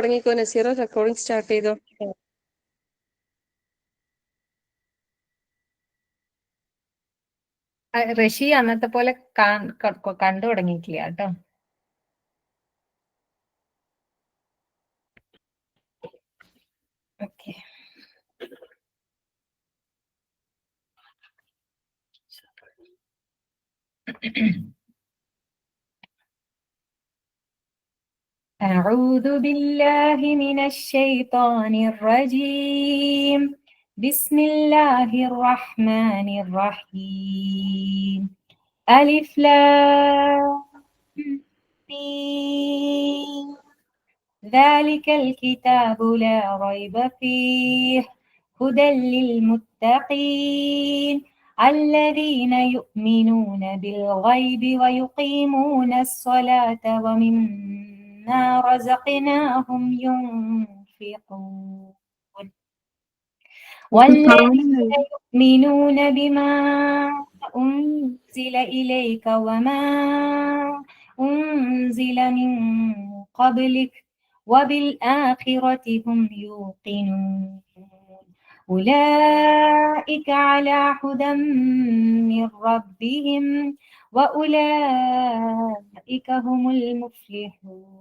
തുടങ്ങിക്കോ Naseera, recording start ചെയ്തോ. റഷി അന്നത്തെ പോലെ കണ്ടു തുടങ്ങിയിട്ടില്ല കേട്ടോ. ഓക്കെ. أعوذ بالله من الشيطان الرجيم. بسم الله الرحمن الرحيم. ألف لام ميم. ذلك الكتاب لا ريب فيه هدى للمتقين الذين يؤمنون بالغيب ويقيمون الصلاة ومما رزقناهم ينفقون والذين يؤمنون بما أنزل إليك وما أنزل من قبلك وبالآخرة هم يوقنون أولئك على هدى من ربهم وأولئك هم المفلحون.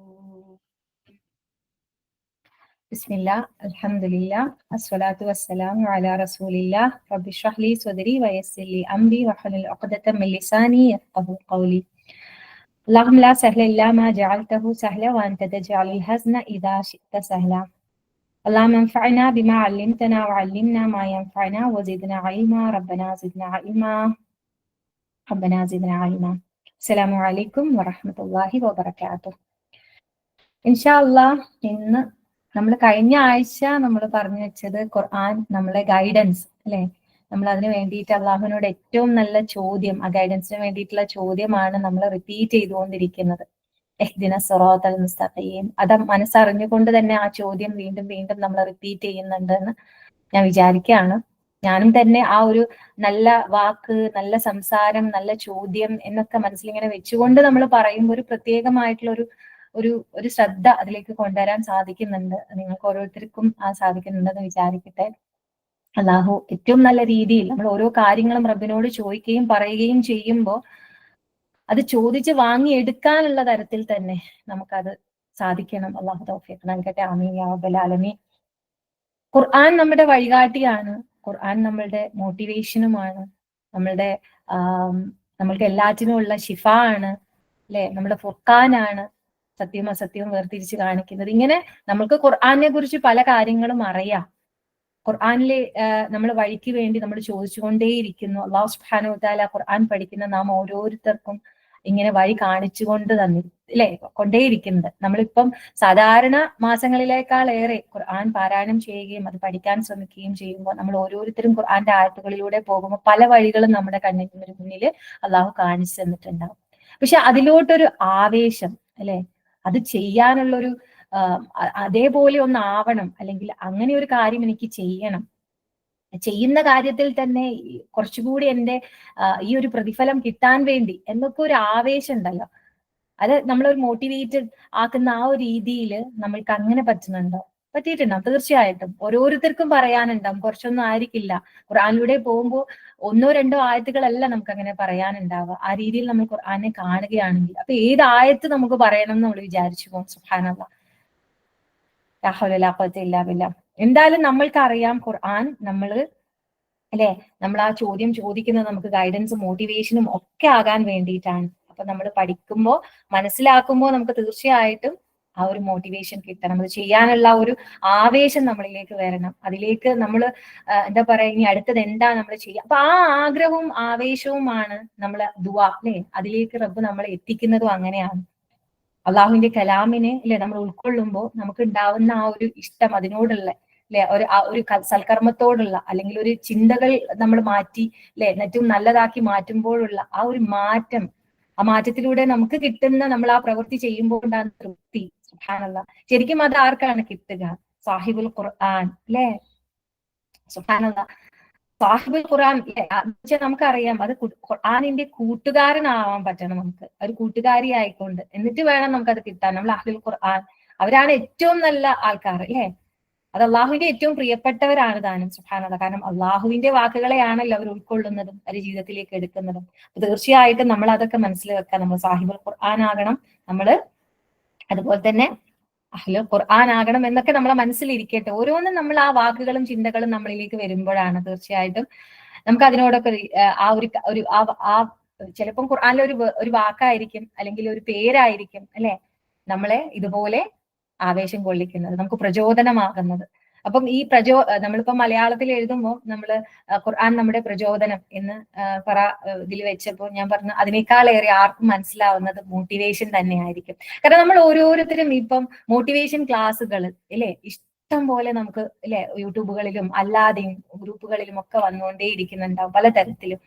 بسم الله الحمد لله الصلاة والسلام على رسول الله. رب اشرح لي صدري ويسر لي أمري واحلل عقدة من لساني يفقهوا قولي. اللهم لا سهل إلا ما جعلته سهلا وأنت تجعل الحزن إذا شئت سهلا. اللهم انفعنا بما علمتنا وعلمنا ما ينفعنا وزدنا علما. ربنا زدنا علما. ربنا زدنا علما. السلام عليكم ورحمة الله وبركاته. إن شاء الله ഇന്ന് നമ്മൾ കഴിഞ്ഞ ആഴ്ച നമ്മൾ പറഞ്ഞു വെച്ചത് ഖുർആൻ നമ്മളെ ഗൈഡൻസ് അല്ലെ, നമ്മൾ അതിന് വേണ്ടിയിട്ട് അള്ളാഹുവിനോട് ഏറ്റവും നല്ല ചോദ്യം, ആ ഗൈഡൻസിന് വേണ്ടിയിട്ടുള്ള ചോദ്യമാണ് നമ്മൾ റിപ്പീറ്റ് ചെയ്തുകൊണ്ടിരിക്കുന്നത്. ഇഹ്ദിന സിറാത്തൽ മുസ്തഖീം. അത് മനസ്സറിഞ്ഞുകൊണ്ട് തന്നെ ആ ചോദ്യം വീണ്ടും വീണ്ടും നമ്മൾ റിപ്പീറ്റ് ചെയ്യുന്നുണ്ടെന്ന് ഞാൻ വിചാരിക്കുകയാണ്. ഞാനും തന്നെ ആ ഒരു നല്ല വാക്ക്, നല്ല സംസാരം, നല്ല ചോദ്യം എന്നൊക്കെ മനസ്സിലിങ്ങനെ വെച്ചുകൊണ്ട് നമ്മൾ പറയുമ്പോൾ ഒരു പ്രത്യേകമായിട്ടുള്ള ഒരു ശ്രദ്ധ അതിലേക്ക് കൊണ്ടുവരാൻ സാധിക്കുന്നുണ്ട്. നിങ്ങൾക്ക് ഓരോരുത്തർക്കും സാധിക്കുന്നുണ്ടെന്ന് വിചാരിക്കട്ടെ. അല്ലാഹു ഏറ്റവും നല്ല രീതിയിൽ നമ്മൾ ഓരോ കാര്യങ്ങളും റബ്ബിനോട് ചോദിക്കുകയും പറയുകയും ചെയ്യുമ്പോൾ അത് ചോദിച്ച് വാങ്ങിയെടുക്കാനുള്ള തരത്തിൽ തന്നെ നമുക്കത് സാധിക്കണം. അല്ലാഹു തൗഫീഖ് നൽകട്ടെ. ആമീൻ യാ റബ്ബൽ ആലമീൻ. ഖുർആൻ നമ്മുടെ വഴികാട്ടിയാണ്. ഖുർആൻ നമ്മളുടെ മോട്ടിവേഷനുമാണ്. നമ്മൾക്ക് എല്ലാറ്റിനും ഉള്ള ഷിഫ ആണ് അല്ലെ, നമ്മുടെ ഫുർഖാനാണ്, സത്യവും അസത്യവും വേർതിരിച്ച് കാണിക്കുന്നത്. ഇങ്ങനെ നമ്മൾക്ക് ഖുർആനെ കുറിച്ച് പല കാര്യങ്ങളും അറിയാം. ഖുർആനിലെ നമ്മൾ വഴിക്ക് വേണ്ടി നമ്മൾ ചോദിച്ചുകൊണ്ടേയിരിക്കുന്നു. അല്ലാഹു സുബ്ഹാനഹു വ തആല ഖുർആൻ പഠിക്കുന്ന നാം ഓരോരുത്തർക്കും ഇങ്ങനെ വഴി കാണിച്ചുകൊണ്ട് അല്ലെ കൊണ്ടേയിരിക്കുന്നത്. നമ്മളിപ്പം സാധാരണ മാസങ്ങളിലേക്കാൾ ഏറെ ഖുർആൻ പാരായണം ചെയ്യുകയും അത് പഠിക്കാൻ ശ്രമിക്കുകയും ചെയ്യുമ്പോൾ നമ്മൾ ഓരോരുത്തരും ഖുർആന്റെ ആയത്തുകളിലൂടെ പോകുമ്പോൾ പല വഴികളും നമ്മുടെ കണ്ണിന് മുന്നിൽ അള്ളാഹു കാണിച്ചു തന്നിട്ടുണ്ടാവും. പക്ഷെ അതിലോട്ടൊരു ആവേശം അല്ലെ, അത് ചെയ്യാനുള്ളൊരു അതേപോലെ ഒന്നാവണം, അല്ലെങ്കിൽ അങ്ങനെ ഒരു കാര്യം എനിക്ക് ചെയ്യണം, ചെയ്യുന്ന കാര്യത്തിൽ തന്നെ കുറച്ചുകൂടി എൻ്റെ ഈ ഒരു പ്രതിഫലം കിട്ടാൻ വേണ്ടി എന്നൊക്കെ ഒരു ആവേശം ഉണ്ടല്ലോ, അത് നമ്മളൊരു മോട്ടിവേറ്റഡ് ആക്കുന്ന ആ ഒരു രീതിയിൽ നമ്മൾക്ക് അങ്ങനെ പറ്റുന്നുണ്ടോ? പറ്റിയിട്ടുണ്ടാവും, തീർച്ചയായിട്ടും. ഓരോരുത്തർക്കും പറയാനുണ്ടാവും, കുറച്ചൊന്നും ആയിരിക്കില്ല. ഖുർആനിലൂടെ പോകുമ്പോൾ ഒന്നോ രണ്ടോ ആയത്തുകളല്ല നമുക്ക് അങ്ങനെ പറയാനുണ്ടാവുക. ആ രീതിയിൽ നമ്മൾ ഖുർആനെ കാണുകയാണെങ്കിൽ അപ്പൊ ഏത് ആയത്ത് നമുക്ക് പറയണം എന്ന് നമ്മൾ വിചാരിച്ചു പോകും. സുബ്ഹാനല്ലാഹ്, ലാ ഹൗല വലാ ഖുവത ഇല്ലാ ബില്ലാഹ്. എന്തായാലും നമ്മൾക്കറിയാം ഖുർആൻ അല്ലെ, നമ്മൾ ആ ചോദ്യം ചോദിക്കുന്നത് നമുക്ക് ഗൈഡൻസും മോട്ടിവേഷനും ഒക്കെ ആകാൻ വേണ്ടിയിട്ടാണ്. അപ്പൊ നമ്മൾ പഠിക്കുമ്പോൾ മനസ്സിലാക്കുമ്പോൾ നമുക്ക് തീർച്ചയായിട്ടും ആ ഒരു മോട്ടിവേഷൻ കിട്ടണം, അത് ചെയ്യാനുള്ള ഒരു ആവേശം നമ്മളിലേക്ക് വരണം. അതിലേക്ക് നമ്മൾ എന്താ പറയാ, ഇനി അടുത്തത് എന്താ നമ്മൾ ചെയ്യുക, അപ്പൊ ആ ആഗ്രഹവും ആവേശവുമാണ് നമ്മളെ ദുആ അല്ലെ, അതിലേക്ക് റബ്ബ് നമ്മളെ എത്തിക്കുന്നതും അങ്ങനെയാണ്. അള്ളാഹുവിന്റെ കലാമിനെ അല്ലെ നമ്മൾ ഉൾക്കൊള്ളുമ്പോൾ നമുക്ക് ഉണ്ടാവുന്ന ആ ഒരു ഇഷ്ടം, അതിനോടുള്ള അല്ലെ ഒരു സൽക്കർമ്മത്തോടുള്ള അല്ലെങ്കിൽ ഒരു ചിന്തകൾ നമ്മൾ മാറ്റി അല്ലെ ഏറ്റവും നല്ലതാക്കി മാറ്റുമ്പോഴുള്ള ആ ഒരു മാറ്റം, ആ മാറ്റത്തിലൂടെ നമുക്ക് കിട്ടുന്ന, നമ്മൾ ആ പ്രവൃത്തി ചെയ്യുമ്പോൾ ഉണ്ടാകുന്ന തൃപ്തി, സുബ്ഹാനല്ലാഹ്, ശരിക്കും അത് ആർക്കാണ് കിട്ടുക? സാഹിബുൽ ഖുർആൻ അല്ലെ, സുബ്ഹാനല്ലാഹ്. സാഹിബുൽ ഖുർആൻ നമുക്കറിയാം, അത് ഖുർആനിന്റെ കൂട്ടുകാരനാവാൻ പറ്റണം നമുക്ക്, ഒരു കൂട്ടുകാരി ആയിക്കൊണ്ട്, എന്നിട്ട് വേണം നമുക്കത് കിട്ടാൻ. നമ്മൾ അഹ്ലുൽ ഖുർആൻ, അവരാണ് ഏറ്റവും നല്ല ആൾക്കാർ അല്ലെ. അത് അള്ളാഹുവിന്റെ ഏറ്റവും പ്രിയപ്പെട്ടവരാണ് താനും സുബ്ഹാനല്ലാഹ്. കാരണം അള്ളാഹുവിന്റെ വാക്കുകളെയാണല്ലോ അവർ ഉൾക്കൊള്ളുന്നതും അവർ ജീവിതത്തിലേക്ക് എടുക്കുന്നതും. തീർച്ചയായിട്ടും നമ്മൾ അതൊക്കെ മനസ്സിൽ വെക്കാം. നമ്മൾ സാഹിബുൽ ഖുർആൻ ആകണം, നമ്മള് അതുപോലെ തന്നെ അഹ്ലുൽ ഖുർആൻ ആകണം എന്നൊക്കെ നമ്മളെ മനസ്സിലിരിക്കട്ടെ. ഓരോന്നും നമ്മൾ ആ വാക്കുകളും ചിന്തകളും നമ്മളിലേക്ക് വരുമ്പോഴാണ് തീർച്ചയായിട്ടും നമുക്ക് അതിനോടൊക്കെ ആ ഒരു ആ ചിലപ്പം ഖുർആനിലെ ഒരു വാക്കായിരിക്കും, അല്ലെങ്കിൽ ഒരു പേരായിരിക്കും അല്ലെ നമ്മളെ ഇതുപോലെ ആവേശം കൊള്ളിക്കുന്നത്, നമുക്ക് പ്രചോദനമാകുന്നത്. അപ്പം ഈ നമ്മളിപ്പോ മലയാളത്തിൽ എഴുതുമ്പോൾ നമ്മള് ഖുർആൻ നമ്മുടെ പ്രചോദനം എന്ന് ഇതിൽ വെച്ചപ്പോൾ ഞാൻ പറഞ്ഞു അതിനേക്കാളേറെ ആർക്കും മനസ്സിലാവുന്നത് മോട്ടിവേഷൻ തന്നെയായിരിക്കും. കാരണം നമ്മൾ ഓരോരുത്തരും ഇപ്പം മോട്ടിവേഷൻ ക്ലാസ്സുകൾ ഇല്ലേ ഇഷ്ടം പോലെ നമുക്ക് ഇല്ലേ യൂട്യൂബുകളിലും അല്ലാതെയും ഗ്രൂപ്പുകളിലും ഒക്കെ വന്നുകൊണ്ടേ ഇരിക്കുന്നുണ്ടാവും പലതരത്തിലും.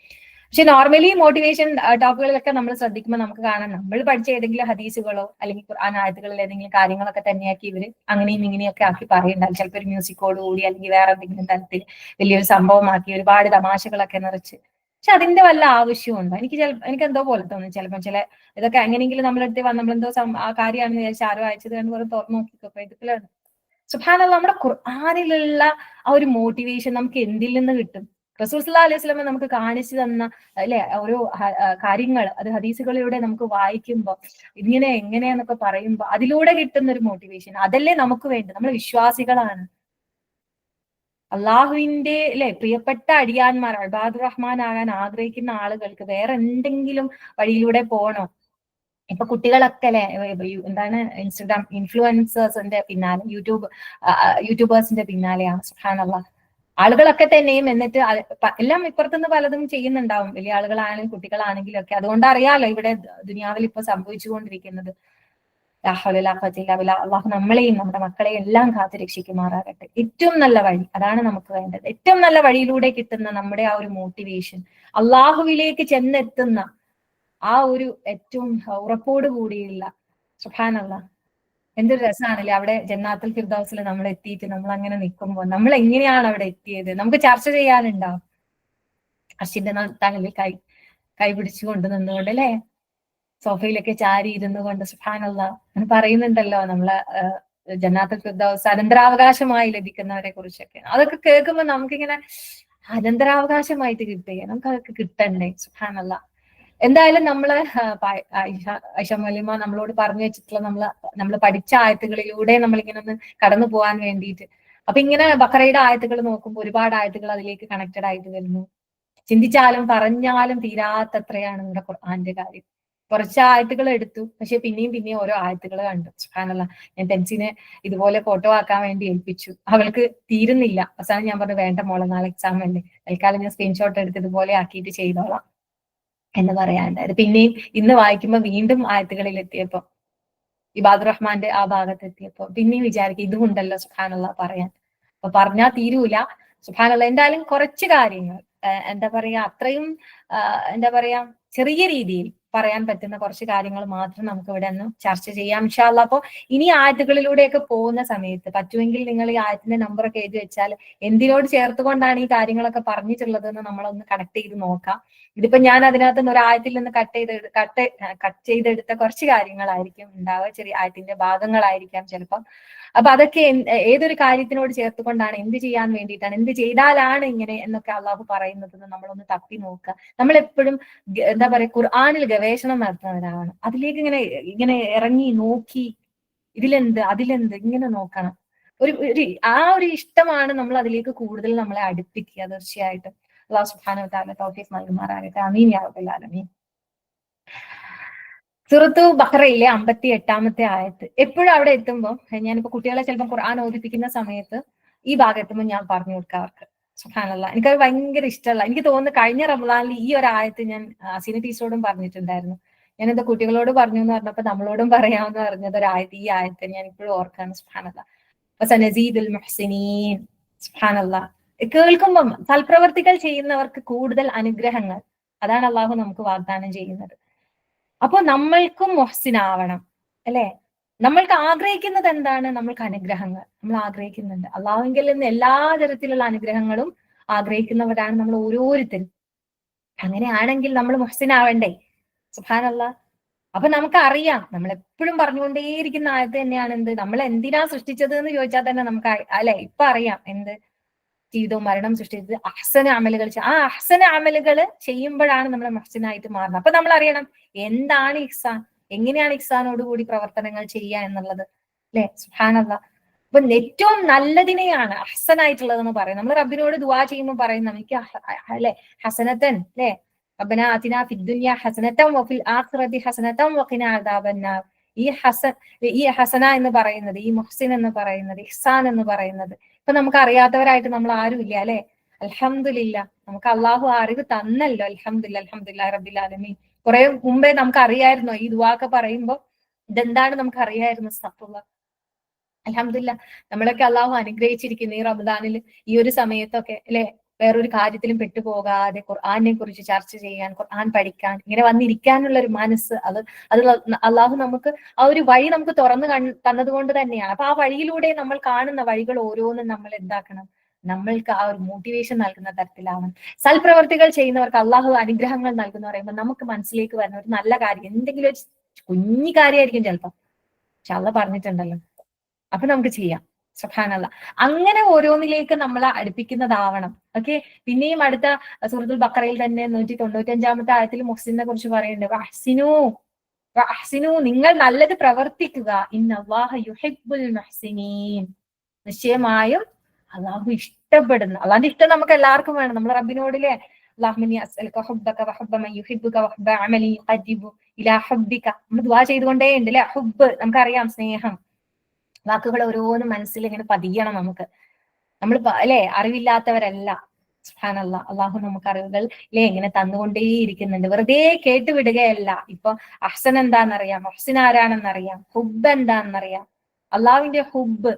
പക്ഷെ നോർമലി മോട്ടിവേഷൻ ടോക്കുകളിലൊക്കെ നമ്മൾ ശ്രദ്ധിക്കുമ്പോൾ നമുക്ക് കാണാം നമ്മൾ പഠിച്ച ഏതെങ്കിലും ഹദീസുകളോ അല്ലെങ്കിൽ ഖുർആൻ ആയത്തുകളിൽ ഏതെങ്കിലും കാര്യങ്ങളൊക്കെ തന്നെയാക്കി ഇവര് അങ്ങനെയും ഇങ്ങനെയൊക്കെ ആക്കി പറയുന്നുണ്ടാവും. ചിലപ്പോൾ ഒരു മ്യൂസിക്കോട് കൂടി അല്ലെങ്കിൽ വേറെ എന്തെങ്കിലും തരത്തിൽ വലിയൊരു സംഭവമാക്കി ഒരുപാട് തമാശകളൊക്കെ നിറച്ച്. പക്ഷെ അതിന്റെ വല്ല ആവശ്യമുണ്ടോ? എനിക്ക് എന്തോ പോലെ തോന്നുന്നു ചിലപ്പോൾ ഇതൊക്കെ എങ്ങനെയെങ്കിലും നമ്മളെടുത്ത് നമ്മളെന്തോ ആ കാര്യമാണെന്ന് വിചാരിച്ച് ആരോ അയച്ചത് എന്ന് പറഞ്ഞ് തുറന്നു നോക്കിക്കോ ഇതൊക്കെ സുബ്ഹാനല്ലാഹ് നമ്മുടെ ഖുർആനിലുള്ള ആ ഒരു മോട്ടിവേഷൻ നമുക്ക് എന്തിൽ നിന്ന് കിട്ടും? റസൂൽ സല്ലല്ലാഹു അലൈഹി വസല്ലം നമുക്ക് കാണിച്ചു തന്ന അല്ലെ ഓരോ കാര്യങ്ങൾ അത് ഹദീസുകളിലൂടെ നമുക്ക് വായിക്കുമ്പോൾ എങ്ങനെയാന്നൊക്കെ പറയുമ്പോൾ അതിലൂടെ കിട്ടുന്ന ഒരു മോട്ടിവേഷൻ അതല്ലേ നമുക്ക് വേണ്ടത്. നമ്മൾ വിശ്വാസികളാണ്, അള്ളാഹുവിന്റെ അല്ലെ പ്രിയപ്പെട്ട അടിയാന്മാർ ഇബാദുർ റഹ്മാൻ ആകാൻ ആഗ്രഹിക്കുന്ന ആളുകൾക്ക് വേറെ എന്തെങ്കിലും വഴിയിലൂടെ പോണോ? ഇപ്പൊ കുട്ടികളൊക്കെ അല്ലെ എന്താണ് ഇൻസ്റ്റഗ്രാം ഇൻഫ്ലുവൻസേഴ്സിന്റെ പിന്നാലെ യൂട്യൂബേഴ്സിന്റെ പിന്നാലെയാണ് സുബ്ഹാനല്ലാഹ്. ആളുകളൊക്കെ തന്നെയും എന്നിട്ട് എല്ലാം ഇപ്പുറത്തുനിന്ന് പലതും ചെയ്യുന്നുണ്ടാവും, വലിയ ആളുകളാണെങ്കിലും കുട്ടികളാണെങ്കിലും ഒക്കെ. അതുകൊണ്ട് അറിയാലോ ഇവിടെ ദുനിയാവിൽ ഇപ്പൊ സംഭവിച്ചുകൊണ്ടിരിക്കുന്നത്. അള്ളാഹു നമ്മളെയും നമ്മുടെ മക്കളെയും എല്ലാം കാത്തു രക്ഷിക്കുമാറാകട്ടെ. ഏറ്റവും നല്ല വഴി അതാണ് നമുക്ക് വേണ്ടത്. ഏറ്റവും നല്ല വഴിയിലൂടെ കിട്ടുന്ന നമ്മുടെ ആ ഒരു മോട്ടിവേഷൻ, അള്ളാഹുവിലേക്ക് ചെന്നെത്തുന്ന ആ ഒരു ഏറ്റവും ഉറപ്പോട് കൂടിയുള്ള സുബ്ഹാനല്ലാഹ് എന്തൊരു രസമാണല്ലേ അവിടെ ജന്നാത്തുൽ ഫിർദൗസിൽ നമ്മൾ എത്തിയിട്ട് നമ്മൾ അങ്ങനെ നിൽക്കുമ്പോൾ നമ്മൾ എങ്ങനെയാണ് അവിടെ എത്തിയത് നമുക്ക് ചർച്ച ചെയ്യാനുണ്ടാവും. അർശിന്റെ തണലിൽ കൈ പിടിച്ചുകൊണ്ട് നിന്നുകൊണ്ട് അല്ലെ സോഫയിലൊക്കെ ചാരി ഇരുന്നു കൊണ്ട് സുബ്ഹാനല്ലാഹ് പറയുന്നുണ്ടല്ലോ നമ്മളെ ജന്നാത്തുൽ ഫിർദൗസ് അനന്തരാവകാശമായി ലഭിക്കുന്നവരെ കുറിച്ചൊക്കെ. അതൊക്കെ കേൾക്കുമ്പോൾ നമുക്കിങ്ങനെ അനന്തരാവകാശമായിട്ട് കിട്ടുക, നമുക്ക് അതൊക്കെ കിട്ടണ്ടേ സുബ്ഹാനല്ലാഹ്. എന്തായാലും നമ്മള് ഐഷ മൗലിമ നമ്മളോട് പറഞ്ഞു വെച്ചിട്ടുള്ള നമ്മൾ പഠിച്ച ആയത്തുകളിലൂടെ നമ്മളിങ്ങനെ ഒന്ന് കടന്നു പോകാൻ വേണ്ടിയിട്ട്. അപ്പൊ ഇങ്ങനെ ബഖറയുടെ ആയത്തുകൾ നോക്കുമ്പോൾ ഒരുപാട് ആയത്തുകൾ അതിലേക്ക് കണക്റ്റഡ് ആയിട്ട് വരുന്നു. ചിന്തിച്ചാലും പറഞ്ഞാലും തീരാത്തത്രയാണ് നമ്മുടെ ഖുർആന്റെ കാര്യം. കുറച്ച് ആയത്തുകൾ എടുത്തു, പക്ഷെ പിന്നെയും ഓരോ ആയത്തുകൾ കണ്ടു. സുബ്ഹാനല്ലാഹ്. ഞാൻ ടെൻസിനെ ഇതുപോലെ ഫോട്ടോ ആക്കാൻ വേണ്ടി ഏൽപ്പിച്ചു, അവൾക്ക് തീരുന്നില്ല. അവസാനം ഞാൻ പറഞ്ഞു വേണ്ട മോളെ നാളെ എക്സാം അല്ലേ, തൽക്കാലം ഞാൻ സ്ക്രീൻഷോട്ട് എടുത്ത് ഇതുപോലെ ആക്കിയിട്ട് ചെയ്തോളാം എന്ന് പറയാനുണ്ടായത്. പിന്നെയും ഇന്ന് വായിക്കുമ്പോൾ വീണ്ടും ആയത്തുകളിൽ എത്തിയപ്പോ ഇബാദുർ റഹ്മാന്റെ ആ ഭാഗത്ത് എത്തിയപ്പോ പിന്നെയും വിചാരിക്കും ഇതുമുണ്ടല്ലോ സുബ്ഹാനല്ലാഹ് പറയാൻ. അപ്പൊ പറഞ്ഞാൽ തീരൂല സുബ്ഹാനല്ലാഹ്. എന്തായാലും കുറച്ച് കാര്യങ്ങൾ എന്താ പറയാ അത്രയും എന്താ പറയാ ചെറിയ രീതിയിൽ പറയാൻ പറ്റുന്ന കുറച്ച് കാര്യങ്ങൾ മാത്രം നമുക്ക് ഇവിടെ ഒന്ന് ചർച്ച ചെയ്യാം ഇൻഷാ അല്ലാഹ്. അപ്പൊ ഇനി ആയത്തുകളിലൂടെയൊക്കെ പോകുന്ന സമയത്ത് പറ്റുമെങ്കിൽ നിങ്ങൾ ഈ ആയത്തിന്റെ നമ്പറൊക്കെ എഴുതി വെച്ചാൽ എന്തിനോട് ചേർത്തുകൊണ്ടാണ് ഈ കാര്യങ്ങളൊക്കെ പറഞ്ഞിട്ടുള്ളത് എന്ന് നമ്മളൊന്ന് കണക്ട് ചെയ്ത് നോക്കാം. ഇതിപ്പോ ഞാൻ അതിനകത്ത് നിന്ന് ഒരു ആയത്തിൽ നിന്ന് കട്ട് ചെയ്തെടുത്ത കുറച്ച് കാര്യങ്ങളായിരിക്കും ഉണ്ടാവുക, ചെറിയ ആയത്തിന്റെ ഭാഗങ്ങളായിരിക്കാം ചിലപ്പം. അപ്പൊ അതൊക്കെ ഏതൊരു കാര്യത്തിനോട് ചേർത്തുകൊണ്ടാണ്, എന്ത് ചെയ്യാൻ വേണ്ടിയിട്ടാണ്, എന്ത് ചെയ്താലാണ് ഇങ്ങനെ എന്നൊക്കെ അള്ളാഹു പറയുന്നതെന്ന് നമ്മളൊന്ന് തപ്പി നോക്കുക. നമ്മൾ എപ്പോഴും എന്താ പറയാ ഖുർആനിൽ ഗവേഷണം നടത്തുന്നവരാണ്. അതിലേക്ക് ഇങ്ങനെ ഇറങ്ങി നോക്കി അതിലെന്ത് ഇങ്ങനെ നോക്കണം. ആ ഒരു ഇഷ്ടമാണ് നമ്മൾ അതിലേക്ക് കൂടുതൽ നമ്മളെ അടുപ്പിക്കുക. തീർച്ചയായിട്ടും അല്ലാഹു സുബ്ഹാനഹു വ തആല തൗഫീഖ് നൽകുമാറാകട്ടെ. ആമീൻ യാ റബ്ബൽ ആലമീൻ. സൂറത്തു ബഖറയിലെ 58-ാമത്തെ ആയത്ത് എപ്പോഴും അവിടെ എത്തുമ്പോൾ ഞാനിപ്പോ കുട്ടികളെ ചിലപ്പോൾ ഖുർആൻ ഓദിപ്പിക്കുന്ന സമയത്ത് ഈ ഭാഗം എത്തുമ്പോൾ ഞാൻ പറഞ്ഞു കൊടുക്കുക അവർക്ക്. സുബ്ഹാനല്ലാഹ് എനിക്കത് ഭയങ്കര ഇഷ്ടമല്ല. എനിക്ക് തോന്നുന്നു കഴിഞ്ഞ റമദാനിൽ ഈ ഒരു ആയത്ത് ഞാൻ അസീന ടീച്ചറോടും പറഞ്ഞിട്ടുണ്ടായിരുന്നു. ഞാനെന്താ കുട്ടികളോട് പറഞ്ഞു എന്ന് പറഞ്ഞപ്പോ നമ്മളോടും പറയാമെന്ന് പറഞ്ഞത് ഈ ആയത്ത് ഞാൻ ഇപ്പോഴും ഓർക്കാണ്. സുബ്ഹാനല്ലാഹ്. വസനസീദുൽ മുഹ്സിനീൻ. സുബ്ഹാനല്ലാഹ്. കേൾക്കുമ്പം സൽപ്രവർത്തികൾ ചെയ്യുന്നവർക്ക് കൂടുതൽ അനുഗ്രഹങ്ങൾ, അതാണ് അള്ളാഹു നമുക്ക് വാഗ്ദാനം ചെയ്യുന്നത്. അപ്പൊ നമ്മൾക്കും മുഹ്സിനാവണം അല്ലെ. നമ്മൾക്ക് ആഗ്രഹിക്കുന്നത് എന്താണ്? നമ്മൾക്ക് അനുഗ്രഹങ്ങൾ നമ്മൾ ആഗ്രഹിക്കുന്നുണ്ട്. അള്ളാഹുവിൽ നിന്ന് എല്ലാ തരത്തിലുള്ള അനുഗ്രഹങ്ങളും ആഗ്രഹിക്കുന്നവരാണ് നമ്മൾ ഓരോരുത്തരും. അങ്ങനെയാണെങ്കിൽ നമ്മൾ മുഹ്സിനാവണ്ടേ? സുബ്ഹാനല്ലാഹ്. അപ്പൊ നമുക്കറിയാം, നമ്മൾ എപ്പോഴും പറഞ്ഞുകൊണ്ടേയിരിക്കുന്ന ആയത് തന്നെയാണ് എന്ത്, നമ്മൾ എന്തിനാ സൃഷ്ടിച്ചത് എന്ന് ചോദിച്ചാൽ തന്നെ നമുക്ക് അല്ലെ ഇപ്പൊ അറിയാം എന്ത്, ജീവിതവും മരണം സൃഷ്ടിച്ചത് അഹ്സന അമലുകൾ. ആ അഹ്സന അമലുകൾ ചെയ്യുമ്പോഴാണ് നമ്മൾ മുഹ്സിനായിട്ട് മാറുന്നത്. അപ്പൊ നമ്മൾ അറിയണം എന്താണ് ഇഹ്സാൻ, എങ്ങനെയാണ് ഇഹ്സാനോട് കൂടി പ്രവർത്തനങ്ങൾ ചെയ്യുക എന്നുള്ളത്. അല്ലെ സുബ്ഹാനല്ലാഹ്. അപ്പൊ ഏറ്റവും നല്ലതിനെയാണ് അഹ്സനായിട്ടുള്ളതെന്ന് പറയും. നമ്മൾ റബ്ബിനോട് ദുആ ചെയ്യുമ്പോൾ പറയുന്ന എനിക്ക് അല്ലെ ഹസനത്തൻ, അല്ലെ റബ്ബനാ ആതിനാ ഫിദ്ദുനിയ ഹസനത്തൻ വഫിൽ ആഖിറതി ഹസനത്തൻ വഖിനാ അദാബന്നാർ. ഈ ഹസന എന്ന് പറയുന്നത്, ഈ മുഹ്സിൻ എന്ന് പറയുന്നത്, ഇഹ്സാൻ എന്ന് പറയുന്നത് ഇപ്പൊ നമുക്ക് അറിയാത്തവരായിട്ട് നമ്മൾ ആരും ഇല്ല അല്ലെ. അൽഹംദുലില്ലാ, നമുക്ക് അള്ളാഹു അറിവ് തന്നല്ലോ. അൽഹംദുലില്ലാ റബ്ബിൽ ആലമീൻ. കുറെ മുമ്പേ നമുക്ക് അറിയായിരുന്നോ ഈ ദുആ ഒക്കെ പറയുമ്പോ ഇതെന്താണ് നമുക്ക് അറിയായിരുന്നു. അസ്തഗ്ഫിറുല്ലാഹ്. അൽഹംദുലില്ലാ, നമ്മളൊക്കെ അള്ളാഹു അനുഗ്രഹിച്ചിരിക്കുന്നു ഈ റമദാനിൽ ഈ ഒരു സമയത്തൊക്കെ അല്ലെ, വേറൊരു കാര്യത്തിലും പെട്ടുപോകാതെ ഖുർആനെ കുറിച്ച് ചർച്ച ചെയ്യാൻ, ഖുർആൻ പഠിക്കാൻ, ഇങ്ങനെ വന്നിരിക്കാനുള്ള ഒരു മനസ്സ്, അത് അള്ളാഹു നമുക്ക് ആ ഒരു വഴി നമുക്ക് തുറന്നു തന്നത് കൊണ്ട് തന്നെയാണ്. അപ്പൊ ആ വഴിയിലൂടെ നമ്മൾ കാണുന്ന വഴികൾ ഓരോന്നും നമ്മൾ എന്താക്കണം, നമ്മൾക്ക് ആ ഒരു മോട്ടിവേഷൻ നൽകുന്ന തരത്തിലാവണം. സൽപ്രവർത്തികൾ ചെയ്യുന്നവർക്ക് അള്ളാഹു അനുഗ്രഹങ്ങൾ നൽകുന്ന പറയുമ്പോൾ നമുക്ക് മനസ്സിലേക്ക് വരുന്ന ഒരു നല്ല കാര്യം, എന്തെങ്കിലും ഒരു കുഞ്ഞു കാര്യമായിരിക്കും ചിലപ്പോൾ, പക്ഷെ അള്ളാഹ് പറഞ്ഞിട്ടുണ്ടല്ലോ, അപ്പൊ നമുക്ക് ചെയ്യാം. സുബ്ഹാനല്ലാഹ്. അങ്ങനെ ഓരോന്നിലേക്ക് നമ്മളെ അടുപ്പിക്കുന്നതാവണം. ഓക്കെ. പിന്നെയും അടുത്ത സൂറത്തുൽ ബഖറയിൽ തന്നെ 195-ാമത്തെ ആയത്തിൽ മുഹ്സിനെ കുറിച്ച് പറയുന്നുണ്ട്, വഅഹ്സിനൂ, നിങ്ങൾ നല്ലത് പ്രവർത്തിക്കുക, ഇന്നല്ലാഹ യുഹിബ്ബുൽ മുഹ്സിനീൻ, നിശ്ചയമായും അള്ളാഹു ഇഷ്ടപ്പെടുന്നു. അള്ളാഹിന്റെ ഇഷ്ടം നമുക്ക് എല്ലാവർക്കും വേണം. നമ്മൾ റബ്ബിനോടിലെ അല്ലാഹുമ്മ അസ്അലുക ഹുബ്ബക വഹുബ്ബ മൻ യുഹിബ്ബുക വഹുബ്ബ അമലി യുഖർരിബു ഇലാ ഹുബ്ബിക. നമ്മൾ ദുആ ചെയ്തുകൊണ്ടേ ഉണ്ട് അല്ലെ. ഹുബ്ബ് നമുക്കറിയാം, സ്നേഹം. വാക്കുകൾ ഓരോന്നും മനസ്സിൽ ഇങ്ങനെ പതിയണം നമുക്ക്. നമ്മൾ അല്ലെ അറിവില്ലാത്തവരല്ല. സുബ്ഹാനല്ലാഹ്, അള്ളാഹു നമുക്ക് അറിവുകൾ അല്ലെ ഇങ്ങനെ തന്നുകൊണ്ടേയിരിക്കുന്നുണ്ട്. വെറുതെ കേട്ടുവിടുകയല്ല. ഇപ്പൊ അഹ്സൻ എന്താണെന്നറിയാം, മുഹ്സിൻ ആരാണെന്നറിയാം, ഹുബ്ബ് എന്താണെന്നറിയാം. അള്ളാഹുവിന്റെ ഹുബ്ബ്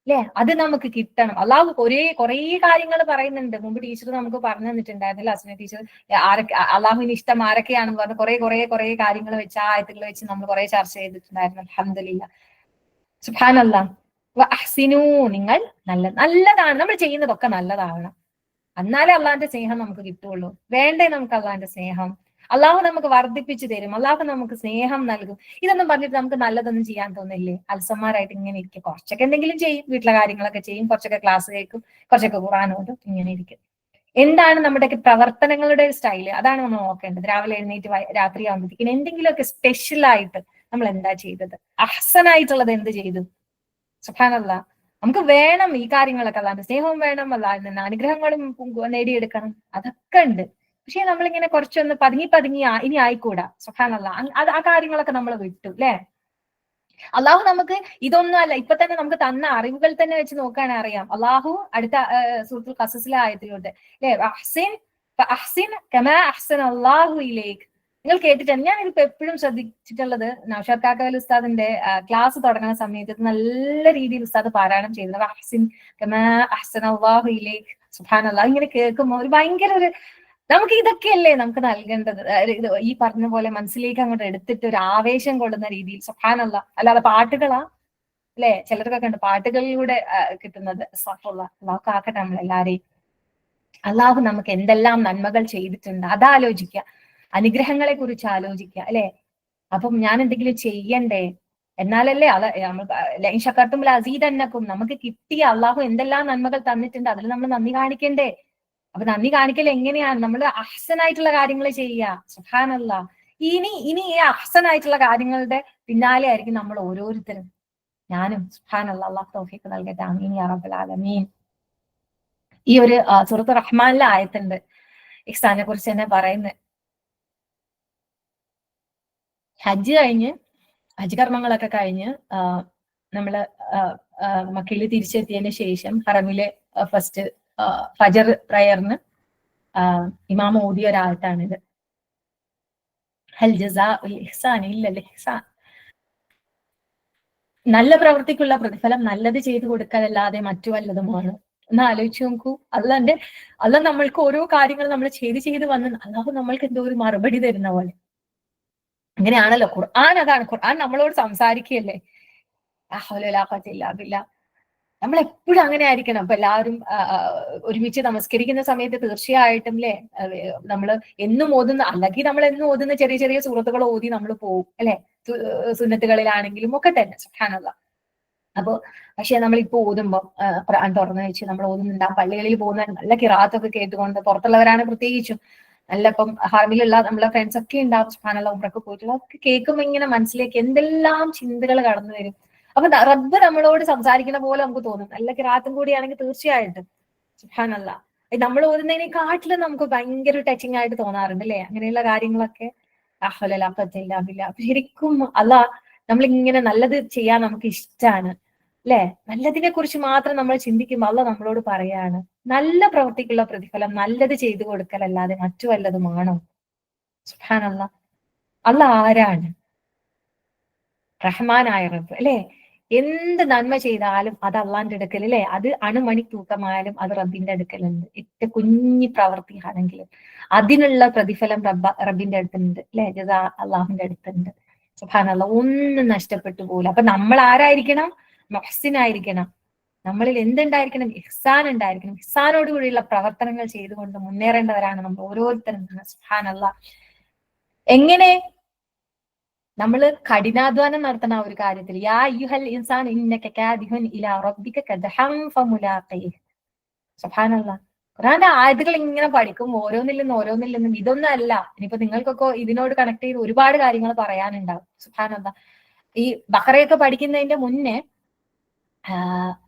അല്ലെ അത് നമുക്ക് കിട്ടണം. അള്ളാഹു കുറേ കാര്യങ്ങൾ പറയുന്നുണ്ട്. മുമ്പ് ടീച്ചർ നമുക്ക് പറഞ്ഞു തന്നിട്ടുണ്ടായിരുന്നില്ല, അസ്ന ടീച്ചർ, ആരൊക്കെ അള്ളാഹുവിന് ഇഷ്ടം ആരൊക്കെയാണെന്ന് പറഞ്ഞ് കുറെ കാര്യങ്ങൾ വെച്ച് ആ ആയത്തുകൾ വെച്ച് നമ്മൾ കുറെ ചർച്ച ചെയ്തിട്ടുണ്ടായിരുന്നു. അൽഹംദുലില്ലാഹ്. സുബ്ഹാനല്ലാഹ്. വഅഹ്സിനൂ, നിങ്ങൾ നല്ലതാണ്, നമ്മൾ ചെയ്യുന്നതൊക്കെ നല്ലതാവണം. എന്നാലേ അള്ളാഹിന്റെ സ്നേഹം നമുക്ക് കിട്ടുള്ളൂ. വേണ്ടേ നമുക്ക് അള്ളാഹിന്റെ സ്നേഹം? അള്ളാഹു നമുക്ക് വർദ്ധിപ്പിച്ചു തരും, അള്ളാഹു നമുക്ക് സ്നേഹം നൽകും. ഇതൊന്നും പറഞ്ഞിട്ട് നമുക്ക് നല്ലതൊന്നും ചെയ്യാൻ തോന്നില്ലേ? അൽസന്മാരായിട്ട് ഇങ്ങനെ ഇരിക്കും. കുറച്ചൊക്കെ എന്തെങ്കിലും ചെയ്യും, വീട്ടിലെ കാര്യങ്ങളൊക്കെ ചെയ്യും, കുറച്ചൊക്കെ ക്ലാസ് കേൾക്കും, കുറച്ചൊക്കെ ഖുർആൻ ഓതും, ഇങ്ങനെ ഇരിക്കും. എന്താണ് നമ്മുടെയൊക്കെ പ്രവർത്തനങ്ങളുടെ സ്റ്റൈല്? അതാണ് നമ്മൾ നോക്കേണ്ടത്. രാവിലെ എഴുന്നേറ്റ് രാത്രി ആകുമ്പോഴത്തേക്കും എന്തെങ്കിലുമൊക്കെ സ്പെഷ്യൽ ആയിട്ട് നമ്മൾ എന്താ ചെയ്തത്, അഹ്സനായിട്ടുള്ളത് എന്ത് ചെയ്തു? സുബ്ഹാനല്ലാഹ്. നമുക്ക് വേണം ഈ കാര്യങ്ങളൊക്കെ, അല്ലാണ്ട് സ്നേഹവും വേണം, അല്ലാതെ നിന്ന് അനുഗ്രഹങ്ങളും നേടിയെടുക്കണം, അതൊക്കെ ഉണ്ട്. പക്ഷെ നമ്മളിങ്ങനെ കുറച്ചൊന്ന് പതുങ്ങി ഇനി ആയിക്കൂടാ. സുബ്ഹാനല്ലാഹ്. ആ കാര്യങ്ങളൊക്കെ നമ്മൾ വിട്ടു അല്ലെ. അള്ളാഹു നമുക്ക് ഇതൊന്നും അല്ല, ഇപ്പൊ തന്നെ നമുക്ക് തന്ന അറിവുകൾ തന്നെ വെച്ച് നോക്കുകയാണെങ്കിൽ അറിയാം. അള്ളാഹു അടുത്ത സൂറത്തുൽ ഖസസിലെ ആയത്തിലൂടെ അല്ലെ, അഹ്സിൻ കമാ അഹ്സന അല്ലാഹു ഇലൈക്. നിങ്ങൾ കേട്ടിട്ടുണ്ട്, ഞാൻ ഇതിപ്പോ എപ്പോഴും ശ്രദ്ധിച്ചിട്ടുള്ളത്, നൗഷാദ് കാക്കവൽ ഉസ്താദിന്റെ ക്ലാസ് തുടങ്ങുന്ന സമയത്ത് നല്ല രീതിയിൽ ഉസ്താദ് പാരായണം ചെയ്യുന്നത് അഹ്സിൻ കമാ അഹ്സന അല്ലാഹു ഇലൈക്. സുബ്ഹാനല്ലാഹ്. ഇങ്ങനെ കേൾക്കുമ്പോൾ ഒരു ഭയങ്കര ഒരു, നമുക്ക് ഇതൊക്കെയല്ലേ നമുക്ക് നൽകേണ്ടത്. ഈ പറഞ്ഞ പോലെ മനസ്സിലേക്ക് അങ്ങോട്ട് എടുത്തിട്ട് ഒരു ആവേശം കൊള്ളുന്ന രീതിയിൽ. സുബ്ഹാനല്ലാഹ്. അല്ലാതെ പാട്ടുകളാ അല്ലെ, ചിലർക്കൊക്കെ ഉണ്ട് പാട്ടുകളിലൂടെ കിട്ടുന്നത്. അള്ളാഹു കാക്കട്ടെ നമ്മളെല്ലാരെയും. അള്ളാഹു നമുക്ക് എന്തെല്ലാം നന്മകൾ ചെയ്തിട്ടുണ്ട് അതാലോചിക്കുക, അനുഗ്രഹങ്ങളെ കുറിച്ച് ആലോചിക്കുക അല്ലെ. അപ്പം ഞാൻ എന്തെങ്കിലും ചെയ്യണ്ടേ, എന്നാലല്ലേ ശക്കർത്തും അസീദന്നക്കും, നമുക്ക് കിട്ടിയ അള്ളാഹു എന്തെല്ലാം നന്മകൾ തന്നിട്ടുണ്ട്, അതിൽ നമ്മൾ നന്ദി കാണിക്കണ്ടേ. അപ്പൊ നന്ദി കാണിക്കൽ എങ്ങനെയാണ്? നമ്മൾ അഹ്സനായിട്ടുള്ള കാര്യങ്ങൾ ചെയ്യുക. സുബ്ഹാനല്ലാഹ്. ഇനി ഈ അഹ്സനായിട്ടുള്ള കാര്യങ്ങളുടെ പിന്നാലെ ആയിരിക്കും നമ്മൾ ഓരോരുത്തരും, ഞാനും. സുബ്ഹാനല്ലാഹ്. അള്ളാഹു തൗഫീഖ് നൽകട്ടെ. ആമീൻ യാ റബ്ബൽ ആലമീൻ. ഈ ഒരു സൂറത്ത് റഹ്മാനിലെ ആയത്തുണ്ട്, ഇഹ്സാനെ കുറിച്ച് തന്നെ പറയുന്നത്. ഹജ്ജ് കർമ്മങ്ങളൊക്കെ കഴിഞ്ഞ് നമ്മള് മക്കയിൽ തിരിച്ചെത്തിയതിന് ശേഷം ഹറമിലെ ഫസ്റ്റ് ഫജർ പ്രയറിന് ഇമാം ഓതിയ ഒരായത്താണിത്. ഹൽ ജസാഉൽ ഇഹ്സാൻ ഇല്ലൽ ഇഹ്സാൻ. നല്ല പ്രവൃത്തിക്കുള്ള പ്രതിഫലം നല്ലത് ചെയ്തു കൊടുക്കലല്ലാതെ മറ്റു വല്ലതുമാണ്. ഒന്ന് ആലോചിച്ച് നോക്കൂ. അല്ല നമ്മൾക്ക് ഓരോ കാര്യങ്ങൾ നമ്മൾ ചെയ്ത് വന്ന് അല്ലാഹു നമ്മൾക്ക് എന്തോ ഒരു മറുപടി തരുന്ന പോലെ. അങ്ങനെയാണല്ലോ ഖുർആൻ. അതാണ് ഖുർആൻ നമ്മളോട് സംസാരിക്കുകയല്ലേ. നമ്മൾ എപ്പോഴും അങ്ങനെ ആയിരിക്കണം. അപ്പൊ എല്ലാവരും ഒരുമിച്ച് നമസ്കരിക്കുന്ന സമയത്ത് തീർച്ചയായിട്ടും അല്ലെ നമ്മൾ എന്നും ഓതുന്ന, അല്ലെങ്കിൽ നമ്മൾ എന്നും ഓതുന്ന ചെറിയ ചെറിയ സൂറത്തുകൾ ഓതി നമ്മൾ പോകും അല്ലെ, സുന്നത്തുകളിലാണെങ്കിലും ഒക്കെ തന്നെ സുബ്ഹാനല്ലാഹ്. അപ്പൊ പക്ഷെ നമ്മളിപ്പോ ഓതുമ്പോൾ ഖുർആൻ തുറന്നു വെച്ച് നമ്മൾ ഓതുന്നുണ്ടാകും, പള്ളികളിൽ പോകുന്ന നല്ല കിറാത്തൊക്കെ കേട്ടുകൊണ്ട്, പുറത്തുള്ളവരാണ് പ്രത്യേകിച്ചും നല്ല ഇപ്പം ഹാർമിലുള്ള നമ്മളെ ഫ്രണ്ട്സ് ഒക്കെ ഉണ്ടാവും സുബ്ഹാനല്ലാഹ് ഉംറക്ക് പോയിട്ടുള്ള, ഒക്കെ കേൾക്കുമ്പോൾ ഇങ്ങനെ മനസ്സിലേക്ക് എന്തെല്ലാം ചിന്തകൾ കടന്നു വരും. അപ്പൊ റബ്ബ് നമ്മളോട് സംസാരിക്കുന്ന പോലെ നമുക്ക് തോന്നും. നല്ല കിറാത്തും കൂടിയാണെങ്കിൽ തീർച്ചയായിട്ടും സുബ്ഹാനല്ലാഹ് നമ്മൾ ഓതുന്നതിനെക്കാട്ടിലും നമുക്ക് ഭയങ്കര ടച്ചിങ് ആയിട്ട് തോന്നാറുണ്ട് അല്ലെ, അങ്ങനെയുള്ള കാര്യങ്ങളൊക്കെ. അപ്പൊ ശരിക്കും അല്ലാഹ് നമ്മളിങ്ങനെ നല്ലത് ചെയ്യാൻ നമുക്ക് ഇഷ്ടമാണ് അല്ലെ, നല്ലതിനെ കുറിച്ച് മാത്രം നമ്മൾ ചിന്തിക്കുമ്പോൾ അല്ലാഹ് നമ്മളോട് പറയാണ്, നല്ല പ്രവൃത്തിക്കുള്ള പ്രതിഫലം നല്ലത് ചെയ്തു കൊടുക്കലല്ലാതെ മറ്റു വല്ലതുമാണോ? സുബ്ഹാനല്ലാഹ്. അല്ലാഹ് ആരാണ്? റഹ്മാനായ റബ്ബ് അല്ലെ. എന്ത് നന്മ ചെയ്താലും അത് അള്ളാന്റെ അടുക്കൽ അല്ലെ, അത് അണുമണി തൂക്കമായാലും അത് റബ്ബിന്റെ അടുക്കലുണ്ട്. ഏറ്റവും കുഞ്ഞി പ്രവൃത്തിയാണെങ്കിലും അതിനുള്ള പ്രതിഫലം റബ്ബിന്റെ അടുത്തുണ്ട് അല്ലെ, ജസാ അള്ളാഹുവിന്റെ അടുത്തുണ്ട്. സുബ്ഹാനല്ലാഹ്. ഒന്നും നഷ്ടപ്പെട്ടു പോകില്ല. അപ്പൊ നമ്മൾ ആരായിരിക്കണം? മുഹ്സിനായിരിക്കണം. നമ്മളിൽ എന്തുണ്ടായിരിക്കണം? ഇഹ്സാൻ ഉണ്ടായിരിക്കണം. ഇഹ്സാനോടുകൂടിയുള്ള പ്രവർത്തനങ്ങൾ ചെയ്തുകൊണ്ട് മുന്നേറേണ്ടവരാണ് നമ്മൾ ഓരോരുത്തരും. സുബ്ഹാനല്ലാഹ്. എങ്ങനെ നമ്മൾ കഠിനാധ്വാനം നടത്തണം ആ ഒരു കാര്യത്തിൽ. യാ അയ്യുഹൽ ഇൻസാൻ ഇന്നക കാദിഹുൻ ഇലാ റബ്ബിക കദ്ഹൻ ഫമുലാഖീഹ്. സുബ്ഹാനല്ലാഹ്. ഖുർആന്റെ ആയത്തുകൾ ഇങ്ങനെ പഠിക്കും, ഓരോന്നില്ലെന്നും ഇതൊന്നും അല്ല. ഇനിയിപ്പോ നിങ്ങൾക്കൊക്കെ ഇതിനോട് കണക്ട് ചെയ്ത് ഒരുപാട് കാര്യങ്ങൾ പറയാനുണ്ടാവും. സുബ്ഹാനല്ലാഹ്. ഈ ബഖറയൊക്കെ പഠിക്കുന്നതിന്റെ മുന്നേ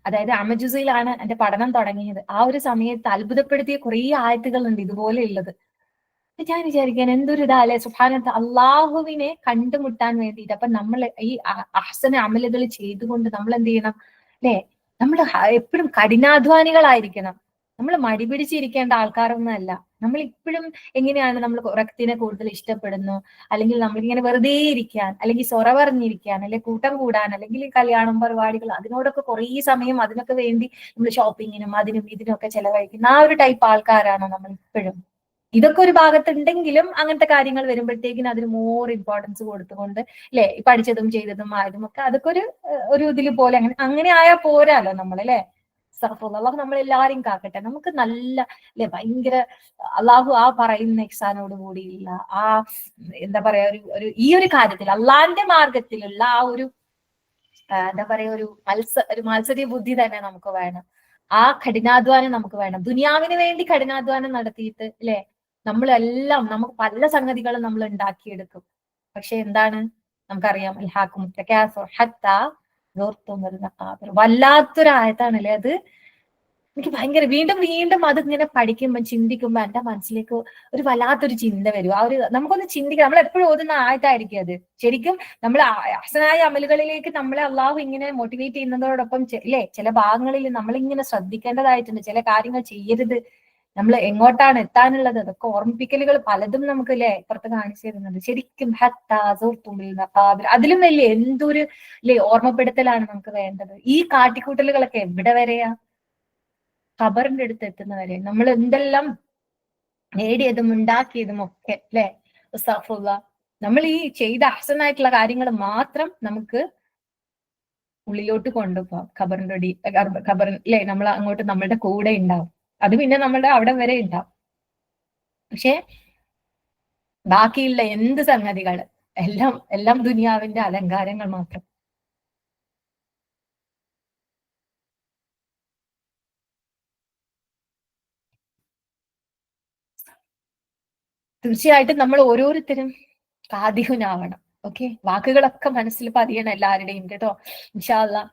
അതായത് അമജുസയിലാണ് എന്റെ പഠനം തുടങ്ങിയത്. ആ ഒരു സമയത്ത് അത്ഭുതപ്പെടുത്തിയ കുറേ ആയത്തുകൾ ഉണ്ട് ഇതുപോലെ ഉള്ളത്. ഞാൻ വിചാരിക്കാൻ എന്തൊരു ഇതാ അല്ലെ, സുബ്ഹാനല്ലാഹ്. അള്ളാഹുവിനെ കണ്ടുമുട്ടാൻ വേണ്ടിയിട്ട് അപ്പൊ നമ്മൾ ഈ അഹ്സന അമലുകൾ ചെയ്തുകൊണ്ട് നമ്മൾ എന്ത് ചെയ്യണം അല്ലെ, നമ്മൾ എപ്പോഴും കഠിനാധ്വാനികളായിരിക്കണം. നമ്മൾ മടി പിടിച്ചിരിക്കേണ്ട ആൾക്കാരൊന്നും അല്ല. നമ്മൾ ഇപ്പോഴും എങ്ങനെയാണ് നമ്മൾ റക്തിനെ കൂടുതൽ ഇഷ്ടപ്പെടുന്നു, അല്ലെങ്കിൽ നമ്മളിങ്ങനെ വെറുതെ ഇരിക്കാൻ, അല്ലെങ്കിൽ സൊറ പറഞ്ഞിരിക്കാൻ, അല്ലെങ്കിൽ കൂട്ടം കൂടാൻ, അല്ലെങ്കിൽ കല്യാണം പരിപാടികൾ അതിനോടൊക്കെ കുറേ സമയം അതിനൊക്കെ വേണ്ടി നമ്മൾ ഷോപ്പിങ്ങിനും അതിനും ഇതിനൊക്കെ ചെലവഴിക്കുന്ന ആ ഒരു ടൈപ്പ് ആൾക്കാരാണോ നമ്മൾ ഇപ്പോഴും? ഇതൊക്കെ ഒരു ഭാഗത്തുണ്ടെങ്കിലും അങ്ങനത്തെ കാര്യങ്ങൾ വരുമ്പോഴത്തേക്കിനും അതിന് മോർ ഇമ്പോർട്ടൻസ് കൊടുത്തുകൊണ്ട് അല്ലെ, പഠിച്ചതും ചെയ്തതും ആയതും ഒക്കെ അതൊക്കെ ഒരു ഇതിൽ പോലെ അങ്ങനെ ആയാൽ പോരാലോ നമ്മൾ അല്ലെ. അള്ളാഹു നമ്മളെല്ലാരെയും കാക്കട്ടെ. നമുക്ക് നല്ല അല്ലെ ഭയങ്കര അള്ളാഹു ആ പറയുന്ന ഇഹ്സാനോട് കൂടിയുള്ള ആ എന്താ പറയാ ഒരു ഈ ഒരു കാര്യത്തിൽ അള്ളാഹിന്റെ മാർഗത്തിലുള്ള ആ ഒരു എന്താ പറയാ ഒരു മത്സരീയ ബുദ്ധി തന്നെ നമുക്ക് വേണം. ആ കഠിനാധ്വാനം നമുക്ക് വേണം. ദുനിയാവിന് വേണ്ടി കഠിനാധ്വാനം നടത്തിയിട്ട് അല്ലെ നമ്മളെല്ലാം നമുക്ക് പല സംഗതികളും നമ്മൾ ഉണ്ടാക്കിയെടുക്കും. പക്ഷെ എന്താണ് നമുക്കറിയാം, വല്ലാത്തൊരായത്താണ് അല്ലെ അത്. എനിക്ക് ഭയങ്കര വീണ്ടും വീണ്ടും അത് ഇങ്ങനെ പഠിക്കുമ്പോൾ ചിന്തിക്കുമ്പോ എന്റെ മനസ്സിലേക്ക് ഒരു വല്ലാത്തൊരു ചിന്ത വരും. ആ ഒരു നമുക്കൊന്ന് ചിന്തിക്കാം. നമ്മൾ എപ്പോഴും ഓതുന്ന ആയത്തായിരിക്കും അത്. ശരിക്കും നമ്മൾ അഹ്സനായ അമലുകളിലേക്ക് നമ്മളെ അള്ളാഹു ഇങ്ങനെ മോട്ടിവേറ്റ് ചെയ്യുന്നതോടൊപ്പം അല്ലെ ചില ഭാഗങ്ങളിൽ നമ്മളിങ്ങനെ ശ്രദ്ധിക്കേണ്ടതായിട്ടുണ്ട്. ചില കാര്യങ്ങൾ ചെയ്യരുത്, നമ്മൾ എങ്ങോട്ടാണ് എത്താനുള്ളത്, അതൊക്കെ ഓർമ്മിപ്പിക്കലുകൾ പലതും നമുക്ക് അല്ലെ പുറത്ത് കാണിച്ചു തരുന്നുണ്ട്. ശരിക്കും അതിലും വലിയ എന്തൊരു അല്ലെ ഓർമ്മപ്പെടുത്തലാണ് നമുക്ക് വേണ്ടത്. ഈ കാട്ടിക്കൂട്ടലുകളൊക്കെ എവിടെ വരെയാ? ഖബറിന്റെ അടുത്ത് എത്തുന്നവരെ നമ്മൾ എന്തെല്ലാം നേടിയതും ഉണ്ടാക്കിയതും ഒക്കെ അല്ലെ. നമ്മൾ ഈ ചെയ്ത അഹ്സനായിട്ടുള്ള കാര്യങ്ങൾ മാത്രം നമുക്ക് ഉള്ളിലോട്ട് കൊണ്ടുപോകാം. ഖബർ അല്ലെ നമ്മൾ അങ്ങോട്ട് നമ്മളുടെ കൂടെ ഉണ്ടാവും. അത് പിന്നെ നമ്മളുടെ അവിടെ വരെ ഉണ്ടാവും. പക്ഷെ ബാക്കിയുള്ള എന്ത് സംഗതികൾ എല്ലാം ദുനിയാവിന്റെ അലങ്കാരങ്ങൾ മാത്രം. തീർച്ചയായിട്ടും നമ്മൾ ഓരോരുത്തരും കാദിഹുനാവണം. ഓക്കെ, വാക്കുകളൊക്കെ മനസ്സിൽ പതിയണം എല്ലാവരുടെയും കേട്ടോ. ഇൻഷാ അല്ലാഹ്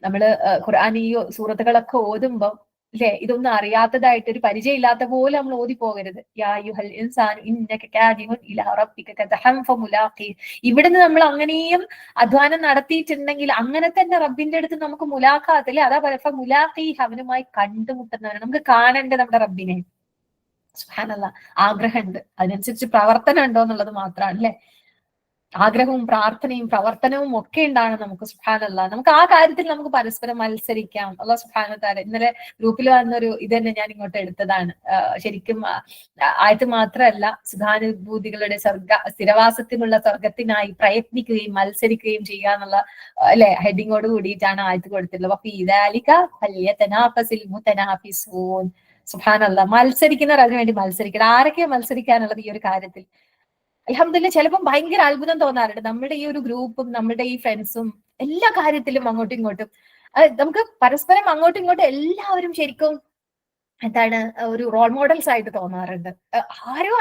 നമ്മള് ഖുർആൻ ഈ സൂറത്തുകളൊക്കെ ഓതുമ്പോ അല്ലെ ഇതൊന്നും അറിയാത്തതായിട്ട് ഒരു പരിചയമില്ലാത്ത പോലെ നമ്മൾ ഓതി പോകരുത്. ഇവിടുന്ന് നമ്മൾ അങ്ങനെയും അധ്വാനം നടത്തിയിട്ടുണ്ടെങ്കിൽ അങ്ങനെ തന്നെ റബ്ബിന്റെ അടുത്ത് നമുക്ക് മുലാഖാത്ത് അല്ലെ, അതാ പറയുക മുലാഖി, അവനുമായി കണ്ടുമുട്ടുന്നവരാണ്. നമുക്ക് കാണേണ്ടത് നമ്മുടെ റബ്ബിനെ. സുബ്ഹാനല്ലാഹ്. ആഗ്രഹമുണ്ട്, അതിനനുസരിച്ച് പ്രവർത്തനം ഉണ്ടോ എന്നുള്ളത് മാത്രമാണ് അല്ലെ. ആഗ്രഹവും പ്രാർത്ഥനയും പ്രവർത്തനവും ഒക്കെ ഉണ്ടാണ് നമുക്ക്. സുബ്ഹാനല്ലാഹ്, നമുക്ക് ആ കാര്യത്തിൽ നമുക്ക് പരസ്പരം മത്സരിക്കാം. അല്ലാഹു സുബ്ഹാനഹു വതആല ഇന്നലെ ഗ്രൂപ്പിൽ വന്നൊരു ഇത് തന്നെ ഞാൻ ഇങ്ങോട്ട് എടുത്തതാണ്. ശരിക്കും ആയത്ത് മാത്രമല്ല, സുഖാനുഭൂതികളുടെ സ്ഥിരവാസത്തിനുള്ള സ്വർഗത്തിനായി പ്രയത്നിക്കുകയും മത്സരിക്കുകയും ചെയ്യുക എന്നുള്ള അല്ലെ ഹെഡിങ്ങോട് കൂടിയിട്ടാണ് ആയത്ത് കൊടുത്തിട്ടുള്ളത്. അപ്പൊ സുബ്ഹാനല്ലാഹ്, മത്സരിക്കുന്നവർ അതിനു വേണ്ടി മത്സരിക്കണം. ആരൊക്കെയാ മത്സരിക്കാനുള്ളത് ഈ ഒരു കാര്യത്തിൽ? അൽഹംദുലില്ലാഹ്, ചിലപ്പം ഭയങ്കര അത്ഭുതം തോന്നാറുണ്ട്. നമ്മുടെ ഈ ഒരു ഗ്രൂപ്പും നമ്മുടെ ഈ ഫ്രണ്ട്സും എല്ലാ കാര്യത്തിലും അങ്ങോട്ടും ഇങ്ങോട്ടും നമുക്ക് പരസ്പരം അങ്ങോട്ടും ഇങ്ങോട്ടും എല്ലാവരും ശരിക്കും എന്താണ് ഒരു റോൾ മോഡൽസ് ആയിട്ട് തോന്നാറുണ്ട്. ആരോ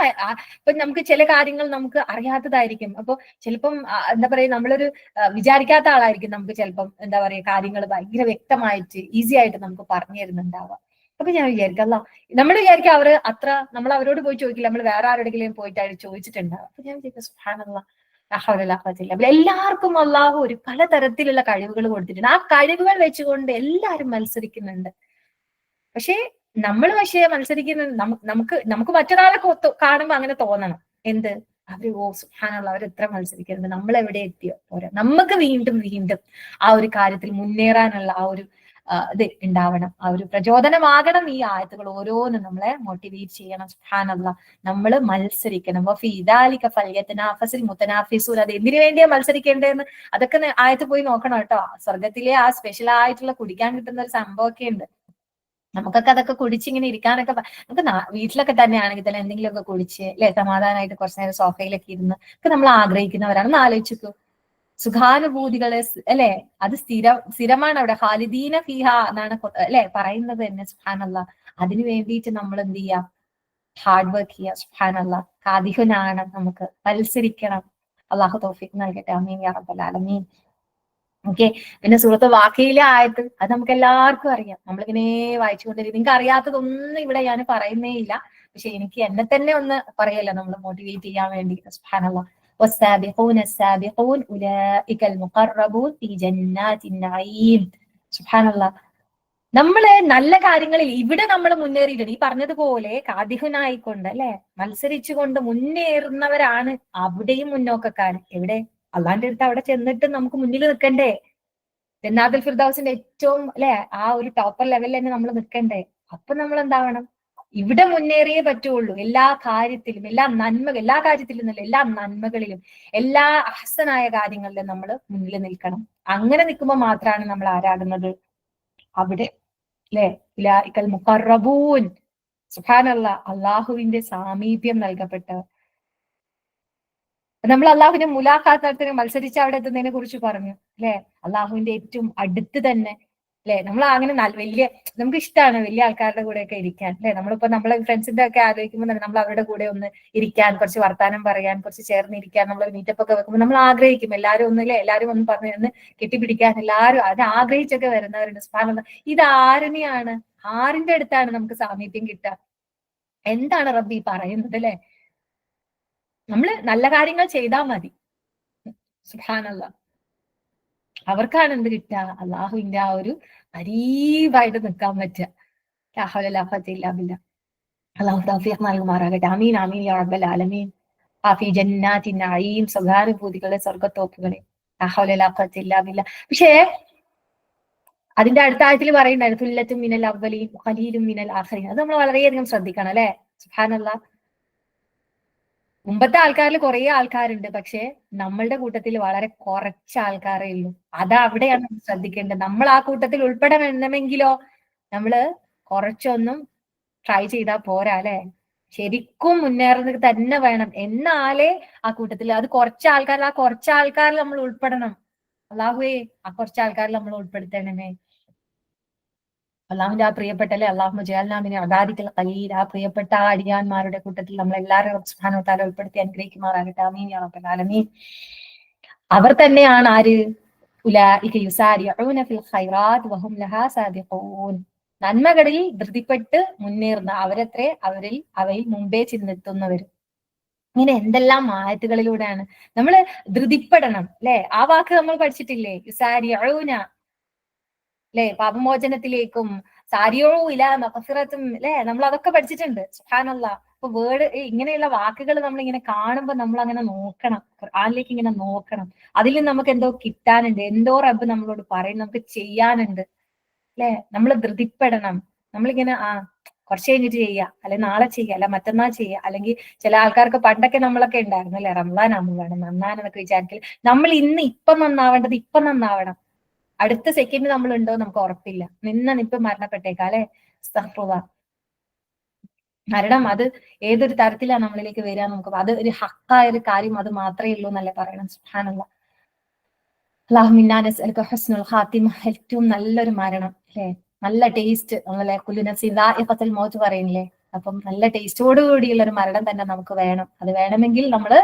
ഇപ്പൊ നമുക്ക് ചില കാര്യങ്ങൾ നമുക്ക് അറിയാത്തതായിരിക്കും. അപ്പൊ ചിലപ്പം എന്താ പറയാ, നമ്മളൊരു വിചാരിക്കാത്ത ആളായിരിക്കും നമുക്ക് ചിലപ്പം എന്താ പറയാ കാര്യങ്ങൾ ഭയങ്കര വ്യക്തമായിട്ട് ഈസി ആയിട്ട് നമുക്ക് പറഞ്ഞു തരുന്നുണ്ടാവുക. അപ്പൊ ഞാൻ വിചാരിക്കാം, നമ്മൾ വിചാരിക്കാം അവർ അത്ര നമ്മൾ അവരോട് പോയി ചോദിക്കില്ല, നമ്മൾ വേറെ ആരുടെങ്കിലും പോയിട്ടാണ് ചോദിച്ചിട്ടുണ്ടാവും. അപ്പൊ ഞാൻ വിചാരിക്കും സുബ്ഹാനല്ലാഹ്, എല്ലാവർക്കും അള്ളാഹു ഒരു പലതരത്തിലുള്ള കഴിവുകൾ കൊടുത്തിട്ടുണ്ട്. ആ കഴിവുകൾ വെച്ചുകൊണ്ട് എല്ലാവരും മത്സരിക്കുന്നുണ്ട്. പക്ഷെ മത്സരിക്കുന്ന നമുക്ക് മറ്റൊരാളെ കാണുമ്പോ അങ്ങനെ തോന്നണം. എന്ത്? അവര് സുബ്ഹാനല്ലാഹ്, അവർ എത്ര മത്സരിക്കുന്നത്, നമ്മൾ എവിടെ എത്തിയോ പോരാ, നമുക്ക് വീണ്ടും വീണ്ടും ആ ഒരു കാര്യത്തിൽ മുന്നേറാനുള്ള ആ ഒരു ഇത് ഉണ്ടാവണം. ആ ഒരു പ്രചോദനമാകണം ഈ ആയത്തുകൾ ഓരോന്നും നമ്മളെ മോട്ടിവേറ്റ് ചെയ്യണം. സുബ്ഹാനല്ലാഹ്, നമ്മൾ മത്സരിക്കണം. അത് എന്തിനു വേണ്ടിയാ മത്സരിക്കേണ്ടതെന്ന് അതൊക്കെ ആയത്ത് പോയി നോക്കണം കേട്ടോ. സ്വർഗത്തിലെ ആ സ്പെഷ്യൽ ആയിട്ടുള്ള കുടിക്കാൻ കിട്ടുന്ന ഒരു സംഭവമൊക്കെ ഉണ്ട്. നമുക്കൊക്കെ അതൊക്കെ കുടിച്ചിങ്ങനെ ഇരിക്കാനൊക്കെ നമുക്ക് വീട്ടിലൊക്കെ തന്നെയാണെങ്കിൽ തന്നെ എന്തെങ്കിലുമൊക്കെ കുടിച്ച് അല്ലെ സമാധാനമായിട്ട് കുറച്ചു നേരം സോഫയിലൊക്കെ ഇരുന്ന് ഒക്കെ നമ്മൾ ആഗ്രഹിക്കുന്നവരാണ്. ആലോചിച്ചു സുഖാനുഭൂതികളെ അല്ലെ, അത് സ്ഥിരമാണ് അവിടെ. ഖാലിദീന ഫീഹ എന്നാണ് അല്ലെ പറയുന്നത് തന്നെ. സുബ്ഹാനല്ലാഹ്, അതിനു വേണ്ടിയിട്ട് നമ്മൾ എന്ത് ചെയ്യാ? ഹാർഡ് വർക്ക് ചെയ്യുക. സുബ്ഹാനല്ലാഹ്, കാദിഹുനാണ്, നമുക്ക് മത്സരിക്കണം. അള്ളാഹു തൗഫീഖ് നൽകട്ടെ. ആമീൻ യാ റബ്ബൽ ആലമീൻ. ഓക്കെ, പിന്നെ സൂറത്ത് വാഖിയിലെ ആയത്ത് അത് നമുക്ക് എല്ലാവർക്കും അറിയാം. നമ്മളിങ്ങനെ വായിച്ചുകൊണ്ടിരിക്കും. നിങ്ങൾക്ക് അറിയാത്തതൊന്നും ഇവിടെ ഞാൻ പറയുന്നേ ഇല്ല. പക്ഷെ എനിക്ക് എന്നെ തന്നെ ഒന്ന് പറയല്ലോ നമ്മൾ മോട്ടിവേറ്റ് ചെയ്യാൻ വേണ്ടി. സുബ്ഹാനല്ലാഹ്, والسابقون السابقون أولئك المقربون في جنات النعيم. സുബ്ഹാനല്ലാഹ്, നമ്മള് നല്ല കാര്യങ്ങളിൽ ഇവിടെ നമ്മൾ മുന്നേറിയിട്ടുണ്ട്. ഈ പറഞ്ഞതുപോലെ കാദിഹുനായിക്കൊണ്ട് അല്ലെ മത്സരിച്ചുകൊണ്ട് മുന്നേറുന്നവരാണ് അവിടെയും മുന്നോക്കക്കാര്. എവിടെ? അള്ളാന്റെ അടുത്ത് അവിടെ ചെന്നിട്ട് നമുക്ക് മുന്നിൽ നിൽക്കണ്ടേ? ജന്നാത്തുൽ ഫിർദൗസിന്റെ ഏറ്റവും അല്ലെ ആ ഒരു ടോപ്പർ ലെവലിൽ തന്നെ നമ്മൾ നിൽക്കണ്ടേ? അപ്പൊ നമ്മൾ എന്താവണം? ഇവിടെ മുന്നേറിയേ പറ്റുള്ളൂ. എല്ലാ കാര്യത്തിലും, എല്ലാ കാര്യത്തിലും അല്ല, എല്ലാ നന്മകളിലും, എല്ലാ അഹ്സനായ കാര്യങ്ങളിലും നമ്മൾ മുന്നിൽ നിൽക്കണം. അങ്ങനെ നിൽക്കുമ്പോൾ മാത്രമാണ് നമ്മൾ ആരാകുന്നത്? അവിടെ അല്ലെ ഉലൈക്കൽ മുഖറബൂൻ. സുബ്ഹാനല്ലാഹ്, അള്ളാഹുവിന്റെ സാമീപ്യം നൽകപ്പെട്ടവർ. നമ്മൾ അള്ളാഹുവിന്റെ മുലാഖാത്ത് നടത്തിന് മത്സരിച്ച് അവിടെ എത്തുന്നതിനെ കുറിച്ച് പറഞ്ഞു അല്ലെ. അള്ളാഹുവിന്റെ ഏറ്റവും അടുത്ത് തന്നെ അല്ലെ. നമ്മൾ അങ്ങനെ വലിയ നമുക്ക് ഇഷ്ടമാണ് വലിയ ആൾക്കാരുടെ കൂടെ ഒക്കെ ഇരിക്കാൻ അല്ലെ. നമ്മളിപ്പോ നമ്മളെ ഫ്രണ്ട്സിന്റെ ഒക്കെ ആലോചിക്കുമ്പോൾ തന്നെ നമ്മൾ അവരുടെ കൂടെ ഒന്ന് ഇരിക്കാൻ, കുറച്ച് വർത്താനം പറയാൻ, കുറച്ച് ചേർന്നിരിക്കാൻ, നമ്മൾ മീറ്റപ്പ് ഒക്കെ വെക്കുമ്പോൾ നമ്മൾ ആഗ്രഹിക്കും എല്ലാവരും ഒന്ന് അല്ലെ, എല്ലാവരും ഒന്ന് പറഞ്ഞ് ഒന്ന് കെട്ടിപ്പിടിക്കാൻ എല്ലാവരും അത് ആഗ്രഹിച്ചൊക്കെ വരുന്നവരുണ്ട്. സുബ്ഹാനല്ലാഹ്, ഇത് ആരിനെയാണ്, ആരിന്റെ അടുത്താണ് നമുക്ക് സാമീപ്യം കിട്ടുക? എന്താണ് റബ്ബി പറയുന്നത് അല്ലെ? നമ്മൾ നല്ല കാര്യങ്ങൾ ചെയ്താൽ മതി. സുബ്ഹാനല്ലാഹ്, അവർക്കാണ് എന്ത് കിട്ടുക? അള്ളാഹുവിന്റെ ആ ഒരു കരീബായിട്ട് നിൽക്കാൻ പറ്റുക. ലാ ഹൗല വലാ ഖുവത ഇല്ലാ ബില്ലാഹ്. അള്ളാഹു തൗഫീഖ് നൽകുമാറാകട്ടെ. ആമീൻ ആമീൻ യാ റബ്ബൽ ആലമീൻ. ഫീ ജന്നാത്തിൻ നഈം, സുഖാനുഭൂതികളെ സ്വർഗ്ഗത്തോപ്പുകളെ. ലാ ഹൗല വലാ ഖുവത ഇല്ലാ ബില്ലാഹ്. പക്ഷേ അതിന്റെ അടുത്ത ആയത്തിൽ പറയുന്നുണ്ടായിരുന്നു സുല്ലത്തും മിനൽ അവ്വലീൻ ഖലീലും മിനൽ ആഖിരീൻ. അത് നമ്മൾ വളരെയധികം ശ്രദ്ധിക്കണം അല്ലെ. സുബ്ഹാനല്ലാഹ്, മുമ്പത്തെ ആൾക്കാരിൽ കുറെ ആൾക്കാരുണ്ട്, പക്ഷെ നമ്മളുടെ കൂട്ടത്തിൽ വളരെ കുറച്ച് ആൾക്കാരേ ഉള്ളൂ. അവിടെയാണ് നമ്മൾ ശ്രദ്ധിക്കേണ്ടത്. നമ്മൾ ആ കൂട്ടത്തിൽ ഉൾപ്പെടണമെങ്കിലോ നമ്മള് കുറച്ചൊന്നും ട്രൈ ചെയ്താൽ പോരാ അല്ലെ. ശരിക്കും മുന്നേറുന്നത് തന്നെ വേണം. എന്നാലേ ആ കൂട്ടത്തിൽ അത് ആ കുറച്ച് ആൾക്കാരിൽ നമ്മൾ ഉൾപ്പെടണം. അള്ളാഹുവേ, ആ കുറച്ച് ആൾക്കാരിൽ നമ്മൾ ഉൾപ്പെടുത്തണമേ. അള്ളാഹുവിന്റെ ആ പ്രിയപ്പെട്ട അല്ലെ, അള്ളാഹു ജഅൽനാമിനെ അദാദിക്കൽ ഖലീൽ, ആ പ്രിയപ്പെട്ട ആ അടിയാന്മാരുടെ കൂട്ടത്തിൽ നമ്മൾ എല്ലാവരും സുബ്ഹാനഹു വ തആല ഉൾപ്പെടുത്തി അനുഗ്രഹിക്കുമാറാകട്ടെ. ആമീൻ യാ റബ്ബൽ ആലമീൻ. അവർ തന്നെയാണ് ആര്? ഉലൈക യുസാരിഊന ഫിൽ ഖൈറാത്ത് വഹും ലഹാ സാബിഖൂൻ. നന്മകളിൽ ധൃതിപ്പെട്ട് മുന്നേറുന്ന അവയിൽ മുമ്പേ ചെന്നെത്തുന്നവർ. ഇങ്ങനെ എന്തെല്ലാം ആയത്തുകളിലൂടെയാണ് നമ്മൾ ധൃതിപ്പെടണം അല്ലെ. ആ വാക്ക് നമ്മൾ പഠിച്ചിട്ടില്ലേ? യുസാരിഊന അല്ലെ, പാപമോചനത്തിലേക്കും സാരിയോ ഇല മഗ്ഫിറത്തും അല്ലെ, നമ്മൾ അതൊക്കെ പഠിച്ചിട്ടുണ്ട്. സുബ്ഹാനല്ലാഹ്, ഇപ്പൊ വേർഡ് ഇങ്ങനെയുള്ള വാക്കുകൾ നമ്മൾ ഇങ്ങനെ കാണുമ്പോൾ നമ്മൾ അങ്ങനെ നോക്കണം, ഖുർആനിലേക്ക് ഇങ്ങനെ നോക്കണം. അതിൽ നമുക്ക് എന്തോ കിട്ടാനുണ്ട്, എന്തോ റബ്ബ് നമ്മളോട് പറയും, നമുക്ക് ചെയ്യാനുണ്ട് അല്ലെ. നമ്മൾ ധൃതിപ്പെടണം. നമ്മളിങ്ങനെ കുറച്ച് കഴിഞ്ഞിട്ട് ചെയ്യുക, അല്ലെ നാളെ ചെയ്യുക, അല്ലെ മറ്റന്നാൾ ചെയ്യുക. അല്ലെങ്കിൽ ചില ആൾക്കാർക്ക് പണ്ടൊക്കെ നമ്മളൊക്കെ ഉണ്ടായിരുന്നു അല്ലെ, റംസാൻ ആകുമ്പോൾ വേണം നന്നാനെന്നൊക്കെ വിചാരിക്കൽ. നമ്മൾ ഇപ്പം നന്നാവേണ്ടത് ഇപ്പം നന്നാവണം. അടുത്ത സെക്കൻഡ് നമ്മൾ ഉണ്ടോ നമുക്ക് ഉറപ്പില്ല. നിപ്പ് മരണപ്പെട്ടേക്കാം അല്ലെ. അസ്തഗ്ഫിറുല്ലാഹ്. മരണം അത് ഏതൊരു തരത്തിലാണ് നമ്മളിലേക്ക് വരിക നമുക്ക് അത് ഒരു ഹക്കായ ഒരു കാര്യം അത് മാത്രമേ ഉള്ളൂ എന്നല്ലേ പറയണം. സുബ്ഹാനല്ലാഹ്. അല്ലാഹുമ്മ നസ്അലുക ഹുസ്നുൽ ഖാത്തിമ, ഏറ്റവും നല്ലൊരു മരണം അല്ലെ, നല്ല ടേസ്റ്റ്. നമ്മളെ കുല്ലു നഫ്സിൻ ദാഇഖത്തുൽ മൗത്ത് പറയുന്നില്ലേ, അപ്പം നല്ല ടേസ്റ്റോട് കൂടിയുള്ള ഒരു മരണം തന്നെ നമുക്ക് വേണം. അത് വേണമെങ്കിൽ നമ്മള്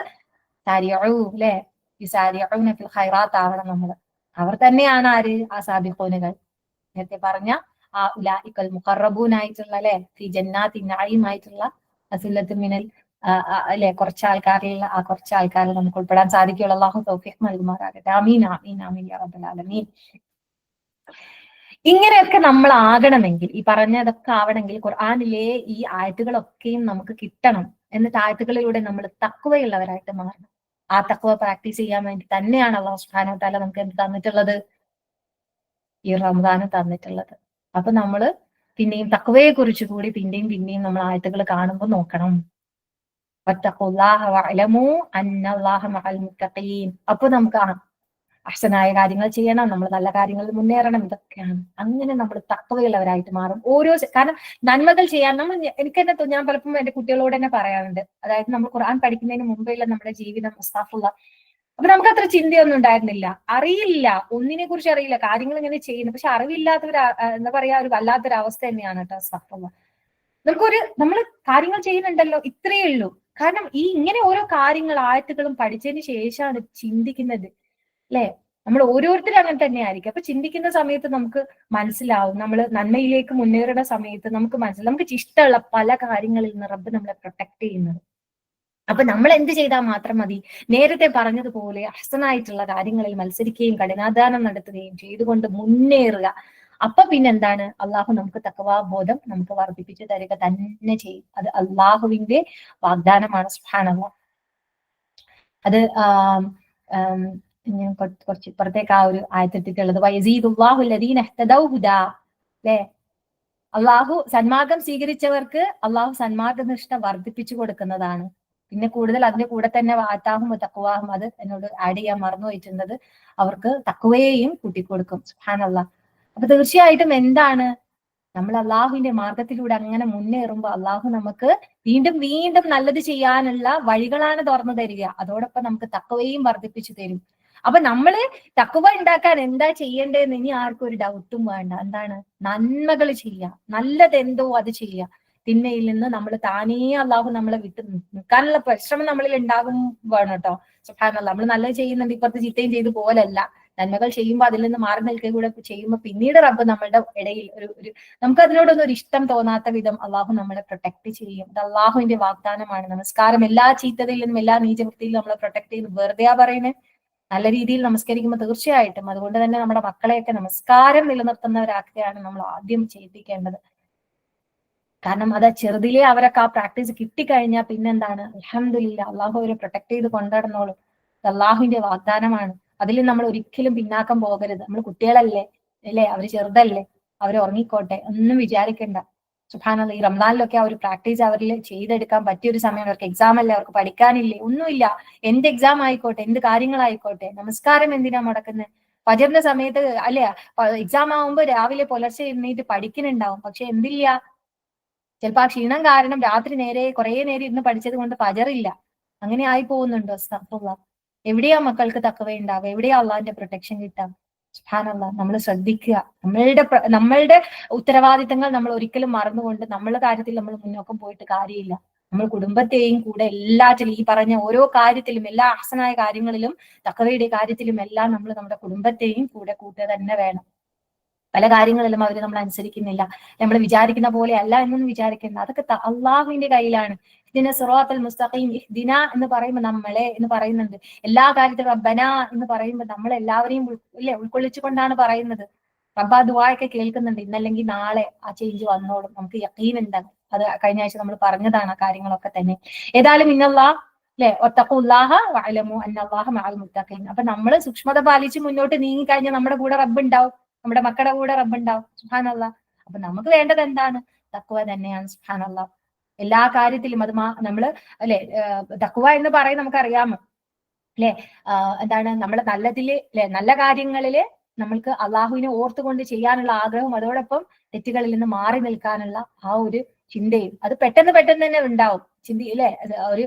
സാരിഉ അല്ലെ, യുസാരിഊന ഫിൽ ഖൈറാത്ത് ആവണം നമ്മൾ. അവർ തന്നെയാണ് ആര്, ആ സാബിഖൂനുകൾ. നേരത്തെ പറഞ്ഞ ആ ഉലൈക്കൽ മുഖറബൂനായിട്ടുള്ള അല്ലെ, ഫി ജന്നാത്തിൻ നഈം ആയിട്ടുള്ള അസുല്ലത്തു മിനൽ അല്ലെ, കുറച്ച് ആൾക്കാരിൽ ആ കുറച്ച് ആൾക്കാരിൽ നമുക്ക് ഉൾപ്പെടാൻ സാധിക്കുള്ളൂ. അല്ലാഹു തൗഫീഖ് നൽകുമാറാകട്ടെ. ആമീൻ ആമീൻ ആമീൻ യാ റബ്ബൽ ആലമീൻ. ഇങ്ങനെയൊക്കെ നമ്മൾ ആകണമെങ്കിൽ, ഈ പറഞ്ഞതൊക്കെ ആവണമെങ്കിൽ ഖുർആനിലെ ഈ ആയത്തുകളൊക്കെയും നമുക്ക് കിട്ടണം. എന്നിട്ട് ആയത്തുകളിലൂടെ നമ്മൾ തഖ്വയുള്ളവരായിട്ട് മാറണം. ആ തഖ്വ പ്രാക്ടീസ് ചെയ്യാൻ വേണ്ടി തന്നെയാണ് അല്ലാഹു സുബ്ഹാനഹു വ തആല നമുക്ക് എന്ത് തന്നിട്ടുള്ളത്, ഈ റമദാന് തന്നിട്ടുള്ളത്. അപ്പൊ നമ്മള് പിന്നെയും തഖ്വയെ കുറിച്ച് കൂടി പിന്നെയും നമ്മൾ ആയത്തുകൾ കാണുമ്പോൾ നോക്കണം. വത്തഖുല്ലാഹ വഅലമു അന്നല്ലാഹ മഅൽ മുത്തഖീൻ. അപ്പൊ നമുക്ക് അഹ്സനായ കാര്യങ്ങൾ ചെയ്യണം, നമ്മൾ നല്ല കാര്യങ്ങളിൽ മുന്നേറണം. ഇതൊക്കെയാണ്. അങ്ങനെ നമ്മൾ തഖ്വയുള്ളവരായിട്ട് മാറും. കാരണം നന്മകൾ ചെയ്യാൻ എനിക്ക് തന്നെ ഞാൻ പലപ്പോഴും എന്റെ കുട്ടികളോട് തന്നെ പറയാറുണ്ട്. അതായത് നമ്മൾ ഖുർആൻ പഠിക്കുന്നതിന് മുമ്പേയുള്ള നമ്മുടെ ജീവിതം അസ്തഗ്ഫിറുല്ലാഹ്, അപ്പൊ നമുക്ക് അത്ര ചിന്തയൊന്നും ഉണ്ടായിരുന്നില്ല, അറിയില്ല, ഒന്നിനെ കുറിച്ച് അറിയില്ല, കാര്യങ്ങൾ ഇങ്ങനെ ചെയ്യുന്നു. പക്ഷെ അറിവില്ലാത്തൊരു എന്താ പറയാ, ഒരു വല്ലാത്തൊരു അവസ്ഥ തന്നെയാണ് കേട്ടോ അസ്തഗ്ഫിറുല്ലാഹ്. നമ്മൾ കാര്യങ്ങൾ ചെയ്യുന്നുണ്ടല്ലോ, ഇത്രയേ ഉള്ളൂ. കാരണം ഇങ്ങനെ ഓരോ കാര്യങ്ങൾ ആയത്തുകളും പഠിച്ചതിന് ശേഷമാണ് ചിന്തിക്കുന്നത് അല്ലെ. നമ്മൾ ഓരോരുത്തരും അങ്ങനെ തന്നെ ആയിരിക്കും. അപ്പൊ ചിന്തിക്കുന്ന സമയത്ത് നമുക്ക് മനസ്സിലാവും, നമ്മൾ നന്മയിലേക്ക് മുന്നേറുന്ന സമയത്ത് നമുക്ക് മനസ്സിലാവും, നമുക്ക് ഇഷ്ടമുള്ള പല കാര്യങ്ങളിൽ നിന്ന് റബ്ബ് നമ്മളെ പ്രൊട്ടക്ട് ചെയ്യുന്നത്. അപ്പൊ നമ്മൾ എന്ത് ചെയ്താൽ മാത്രം മതി, നേരത്തെ പറഞ്ഞതുപോലെ അഹ്സനായിട്ടുള്ള കാര്യങ്ങളിൽ മത്സരിക്കുകയും കഠിനാധ്വാനം നടത്തുകയും ചെയ്തുകൊണ്ട് മുന്നേറുക. അപ്പൊ പിന്നെന്താണ്, അള്ളാഹു നമുക്ക് തഖ്വാ ബോധം നമുക്ക് വർദ്ധിപ്പിച്ചു തരിക തന്നെ ചെയ്യും. അത് അള്ളാഹുവിന്റെ വാഗ്ദാനമാണ്. സുബ്ഹാനല്ലാഹ്. അത് ഞാൻ കുറച്ച് ഇപ്പുറത്തേക്ക് ആ ഒരു ആയത്തെത്തിട്ടുള്ളത് അല്ലെ, അള്ളാഹു സന്മാർഗം സ്വീകരിച്ചവർക്ക് അള്ളാഹു സന്മാർഗ നിഷ്ഠ വർദ്ധിപ്പിച്ചു കൊടുക്കുന്നതാണ്. പിന്നെ കൂടുതൽ അതിന്റെ കൂടെ തന്നെ വാത്താഹും തഖ്വാഹും, അത് എന്നോട് ആഡ് ചെയ്യാൻ മറന്നു പോയിട്ടുള്ളത്, അവർക്ക് തഖ്വയെയും കൂട്ടിക്കൊടുക്കും. സുബ്ഹാനല്ലാഹ്. അപ്പൊ തീർച്ചയായിട്ടും എന്താണ്, നമ്മൾ അള്ളാഹുവിന്റെ മാർഗത്തിലൂടെ അങ്ങനെ മുന്നേറുമ്പോൾ അള്ളാഹു നമുക്ക് വീണ്ടും വീണ്ടും നല്ലത് ചെയ്യാനുള്ള വഴികളാണ് തുറന്നു തരിക. അതോടൊപ്പം നമുക്ക് തഖ്വയും വർദ്ധിപ്പിച്ചു തരും. അപ്പൊ നമ്മള് തഖ്വ ഉണ്ടാക്കാൻ എന്താ ചെയ്യേണ്ടതെന്ന് ഇനി ആർക്കും ഒരു ഡൗട്ടും വേണ്ട. എന്താണ്, നന്മകൾ ചെയ്യുക, നല്ലതെന്തോ അത് ചെയ്യുക. തിന്മയിൽ നിന്ന് നമ്മൾ താനേ അള്ളാഹു നമ്മളെ വിട്ട് നിൽക്കാനുള്ള പരിശ്രമം നമ്മളിൽ ഉണ്ടാകും വേണം കേട്ടോ. സുബ്ഹാനല്ലാഹ്. നമ്മൾ നല്ലത് ചെയ്യുന്നുണ്ട്, ഇപ്പുറത്ത് ചീത്തയും ചെയ്ത് പോലല്ല. നന്മകൾ ചെയ്യുമ്പോൾ അതിൽ നിന്ന് മാറി നിൽക്കുക കൂടെ ചെയ്യുമ്പോൾ പിന്നീട് റബ്ബ് നമ്മളുടെ ഇടയിൽ ഒരു നമുക്ക് അതിനോടൊന്നും ഒരു ഇഷ്ടം തോന്നാത്ത വിധം അള്ളാഹു നമ്മളെ പ്രൊട്ടക്ട് ചെയ്യും. ഇത് അള്ളാഹുവിന്റെ വാഗ്ദാനമാണ്. നമസ്കാരം എല്ലാ ചീത്തതയിൽ നിന്നും എല്ലാ നീചവൃത്തിയിലും നമ്മളെ പ്രൊട്ടക്ട് ചെയ്ത് വെറുതെയാ പറയുന്നത്. നല്ല രീതിയിൽ നമസ്കരിക്കുമ്പോൾ തീർച്ചയായിട്ടും, അതുകൊണ്ട് തന്നെ നമ്മുടെ മക്കളെയൊക്കെ നമസ്കാരം നിലനിർത്തുന്നവരാക്കുകയാണ് നമ്മൾ ആദ്യം ചെയ്യിപ്പിക്കേണ്ടത്. കാരണം അത് ചെറുതിലേ അവരൊക്കെ ആ പ്രാക്ടീസ് കിട്ടിക്കഴിഞ്ഞാൽ പിന്നെന്താണ്, അൽഹംദുലില്ലാ, അള്ളാഹു അവരെ പ്രൊട്ടക്ട് ചെയ്ത് കൊണ്ടുനടന്നോളും. അള്ളാഹുവിന്റെ വാഗ്ദാനമാണ്. അതിൽ നമ്മൾ ഒരിക്കലും പിന്നാക്കം പോകരുത്. നമ്മൾ കുട്ടികളല്ലേ അല്ലേ, അവര് ചെറുതല്ലേ, അവർ ഉറങ്ങിക്കോട്ടെ, ഒന്നും വിചാരിക്കണ്ട. സുബ്ഹാനല്ലാഹ്. ഈ റംദാനിലൊക്കെ ആ ഒരു പ്രാക്ടീസ് അവരിൽ ചെയ്തെടുക്കാൻ പറ്റിയൊരു സമയം. അവർക്ക് എക്സാം അല്ലേ, അവർക്ക് പഠിക്കാനില്ലേ, ഒന്നുമില്ല. എന്ത് എക്സാം ആയിക്കോട്ടെ, എന്ത് കാര്യങ്ങളായിക്കോട്ടെ, നമസ്കാരം എന്തിനാ മുടക്കുന്നത്? ഫജറിന്റെ സമയത്ത് അല്ലെ, എക്സാം ആവുമ്പോ രാവിലെ പുലർച്ചെ എഴുന്നേറ്റ് പഠിക്കുന്നുണ്ടാവും. പക്ഷെ എന്തില്ല, ചിലപ്പോ ആ ക്ഷീണം കാരണം രാത്രി കുറെ നേരം ഇരുന്ന് പഠിച്ചത് കൊണ്ട് ഫജറില്ല. അങ്ങനെ ആയി പോകുന്നുണ്ടോ? അസ്തഗ്ഫിറുല്ലാഹ്. എവിടെയാ മക്കൾക്ക് തഖ്വ ഉണ്ടാവുക? എവിടെയാ അള്ളാഹിന്റെ പ്രൊട്ടക്ഷൻ കിട്ടാം? സുബ്ഹാനല്ലാഹ്. നമ്മൾ ശ്രദ്ധിക്കുക. നമ്മളുടെ ഉത്തരവാദിത്തങ്ങൾ നമ്മൾ ഒരിക്കലും മറന്നുകൊണ്ട് നമ്മളുടെ കാര്യത്തിൽ നമ്മൾ മുന്നോക്കം പോയിട്ട് കാര്യമില്ല. നമ്മൾ കുടുംബത്തെയും കൂടെ എല്ലാറ്റിലും, ഈ പറഞ്ഞ ഓരോ കാര്യത്തിലും, എല്ലാ അഹ്സനായ കാര്യങ്ങളിലും തഖ്വയുടെ കാര്യത്തിലും എല്ലാം നമ്മൾ നമ്മുടെ കുടുംബത്തെയും കൂടെ കൂട്ടുക തന്നെ വേണം. പല കാര്യങ്ങളിലും അവർ നമ്മൾ അനുസരിക്കുന്നില്ല, നമ്മൾ വിചാരിക്കുന്ന പോലെ അല്ല എന്നൊന്നും വിചാരിക്കേണ്ട. അതൊക്കെ അള്ളാഹുവിന്റെ കയ്യിലാണ്. ഇതിനെ സിറാത്തുൽ മുസ്തഖീം, ഇഹ്ദിന എന്ന് പറയുമ്പോൾ നമ്മളെ എന്ന് പറയുന്നുണ്ട്. എല്ലാ കാര്യത്തിലും റബ്ബന എന്ന് പറയുമ്പോൾ നമ്മൾ എല്ലാവരെയും ഉൾക്കൊള്ളിച്ചുകൊണ്ടാണ് പറയുന്നത്. റബ്ബ് ആ ദുആയൊക്കെ കേൾക്കുന്നുണ്ട്. ഇന്നല്ലെങ്കിൽ നാളെ ആ ചേഞ്ച് വന്നോളും. നമുക്ക് യഖീൻ ഉണ്ട്. അത് കഴിഞ്ഞ ആഴ്ച നമ്മൾ പറഞ്ഞതാണ് ആ കാര്യങ്ങളൊക്കെ തന്നെ. ഏതായാലും ഇന്നല്ലാഹ് അല്ലെ വത്തഖുല്ലാഹ വഅലമു അന്നല്ലാഹ മഅൽ മുത്തഖീൻ. അപ്പൊ നമ്മൾ സൂക്ഷ്മത പാലിച്ച് മുന്നോട്ട് നീങ്ങി കഴിഞ്ഞാൽ നമ്മുടെ കൂടെ റബ്ബ് ഉണ്ടാവും, നമ്മുടെ മക്കളുടെ കൂടെ റബ്ബ് ഉണ്ടാവും. സുബ്ഹാനല്ലാഹ്. അപ്പൊ നമുക്ക് വേണ്ടത് എന്താണ്? തഖ്വ തന്നെയാണ്. സുബ്ഹാനല്ലാഹ്. എല്ലാ കാര്യത്തിലും അത് നമ്മള് അല്ലെ തഖ്വ എന്ന് പറയും നമുക്കറിയാമോ അല്ലെ? എന്താണ് നമ്മളെ നല്ലതില് അല്ലെ നല്ല കാര്യങ്ങളില് നമ്മൾക്ക് അള്ളാഹുവിനെ ഓർത്തുകൊണ്ട് ചെയ്യാനുള്ള ആഗ്രഹം, അതോടൊപ്പം തെറ്റുകളിൽ നിന്ന് മാറി നിൽക്കാനുള്ള ആ ഒരു ചിന്തയും അത് പെട്ടെന്ന് പെട്ടെന്ന് തന്നെ ഉണ്ടാവും. അല്ലെ ഒരു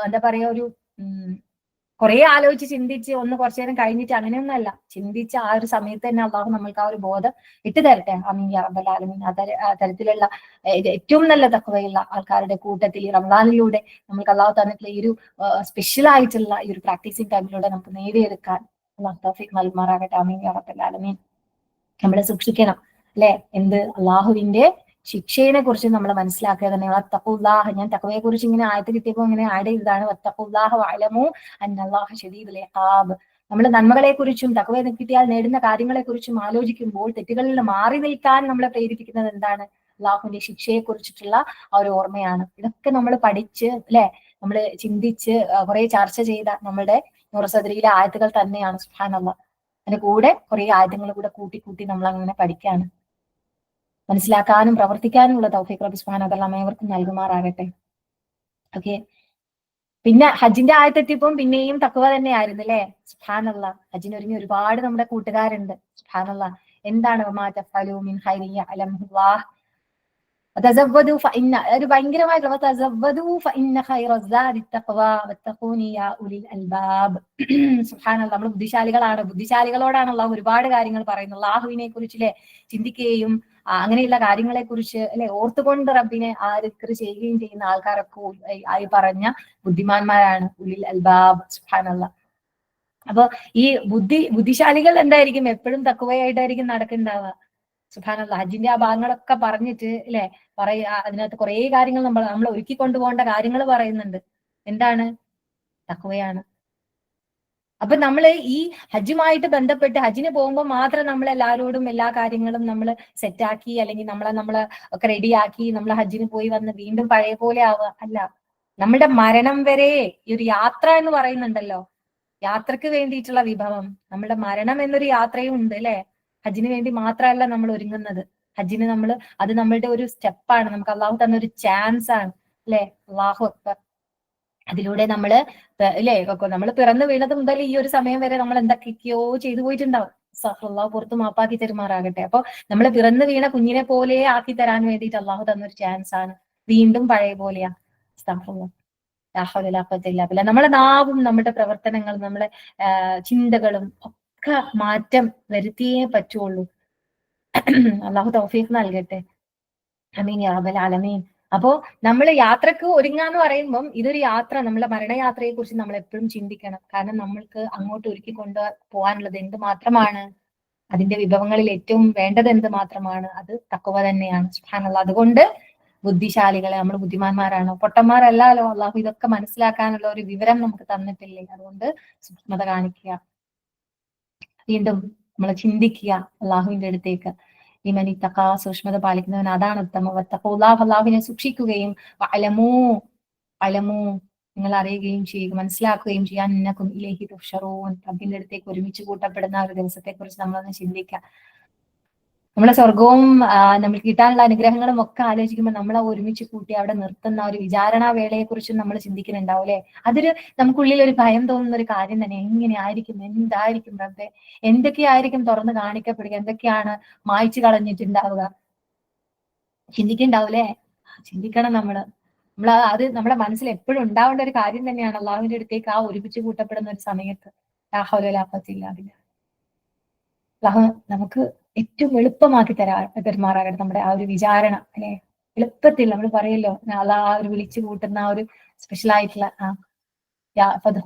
എന്താ പറയാ ഒരു കുറെ ആലോചിച്ച് ചിന്തിച്ച് ഒന്ന് കുറച്ചു നേരം കഴിഞ്ഞിട്ട് അങ്ങനെയൊന്നല്ല, ചിന്തിച്ച് ആ ഒരു സമയത്ത് തന്നെ അള്ളാഹു നമ്മൾക്ക് ആ ഒരു ബോധം ഇട്ട് തരട്ടെ. ആമീൻ യാ റബ്ബൽ ആലമീൻ. ആ തരത്തിലുള്ള ഏറ്റവും നല്ല തഖ്വയുള്ള ആൾക്കാരുടെ കൂട്ടത്തിൽ റമദാനിലൂടെ നമുക്ക് അള്ളാഹു തന്നിട്ടുള്ള ഈ ഒരു സ്പെഷ്യൽ ആയിട്ടുള്ള ഈ ഒരു പ്രാക്ടീസിങ് ടൈമിലൂടെ നമുക്ക് നേടിയെടുക്കാൻ അള്ളാഹു തൗഫീഖ് നൽകുമാറാകട്ടെ. ആമീൻ യാ റബ്ബൽ ആലമീൻ. നമ്മളെ സൂക്ഷിക്കണം അല്ലെ? എന്ത്? അള്ളാഹുവിന്റെ ശിക്ഷയെ കുറിച്ച് നമ്മൾ മനസ്സിലാക്കുക തന്നെ. വത്തഖുല്ലാഹ, ഞാൻ തഖ്വയെ കുറിച്ച് ഇങ്ങനെ ആയത്ത് കിട്ടിയപ്പോൾ ഇങ്ങനെ ആഡ് ചെയ്തതാണ്. വത്തഖുല്ലാഹ വഅലമു അന്നല്ലാഹ ശദീദുൽ ഇഖാബ്. നമ്മൾ നന്മകളെ കുറിച്ചും തഖ്വ കിട്ടിയാൽ നേടുന്ന കാര്യങ്ങളെ കുറിച്ചും ആലോചിക്കുമ്പോൾ തെറ്റുകളിൽ നിന്ന് മാറി നിൽക്കാൻ നമ്മളെ പ്രേരിപ്പിക്കുന്നത് എന്താണ്? അള്ളാഹുവിന്റെ ശിക്ഷയെ കുറിച്ചിട്ടുള്ള ആ ഒരു ഓർമ്മയാണ്. ഇതൊക്കെ നമ്മൾ പഠിച്ച് അല്ലെ നമ്മൾ ചിന്തിച്ച് കുറെ ചർച്ച ചെയ്ത നമ്മുടെ നൂറ് സദരിയിലെ ആയത്തുകൾ തന്നെയാണ്. സുബ്ഹാനല്ലാഹ്. അതിന്റെ കൂടെ കുറെ ആയത്തുകൾ കൂടെ കൂട്ടി കൂട്ടി നമ്മൾ അങ്ങനെ പഠിക്കാണ്. മനസ്സിലാക്കാനും പ്രവർത്തിക്കാനുമുള്ള തൗഫീഖ് റബ്ബ് സുബ്ഹാനഹു വ തആല ഏവർക്കും നൽകുമാറാകട്ടെ. ഓക്കെ. പിന്നെ ഹജ്ജിന്റെ ആയത്തെത്തിയപ്പം പിന്നെയും തഖ്വ തന്നെയായിരുന്നു അല്ലെ? സുബ്ഹാനല്ലാഹ്. ഹജ്ജിന് ഒരുങ്ങി ഒരുപാട് നമ്മുടെ കൂട്ടുകാരുണ്ട്. സുബ്ഹാനല്ലാഹ്. എന്താണ് വമാ തഫ്അലൂ മിൻ ഖൈറിൻ യഅലമുല്ലാഹ് വതസവ്വദൂ ഫഇന്ന, ഒരു ഭയങ്കരമായിട്ടുള്ള വതസവ്വദൂ ഫഇന്ന ഖൈറസ്സാദി തഖ്വ വത്തഖൂനി യാ ഉലിൽ അൽബാബ്. സുബ്ഹാനല്ലാഹ്. നമ്മൾ ബുദ്ധിശാലികളാണ്. ബുദ്ധിശാലികളോടാണ് അള്ളാഹു ഒരുപാട് കാര്യങ്ങൾ പറയുന്നത്. അള്ളാഹുവിനെ കുറിച്ച് ചിന്തിക്കുകയും അങ്ങനെയുള്ള കാര്യങ്ങളെ കുറിച്ച് അല്ലെ ഓർത്തുകൊണ്ട് റബ്ബിനെ ദിക്ർ ചെയ്യുകയും ചെയ്യുന്ന ആൾക്കാരൊക്കെ ആയി പറഞ്ഞ ബുദ്ധിമാന്മാരാണ് ഉലിൽ അൽബാബ്. സുബ്ഹാനല്ലാഹ്. അപ്പൊ ഈ ബുദ്ധിശാലികൾ എന്തായിരിക്കും? എപ്പോഴും തഖ്വയായിട്ടായിരിക്കും നടക്കുന്നുണ്ടാവുക. സുബ്ഹാനല്ലാഹ്. ഹജ്ജിന്റെ ആ ഭാഗങ്ങളൊക്കെ പറഞ്ഞിട്ട് അല്ലെ അതിനകത്ത് കുറെ കാര്യങ്ങൾ നമ്മൾ ഒരുക്കി കൊണ്ടുപോകേണ്ട കാര്യങ്ങൾ പറയുന്നുണ്ട്. എന്താണ്? തഖ്വയാണ്. അപ്പൊ നമ്മൾ ഈ ഹജ്ജുമായിട്ട് ബന്ധപ്പെട്ട് ഹജ്ജിന് പോകുമ്പോൾ മാത്രം നമ്മൾ എല്ലാവരോടും എല്ലാ കാര്യങ്ങളും നമ്മൾ സെറ്റാക്കി അല്ലെങ്കിൽ നമ്മളെ ഒക്കെ റെഡിയാക്കി നമ്മൾ ഹജ്ജിന് പോയി വന്ന് വീണ്ടും പഴയ പോലെ ആവുക അല്ല. നമ്മുടെ മരണം വരെ ഈ ഒരു യാത്ര എന്ന് പറയുന്നുണ്ടല്ലോ, യാത്രക്ക് വേണ്ടിയിട്ടുള്ള വിഭവം, നമ്മുടെ മരണം എന്നൊരു യാത്രയും ഉണ്ട് അല്ലെ? ഹജ്ജിന് വേണ്ടി മാത്രമല്ല നമ്മൾ ഒരുങ്ങുന്നത്. ഹജ്ജിന് അത് നമ്മളുടെ ഒരു സ്റ്റെപ്പാണ്. നമുക്ക് അള്ളാഹു തന്ന ഒരു ചാൻസ് ആണ് അല്ലെ? അള്ളാഹു അക്ബർ. അതിലൂടെ നമ്മള് അല്ലേ നമ്മൾ പിറന്നു വീണത് മുതൽ ഈ ഒരു സമയം വരെ നമ്മൾ എന്തൊക്കെയോ ചെയ്തു പോയിട്ടുണ്ടാവും. അള്ളാഹു പുറത്ത് മാപ്പാക്കി തരുമാറാകട്ടെ. അപ്പൊ നമ്മൾ പിറന്നു വീണ കുഞ്ഞിനെ പോലെ ആക്കി തരാൻ വേണ്ടിയിട്ട് അള്ളാഹു തന്നൊരു ചാൻസ് ആണ്. വീണ്ടും പഴയ പോലെയാ. നമ്മളെ നാവും നമ്മുടെ പ്രവർത്തനങ്ങളും നമ്മളെ ചിന്തകളും ഒക്കെ മാറ്റം വരുത്തിയേ പറ്റുള്ളൂ. അള്ളാഹു തൗഫീഖ് നൽകട്ടെ. ആമീൻ യാ റബ്ബൽ ആലമീൻ. അപ്പോ നമ്മൾ യാത്രക്ക് ഒരുങ്ങാന്ന് പറയുമ്പം ഇതൊരു യാത്ര, നമ്മളെ മരണയാത്രയെ കുറിച്ച് നമ്മൾ എപ്പോഴും ചിന്തിക്കണം. കാരണം നമ്മൾക്ക് അങ്ങോട്ട് ഒരുക്കി കൊണ്ട് പോകാനുള്ളത് എന്ത് മാത്രമാണ്? അതിന്റെ വിഭവങ്ങളിൽ ഏറ്റവും വേണ്ടത് എന്ത് മാത്രമാണ്? അത് തഖ്വ തന്നെയാണ്. സുബ്ഹാനല്ലാഹ്. അതുകൊണ്ട് ബുദ്ധിശാലികളെ, നമ്മൾ ബുദ്ധിമാന്മാരാണ്, പൊട്ടന്മാരല്ലല്ലോ. അള്ളാഹു ഇതൊക്കെ മനസ്സിലാക്കാനുള്ള ഒരു വിവരം നമുക്ക് തന്നിട്ടില്ലേ? അതുകൊണ്ട് സൂക്ഷ്മത കാണിക്കുക, വീണ്ടും നമ്മൾ ചിന്തിക്കുക അള്ളാഹുവിന്റെ അടുത്തേക്ക്. ഇമനി തഖാ, സൂക്ഷ്മത പാലിക്കുന്നവൻ അതാണ് ഉത്തമം. അള്ളാഹുവിനെ സൂക്ഷിക്കുകയും അലമു നിങ്ങൾ അറിയുകയും ചെയ്യുക, മനസ്സിലാക്കുകയും ചെയ്യാൻ ഇന്നക്കും ഇലൈഹി തുഹ്ശറൂൻ, റബ്ബിന്റെ അടുത്തേക്ക് ഒരുമിച്ച് കൂട്ടപ്പെടുന്ന ഒരു ദിവസത്തെ കുറിച്ച് നമ്മളൊന്ന് ചിന്തിക്കാം. നമ്മളെ സ്വർഗവും നമുക്ക് കിട്ടാനുള്ള അനുഗ്രഹങ്ങളും ഒക്കെ ആലോചിക്കുമ്പോൾ നമ്മളെ ഒരുമിച്ച് കൂട്ടി അവിടെ നിർത്തുന്ന ഒരു വിചാരണ വേളയെ കുറിച്ചും നമ്മൾ ചിന്തിക്കുന്നുണ്ടാവും അല്ലെ? അതൊരു നമുക്കുള്ളിൽ ഒരു ഭയം തോന്നുന്ന ഒരു കാര്യം തന്നെ. എങ്ങനെയായിരിക്കും, എന്തായിരിക്കും റബ്ബേ, എന്തൊക്കെയായിരിക്കും തുറന്ന് കാണിക്കപ്പെടുക, എന്തൊക്കെയാണ് മായ്ച്ചു കളഞ്ഞിട്ടുണ്ടാവുക? ചിന്തിക്കുന്നുണ്ടാവൂലേ? ചിന്തിക്കണം നമ്മള്. അത് നമ്മുടെ മനസ്സിൽ എപ്പോഴും ഉണ്ടാവേണ്ട ഒരു കാര്യം തന്നെയാണ്. അള്ളാഹുവിന്റെ അടുത്തേക്ക് ആ ഒരുമിച്ച് കൂട്ടപ്പെടുന്ന ഒരു സമയത്ത് അള്ളാഹു നമുക്ക് ഏറ്റവും എളുപ്പമാക്കി പെരുമാറാകട്ടെ നമ്മുടെ ആ ഒരു വിചാരണ അല്ലെ? എളുപ്പത്തിൽ നമ്മൾ പറയല്ലോ ആ ഒരു വിളിച്ചു കൂട്ടുന്ന ആ ഒരു സ്പെഷ്യൽ ആയിട്ടുള്ള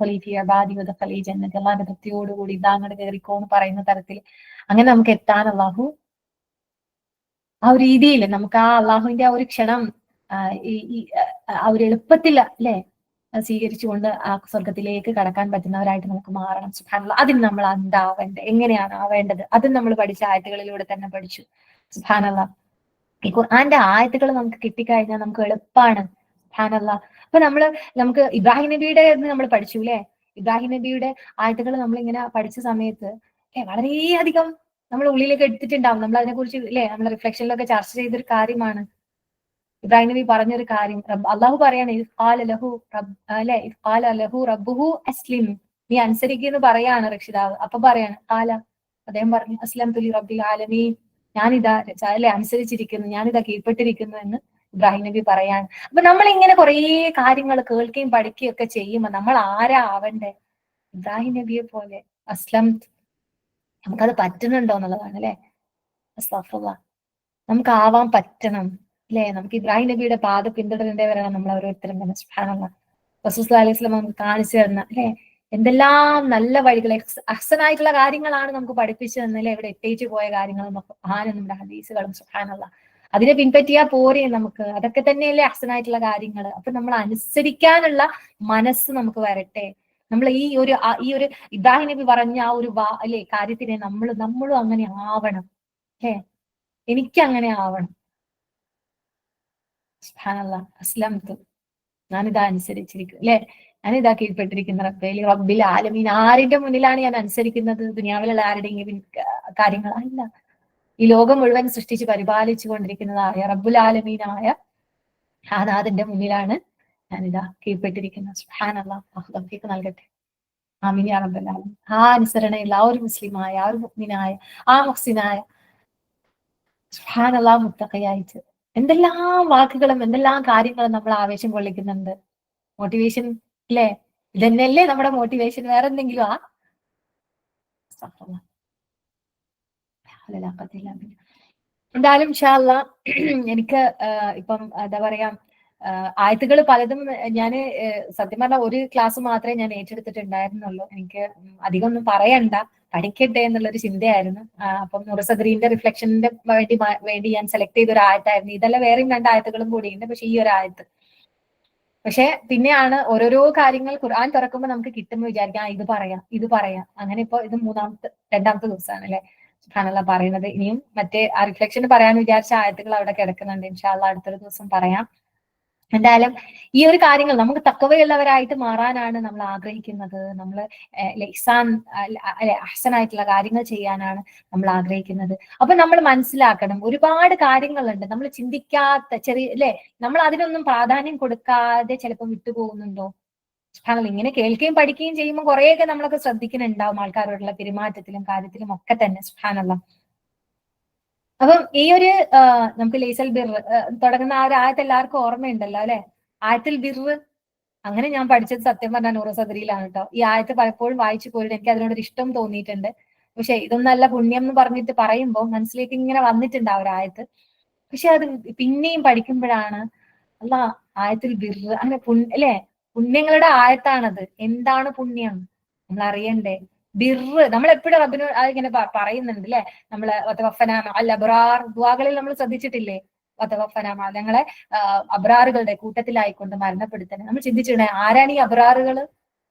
അള്ളാന്റെ തൃപ്തിയോടുകൂടി ഇതാ അങ്ങോട്ട് കയറിക്കോ എന്ന് പറയുന്ന തരത്തിൽ അങ്ങനെ നമുക്ക് എത്താൻ അള്ളാഹു ആ ഒരു രീതിയിൽ നമുക്ക് ആ അള്ളാഹുവിന്റെ ആ ഒരു ക്ഷണം ആ ഒരു എളുപ്പത്തിൽ അല്ലെ സ്വീകരിച്ചുകൊണ്ട് ആ സ്വർഗത്തിലേക്ക് കടക്കാൻ പറ്റുന്നവരായിട്ട് നമുക്ക് മാറണം. സുബ്ഹാനല്ലാഹ്. അതിന് നമ്മൾ എന്താവേണ്ടത്, എങ്ങനെയാണ് ആവേണ്ടത്, അതും നമ്മൾ പഠിച്ച ആയത്തുകളിലൂടെ തന്നെ പഠിച്ചു. സുബ്ഹാനല്ലാഹ്. ഈ ഖുർആന്റെ ആയത്തുകൾ നമുക്ക് കിട്ടിക്കഴിഞ്ഞാൽ നമുക്ക് എളുപ്പമാണ്. സുബ്ഹാനല്ലാഹ്. അപ്പൊ നമുക്ക് ഇബ്രാഹിം നബിയുടെ നമ്മൾ പഠിച്ചു അല്ലെ. ഇബ്രാഹിം നബിയുടെ ആയത്തുകൾ നമ്മളിങ്ങനെ പഠിച്ച സമയത്ത് വളരെയധികം നമ്മൾ ഉള്ളിലേക്ക് എടുത്തിട്ടുണ്ടാവും. നമ്മൾ അതിനെക്കുറിച്ച് അല്ലെ നമ്മൾ റിഫ്ലക്ഷനിലൊക്കെ ചർച്ച ചെയ്തൊരു കാര്യമാണ്. ഇബ്രാഹിം നബി പറഞ്ഞൊരു കാര്യം, അള്ളാഹു പറയാണ് റബ്ബുഹു അസ്ലിം, നീ അനുസരിക്കുന്നു പറയാണ് രക്ഷിതാവ്. അപ്പൊ പറയാണ് അദ്ദേഹം പറഞ്ഞു അസ്ലം തുലി റബ്ബിൽ ആലമീൻ, ഞാനിതാ അനുസരിച്ചിരിക്കുന്നു, ഞാനിതാ കീഴ്പ്പെട്ടിരിക്കുന്നു എന്ന് ഇബ്രാഹിം നബി പറയാണ്. അപ്പൊ നമ്മൾ ഇങ്ങനെ കുറേ കാര്യങ്ങൾ കേൾക്കുകയും പഠിക്കുകയും ഒക്കെ ചെയ്യുമ്പോൾ നമ്മൾ ആരാ ആവണ്ടേ? ഇബ്രാഹിം നബിയെ പോലെ അസ്ലം. നമുക്കത് പറ്റുന്നുണ്ടോ എന്നുള്ളതാണ് അല്ലെ. അസ്തഗ്ഫിറുല്ലാഹ്. നമുക്ക് ആവാൻ പറ്റണം അല്ലെ. നമുക്ക് ഇബ്രാഹിം നബിയുടെ പാത പിന്തുടരേണ്ടവരാണ് നമ്മൾ ഓരോരുത്തരും തന്നെ. സുബ്ഹാനല്ലാഹ്. റസൂൽ സ്വല്ലല്ലാഹു അലൈഹി വസല്ലം നമുക്ക് കാണിച്ചു തരുന്ന അല്ലെ എന്തെല്ലാം നല്ല വഴികൾ, അഹ്സനായിട്ടുള്ള കാര്യങ്ങളാണ് നമുക്ക് പഠിപ്പിച്ചു തന്നല്ലേ. ഇവിടെ എത്തേച്ചു പോയ കാര്യങ്ങളും നമ്മുടെ ഹദീസുകളും. സുബ്ഹാനല്ലാഹ്. അതിനെ പിൻപറ്റിയാ പോരെ നമുക്ക്. അതൊക്കെ തന്നെയല്ലേ അഹ്സനായിട്ടുള്ള കാര്യങ്ങൾ. അപ്പൊ നമ്മൾ അനുസരിക്കാനുള്ള മനസ്സ് നമുക്ക് വരട്ടെ. നമ്മൾ ഈ ഒരു ഇബ്രാഹിം നബി പറഞ്ഞ ആ ഒരു അല്ലെ കാര്യത്തിനെ നമ്മളും അങ്ങനെ ആവണം അല്ലെ. എനിക്ക് അങ്ങനെ ആവണം. സുബ്ഹാനല്ലാഹ്. അസ്ലംതു, ഞാനിതാ അനുസരിച്ചിരിക്കും അല്ലെ, ഞാനിതാ കീഴ്പ്പെട്ടിരിക്കുന്ന റബ്ബിൽ ആലമീൻ. ആരിന്റെ മുന്നിലാണ് ഞാൻ അനുസരിക്കുന്നത്? ദുനിയാവിലുള്ള ആരുടെയെങ്കിലും കാര്യങ്ങളല്ല. ഈ ലോകം മുഴുവൻ സൃഷ്ടിച്ച് പരിപാലിച്ചു കൊണ്ടിരിക്കുന്നതായ റബ്ബുൽ ആലമീനായ ആ നാഥന്റെ മുന്നിലാണ് ഞാനിതാ കീഴ്പ്പെട്ടിരിക്കുന്നത്. സുബ്ഹാനല്ലാഹ്. തൗഫീഖ് നൽകട്ടെ. ആമീൻ യാ റബ്ബൽ ആലമീൻ. ആ അനുസരണയുള്ള ആ ഒരു മുസ്ലിമായ, ആ ഒരു മുഅ്മിനായ, ആ മുഹ്സിനായ, സുബ്ഹാനല്ലാഹ്, മുത്തഖിയായിട്ട് എന്തെല്ലാം വാക്കുകളും എന്തെല്ലാം കാര്യങ്ങളും നമ്മൾ ആവേശം കൊള്ളിക്കുന്നുണ്ട്. മോട്ടിവേഷൻ അല്ലേ? ഇതന്നെയല്ലേ നമ്മുടെ മോട്ടിവേഷൻ? വേറെ എന്തെങ്കിലും എന്തായാലും ഇൻഷാ അല്ലാഹ് എനിക്ക് ഇപ്പം എന്താ പറയാ ആയത്തുകൾ പലതും ഞാന് സത്യം പറഞ്ഞ ഒരു ക്ലാസ് മാത്രമേ ഞാൻ ഏറ്റെടുത്തിട്ടുണ്ടായിരുന്നുള്ളൂ. എനിക്ക് അധികം ഒന്നും പറയണ്ട, പഠിക്കട്ടെ എന്നുള്ളൊരു ചിന്തയായിരുന്നു. അപ്പം നൂറുസദ്രീന്റെ റിഫ്ലക്ഷന്റെ വേണ്ടി ഞാൻ സെലക്ട് ചെയ്ത ഒരു ആയത്തായിരുന്നു. ഇതെല്ലാം വേറെയും 2 ആയത്തുകളും കൂടിയുണ്ട്. പക്ഷെ ഈ ഒരു ആയത്ത് പക്ഷെ പിന്നെയാണ് ഓരോരോ കാര്യങ്ങൾ ഖുർആൻ തുറക്കുമ്പോൾ നമുക്ക് കിട്ടുമ്പോൾ വിചാരിക്കാം ഇത് പറയാം. അങ്ങനെ ഇപ്പൊ ഇത് 2ാമത്തെ ദിവസമാണ് അല്ലെ സുബ്ഹാനല്ലാഹ് പറയുന്നത്. ഇനിയും മറ്റേ ആ റിഫ്ലക്ഷന് പറയാൻ വിചാരിച്ച ആയത്തുകൾ അവിടെ കിടക്കുന്നുണ്ട്. ഇൻഷാ അല്ലാഹ് അടുത്തൊരു ദിവസം പറയാം. എന്തായാലും ഈ ഒരു കാര്യങ്ങൾ നമുക്ക് തഖ്വയുള്ളവരായിട്ട് മാറാനാണ് നമ്മൾ ആഗ്രഹിക്കുന്നത്. നമ്മൾ ഇഹ്സാൻ അല്ലെ അഹ്സനായിട്ടുള്ള കാര്യങ്ങൾ ചെയ്യാനാണ് നമ്മൾ ആഗ്രഹിക്കുന്നത്. അപ്പൊ നമ്മൾ മനസ്സിലാക്കണം ഒരുപാട് കാര്യങ്ങളുണ്ട് നമ്മൾ ചിന്തിക്കാത്ത ചെറിയ അല്ലെ, നമ്മൾ അതിനൊന്നും പ്രാധാന്യം കൊടുക്കാതെ ചിലപ്പോൾ വിട്ടുപോകുന്നുണ്ടോ? സുബ്ഹാനല്ലാഹ്. ഇങ്ങനെ കേൾക്കുകയും പഠിക്കുകയും ചെയ്യുമ്പോൾ കുറെയൊക്കെ നമ്മളൊക്കെ ശ്രദ്ധിക്കുന്നുണ്ടാവും ആൾക്കാരോടുള്ള പെരുമാറ്റത്തിലും കാര്യത്തിലും ഒക്കെ തന്നെ. സുബ്ഹാനല്ലാഹ്. അപ്പം ഈ ഒരു നമുക്ക് ലൈസൽ ബിർ തുടങ്ങുന്ന ആ ഒരു ആയത്ത് എല്ലാവർക്കും ഓർമ്മയുണ്ടല്ലോ അല്ലെ. ആയത്തിൽ ബിർ അങ്ങനെ ഞാൻ പഠിച്ചത് സത്യം പറഞ്ഞാൽ നൂറ് സദരിയിലാണ് കേട്ടോ. ഈ ആയത്ത് പലപ്പോഴും വായിച്ചു പോയിട്ട് എനിക്ക് അതിനോടൊരു ഇഷ്ടം തോന്നിയിട്ടുണ്ട്. പക്ഷെ ഇതൊന്നല്ല പുണ്യം എന്ന് പറഞ്ഞിട്ട് പറയുമ്പോൾ മനസ്സിലേക്ക് ഇങ്ങനെ വന്നിട്ടുണ്ട് ആ ഒരു ആയത്ത്. പക്ഷെ അത് പിന്നെയും പഠിക്കുമ്പോഴാണ് അല്ലാ ആയത്തിൽ ബിർ അങ്ങനെ അല്ലെ പുണ്യങ്ങളുടെ ആയത്താണത്. എന്താണ് പുണ്യം നമ്മൾ അറിയണ്ടേ? ബിർ നമ്മൾ എപ്പോഴും റബ്ബിനോട് അതിങ്ങനെ പറയുന്നുണ്ട് അല്ലെ. നമ്മള് അൽ അബ്റാർ ദുആകളിൽ നമ്മൾ ശ്രദ്ധിച്ചിട്ടില്ലേ? ഞങ്ങളെ അബ്രാറുകളുടെ കൂട്ടത്തിലായിക്കൊണ്ട് മരണപ്പെടുത്തണേ. നമ്മൾ ചിന്തിച്ചിട്ടുണ്ടേ ആരാണ് ഈ അബ്രാറുകൾ?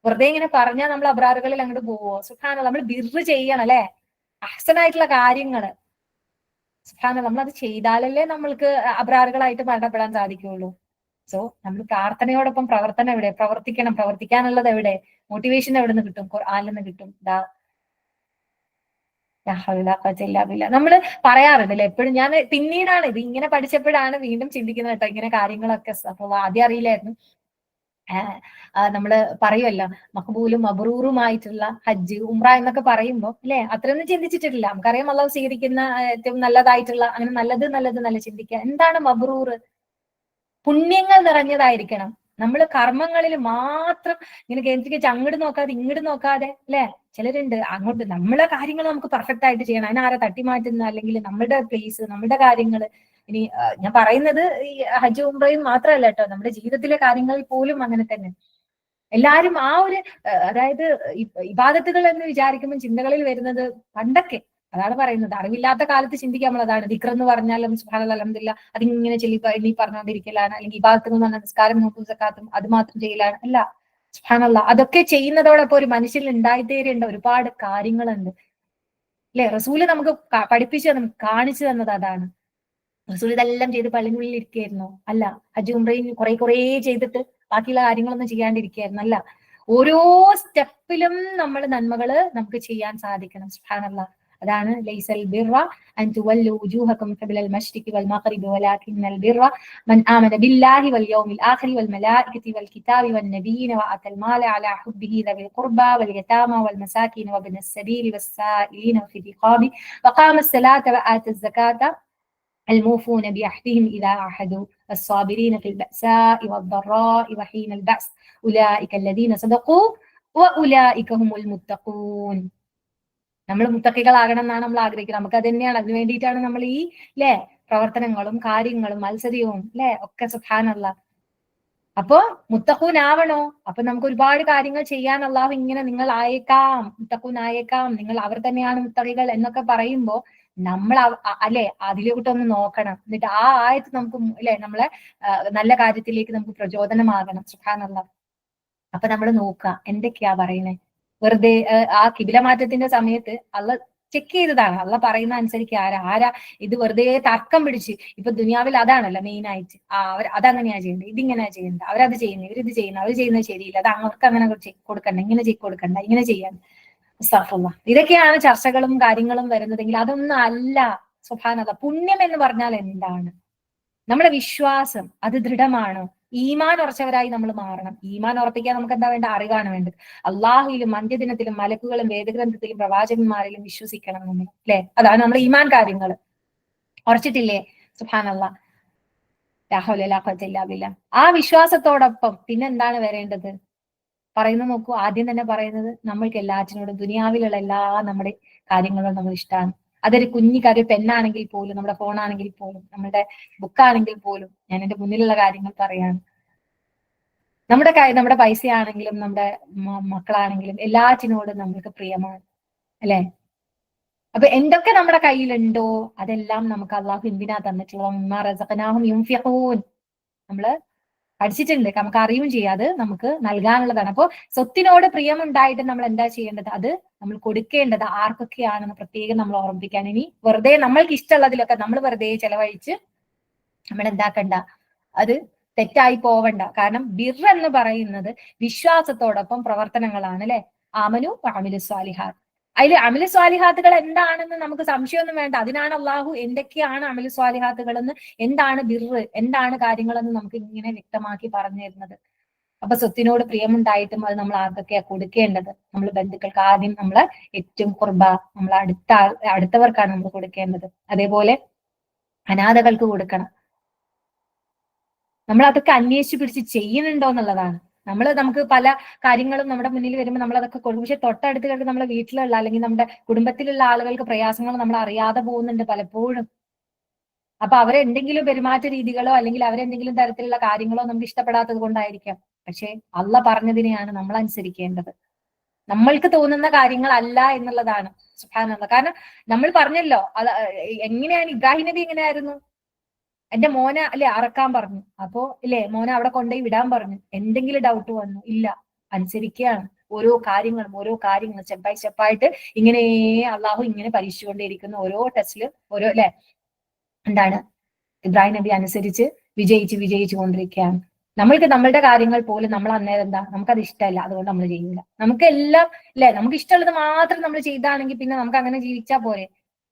വെറുതെ ഇങ്ങനെ പറഞ്ഞാൽ നമ്മൾ അബ്രാറുകളിൽ അങ്ങോട്ട് പോവോ? സുബ്ഹാനല്ലാഹ്. നമ്മൾ ബിർ ചെയ്യണം അല്ലെ, അഹ്സനായിട്ടുള്ള കാര്യങ്ങള്. സുബ്ഹാനല്ലാഹ്. നമ്മളത് ചെയ്താലല്ലേ നമ്മൾക്ക് അബ്രാറുകളായിട്ട് മരണപ്പെടാൻ സാധിക്കുകയുള്ളൂ. സോ നമ്മൾ പ്രാർത്ഥനയോടൊപ്പം പ്രവർത്തനം എവിടെ? പ്രവർത്തിക്കാനുള്ളത് എവിടെ? മോട്ടിവേഷൻ എവിടെ നിന്ന് കിട്ടും? ഖുർആനിൽ നിന്ന് കിട്ടും. നമ്മള് പറയാറുണ്ട് അല്ലെ എപ്പോഴും. ഞാൻ പിന്നീടാണ് ഇത് ഇങ്ങനെ പഠിച്ചപ്പോഴാണ് വീണ്ടും ചിന്തിക്കുന്നത് കേട്ടോ ഇങ്ങനെ കാര്യങ്ങളൊക്കെ. അപ്പൊ ആദ്യം അറിയില്ലായിരുന്നു. നമ്മള് പറയുമല്ലോ മഖ്ബൂലും മബ്റൂറുമായിട്ടുള്ള ഹജ്ജ് ഉംറ എന്നൊക്കെ പറയുമ്പോൾ അല്ലെ അത്രയൊന്നും ചിന്തിച്ചിട്ടില്ല. നമുക്കറിയാം അല്ലാഹു സ്വീകരിക്കുന്ന ഏറ്റവും നല്ലതായിട്ടുള്ള അങ്ങനെ നല്ല ചിന്തിക്കുക. എന്താണ് മബ്റൂർ? പുണ്യങ്ങൾ നിറഞ്ഞതായിരിക്കണം. നമ്മൾ കർമ്മങ്ങളിൽ മാത്രം ഇങ്ങനെ കേന്ദ്രീകരിച്ച് അങ്ങോട്ട് നോക്കാതെ ഇങ്ങോട്ട് നോക്കാതെ അല്ലെ. ചിലരുണ്ട് അങ്ങോട്ട് നമ്മളെ കാര്യങ്ങൾ നമുക്ക് പെർഫെക്റ്റ് ആയിട്ട് ചെയ്യണം, അതിനാരെ തട്ടിമാറ്റുന്ന അല്ലെങ്കിൽ നമ്മുടെ പ്ലേസ് നമ്മുടെ കാര്യങ്ങൾ. ഇനി ഞാൻ പറയുന്നത് ഈ ഹജ്ജ് ഉംറയും മാത്രമല്ല കേട്ടോ, നമ്മുടെ ജീവിതത്തിലെ കാര്യങ്ങളിൽ പോലും അങ്ങനെ തന്നെ. എല്ലാരും ആ ഒരു അതായത് ഇബാദത്തുകൾ എന്ന് വിചാരിക്കുമ്പോൾ ചിന്തകളിൽ വരുന്നത് പണ്ടൊക്കെ അതാണ് പറയുന്നത്. അറിവില്ലാത്ത കാലത്ത് ചിന്തിക്കാൻ നമ്മൾ അതാണ് ദിക്ർ എന്ന് പറഞ്ഞാലും സുബ്ഹാനല്ലാഹ് അൽഹംദുലില്ലാഹ് അതിങ്ങനെ ചൊല്ലി പറഞ്ഞുകൊണ്ടിരിക്കലാണ്. അല്ലെങ്കിൽ ഇബാദത്ത് എന്ന് പറഞ്ഞാൽ നിസ്കാരം നോക്കും സക്കാത്തും അത് മാത്രം ചെയ്യലാണ്. അല്ല, സുബ്ഹാനല്ലാഹ്. അതൊക്കെ ചെയ്യുന്നതോടൊപ്പം ഒരു മനുഷ്യനിൽ ഉണ്ടായിത്തീരേണ്ട ഒരുപാട് കാര്യങ്ങളുണ്ട് അല്ലെ. റസൂല് നമുക്ക് പഠിപ്പിച്ചു തന്നു, കാണിച്ചു തന്നത് അതാണ്. റസൂൽ ഇതെല്ലാം ചെയ്ത് പള്ളിനുള്ളിൽ ഇരിക്കുകയായിരുന്നോ? അല്ല. ഹജ്ജ് ഉംറയും കുറെ ചെയ്തിട്ട് ബാക്കിയുള്ള കാര്യങ്ങളൊന്നും ചെയ്യാണ്ടിരിക്കുകയായിരുന്നു? അല്ല. ഓരോ സ്റ്റെപ്പിലും നമ്മൾ നന്മകള് നമുക്ക് ചെയ്യാൻ സാധിക്കണം. സുബ്ഹാനല്ലാഹ്. അതാണ് ലൈസൽ ബിർറ അൻ തുവല്ലു വുജൂഹക്കും ഖിബലൽ മശ്രിഖി വൽ മഗ്രിബി വലാകിന്നൽ ബിർറ മൻ ആമന ബില്ലാഹി വൽ യൗമിൽ ആഖിരി വൽ മലായികതി വൽ കിതാബി വൻ നബിയ്യിന വഅതൽ മാല അലാ ഹുബ്ബിഹി ദവിൽ ഖുർബ വൽ യതാമ വൽ മസാകിൻ വബ്നസ് സബീലി വസ്സായിലീന ഫി റിഖാബി വഖാമ الصلاة وآتى الزكاة الموفون بعهدهم إذا عاهدوا الصابرين في البأساء والضراء وحين البأس أولئك الذين صدقوا وأولئك هم المتقون. നമ്മൾ മുത്തക്കികളാകണം എന്നാണ് നമ്മൾ ആഗ്രഹിക്കുന്നത്. നമുക്ക് അത് തന്നെയാണ്, അതിനു വേണ്ടിയിട്ടാണ് നമ്മൾ ഈ പ്രവർത്തനങ്ങളും കാര്യങ്ങളും മത്സരവും ഒക്കെ. സുബ്ഹാനല്ലാഹ്. അപ്പോ മുത്തഖൂൻ ആവണോ? അപ്പൊ നമുക്ക് ഒരുപാട് കാര്യങ്ങൾ ചെയ്യാൻ അള്ളാഹു ഇങ്ങനെ നിങ്ങൾ ആയേക്കാം, മുത്തഖൂൻ ആയേക്കാം, നിങ്ങൾ അവർ തന്നെയാണ് മുത്തഖികൾ എന്നൊക്കെ പറയുമ്പോ നമ്മൾ അതിലോട്ടൊന്ന് നോക്കണം. എന്നിട്ട് ആ ആയത്ത് നമുക്ക് നമ്മളെ നല്ല കാര്യത്തിലേക്ക് നമുക്ക് പ്രചോദനമാകണം. സുബ്ഹാനല്ലാഹ്. അപ്പൊ നമ്മൾ നോക്കുക എന്തൊക്കെയാ പറയുന്നേ. വെറുതെ ആ കിബില മാറ്റത്തിന്റെ സമയത്ത് അള്ള ചെക്ക് ചെയ്തതാണ്. അള്ള പറയുന്ന അനുസരിച്ച് ആരാ ഇത് വെറുതെ തർക്കം പിടിച്ച്. ഇപ്പൊ ദുനിയാവിൽ അതാണല്ലോ മെയിൻ ആയിട്ട്. അതങ്ങനെയാ ചെയ്യേണ്ടത്, ഇതിങ്ങനെയാ ചെയ്യേണ്ടത്, അവരത് ചെയ്യുന്നത്, ഇവരിത് ചെയ്യുന്നത്, അവർ ചെയ്യുന്നത് ശരിയില്ല, അത് അവർക്ക് അങ്ങനെ കൊടുക്കണ്ട, ഇങ്ങനെ കൊടുക്കണ്ട, ഇങ്ങനെ ചെയ്യാൻ. ഇതൊക്കെയാണ് ചർച്ചകളും കാര്യങ്ങളും വരുന്നതെങ്കിൽ അതൊന്നും അല്ല. സുബ്ഹാനല്ലാഹ്. പുണ്യം എന്ന് പറഞ്ഞാൽ എന്താണ്? നമ്മുടെ വിശ്വാസം അത് ദൃഢമാണോ? ഈമാൻ ഉറച്ചവരായി നമ്മൾ മാറണം. ഈമാൻ ഉറപ്പിക്കാൻ നമുക്ക് എന്താ വേണ്ട? അറിവാണ് വേണ്ടത്. അള്ളാഹുവിലും അന്ത്യദിനത്തിലും മലക്കുകളും വേദഗ്രന്ഥത്തിലും പ്രവാചകന്മാരിലും വിശ്വസിക്കണം നമ്മൾ, അല്ലെ? അതാണ് നമ്മുടെ ഈമാൻ കാര്യങ്ങൾ. ഉറച്ചിട്ടില്ലേ? സുബ്ഹാനല്ലാഹ്. ലാ ഹൗല വലാ ഖുവത ഇല്ലാ ബില്ലാഹ്. ആ വിശ്വാസത്തോടൊപ്പം പിന്നെ എന്താണ് വരേണ്ടത്? പറയുന്നത് നോക്കൂ. ആദ്യം തന്നെ പറയുന്നത് നമ്മൾക്ക് എല്ലാറ്റിനോടും ദുനിയാവിലുള്ള എല്ലാ നമ്മുടെ കാര്യങ്ങളും നമ്മൾ ഇഷ്ടമാണ്. അതൊരു കുഞ്ഞു കാര്യം, പെണ്ണാണെങ്കിൽ പോലും, നമ്മുടെ ഫോണാണെങ്കിൽ പോലും, നമ്മുടെ ബുക്കാണെങ്കിൽ പോലും. ഞാൻ എന്റെ മുന്നിലുള്ള കാര്യങ്ങൾ പറയാണ്. നമ്മുടെ പൈസയാണെങ്കിലും നമ്മുടെ മക്കളാണെങ്കിലും എല്ലാറ്റിനോടും നമ്മൾക്ക് പ്രിയമാണ്, അല്ലെ? അപ്പൊ എന്തൊക്കെ നമ്മുടെ കയ്യിലുണ്ടോ അതെല്ലാം നമുക്ക് അള്ളാഹു എന്തിനാ തന്നിട്ടുള്ളത്? നമ്മള് പഠിച്ചിട്ടുണ്ട്, നമുക്ക് അറിയും ചെയ്യാം, അത് നമുക്ക് നൽകാനുള്ളതാണ്. അപ്പൊ സ്വത്തിനോട് പ്രിയമുണ്ടായിട്ട് നമ്മൾ എന്താ ചെയ്യേണ്ടത്? അത് നമ്മൾ കൊടുക്കേണ്ടത് ആർക്കൊക്കെയാണെന്ന് പ്രത്യേകം നമ്മൾ ഓർമ്മിപ്പിക്കാൻ. ഇനി വെറുതെ നമ്മൾക്ക് ഇഷ്ടമുള്ളതിലൊക്കെ നമ്മൾ വെറുതെ ചെലവഴിച്ച് നമ്മൾ എന്താക്കണ്ട, അത് തെറ്റായി പോവണ്ട. കാരണം ബിർ എന്ന് പറയുന്നത് വിശ്വാസത്തോടൊപ്പം പ്രവർത്തനങ്ങളാണ്, അല്ലെ? ആമനു അമിലു സ്വാലിഹാത്ത്. അതിൽ അമിലു സ്വാലിഹാത്തുകൾ എന്താണെന്ന് നമുക്ക് സംശയമൊന്നും വേണ്ട. അതിനാണ് അള്ളാഹു എന്തൊക്കെയാണ് അമിലു സ്വാലിഹാത്തുകൾ എന്ന്, എന്താണ് ബിർറ്, എന്താണ് കാര്യങ്ങളെന്ന് നമുക്ക് ഇങ്ങനെ വ്യക്തമാക്കി പറഞ്ഞു തരുന്നത്. അപ്പൊ സ്വത്തിനോട് പ്രിയമുണ്ടായിട്ടും അത് നമ്മൾ ആർക്കൊക്കെയാ കൊടുക്കേണ്ടത്? നമ്മൾ ബന്ധുക്കൾക്ക് ആദ്യം, നമ്മള് ഏറ്റവും കുർബ, നമ്മൾ അടുത്തവർക്കാണ് നമ്മൾ കൊടുക്കേണ്ടത്. അതേപോലെ അനാഥകൾക്ക് കൊടുക്കണം. നമ്മൾ അതൊക്കെ അന്വേഷിച്ച് പിടിച്ച് ചെയ്യുന്നുണ്ടോ എന്നുള്ളതാണ്. നമുക്ക് പല കാര്യങ്ങളും നമ്മുടെ മുന്നിൽ വരുമ്പോൾ നമ്മൾ അതൊക്കെ കൊടുക്കും. പക്ഷെ തൊട്ടടുത്ത് കിടക്കുന്ന നമ്മുടെ വീട്ടിലുള്ള അല്ലെങ്കിൽ നമ്മുടെ കുടുംബത്തിലുള്ള ആളുകൾക്ക് പ്രയാസങ്ങൾ നമ്മൾ അറിയാതെ പോകുന്നുണ്ട് പലപ്പോഴും. അപ്പൊ അവരെന്തെങ്കിലും പെരുമാറ്റ രീതികളോ അല്ലെങ്കിൽ അവരെന്തെങ്കിലും തരത്തിലുള്ള കാര്യങ്ങളോ നമുക്ക് ഇഷ്ടപ്പെടാത്തത് കൊണ്ടായിരിക്കാം. പക്ഷെ അള്ള പറഞ്ഞതിനെയാണ് നമ്മൾ അനുസരിക്കേണ്ടത്. നമ്മൾക്ക് തോന്നുന്ന കാര്യങ്ങളല്ല എന്നുള്ളതാണ്. സുബ്ഹാനല്ലാഹ്. കാരണം നമ്മൾ പറഞ്ഞല്ലോ, എങ്ങനെയാണ് ഇബ്രാഹിം നബി എങ്ങനെയായിരുന്നു? എന്റെ മോനെ അറക്കാൻ പറഞ്ഞു. അപ്പോ മോനെ അവിടെ കൊണ്ടുപോയി വിടാൻ പറഞ്ഞു. എന്തെങ്കിലും ഡൗട്ട് വന്നു? ഇല്ല, അനുസരിക്കുകയാണ്. ഓരോ കാര്യങ്ങളും സ്റ്റെപ്പ് ബൈ സ്റ്റെപ്പായിട്ട് ഇങ്ങനെ അള്ളാഹു ഇങ്ങനെ പരീക്ഷിച്ചുകൊണ്ടേയിരിക്കുന്നു. ഓരോ ടെസ്റ്റിലും ഓരോ എന്താണ് ഇബ്രാഹിം നബി അനുസരിച്ച് വിജയിച്ചു കൊണ്ടിരിക്കുകയാണ്. നമ്മൾക്ക് നമ്മളുടെ കാര്യങ്ങൾ പോലും നമ്മൾ അന്നേരം എന്താ, നമുക്കത് ഇഷ്ടമല്ല, അതുകൊണ്ട് നമ്മൾ ചെയ്യില്ല. നമുക്കെല്ലാം നമുക്ക് ഇഷ്ടമുള്ളത് മാത്രം നമ്മൾ ചെയ്താണെങ്കിൽ പിന്നെ നമുക്ക് അങ്ങനെ ജീവിച്ചാൽ പോരെ?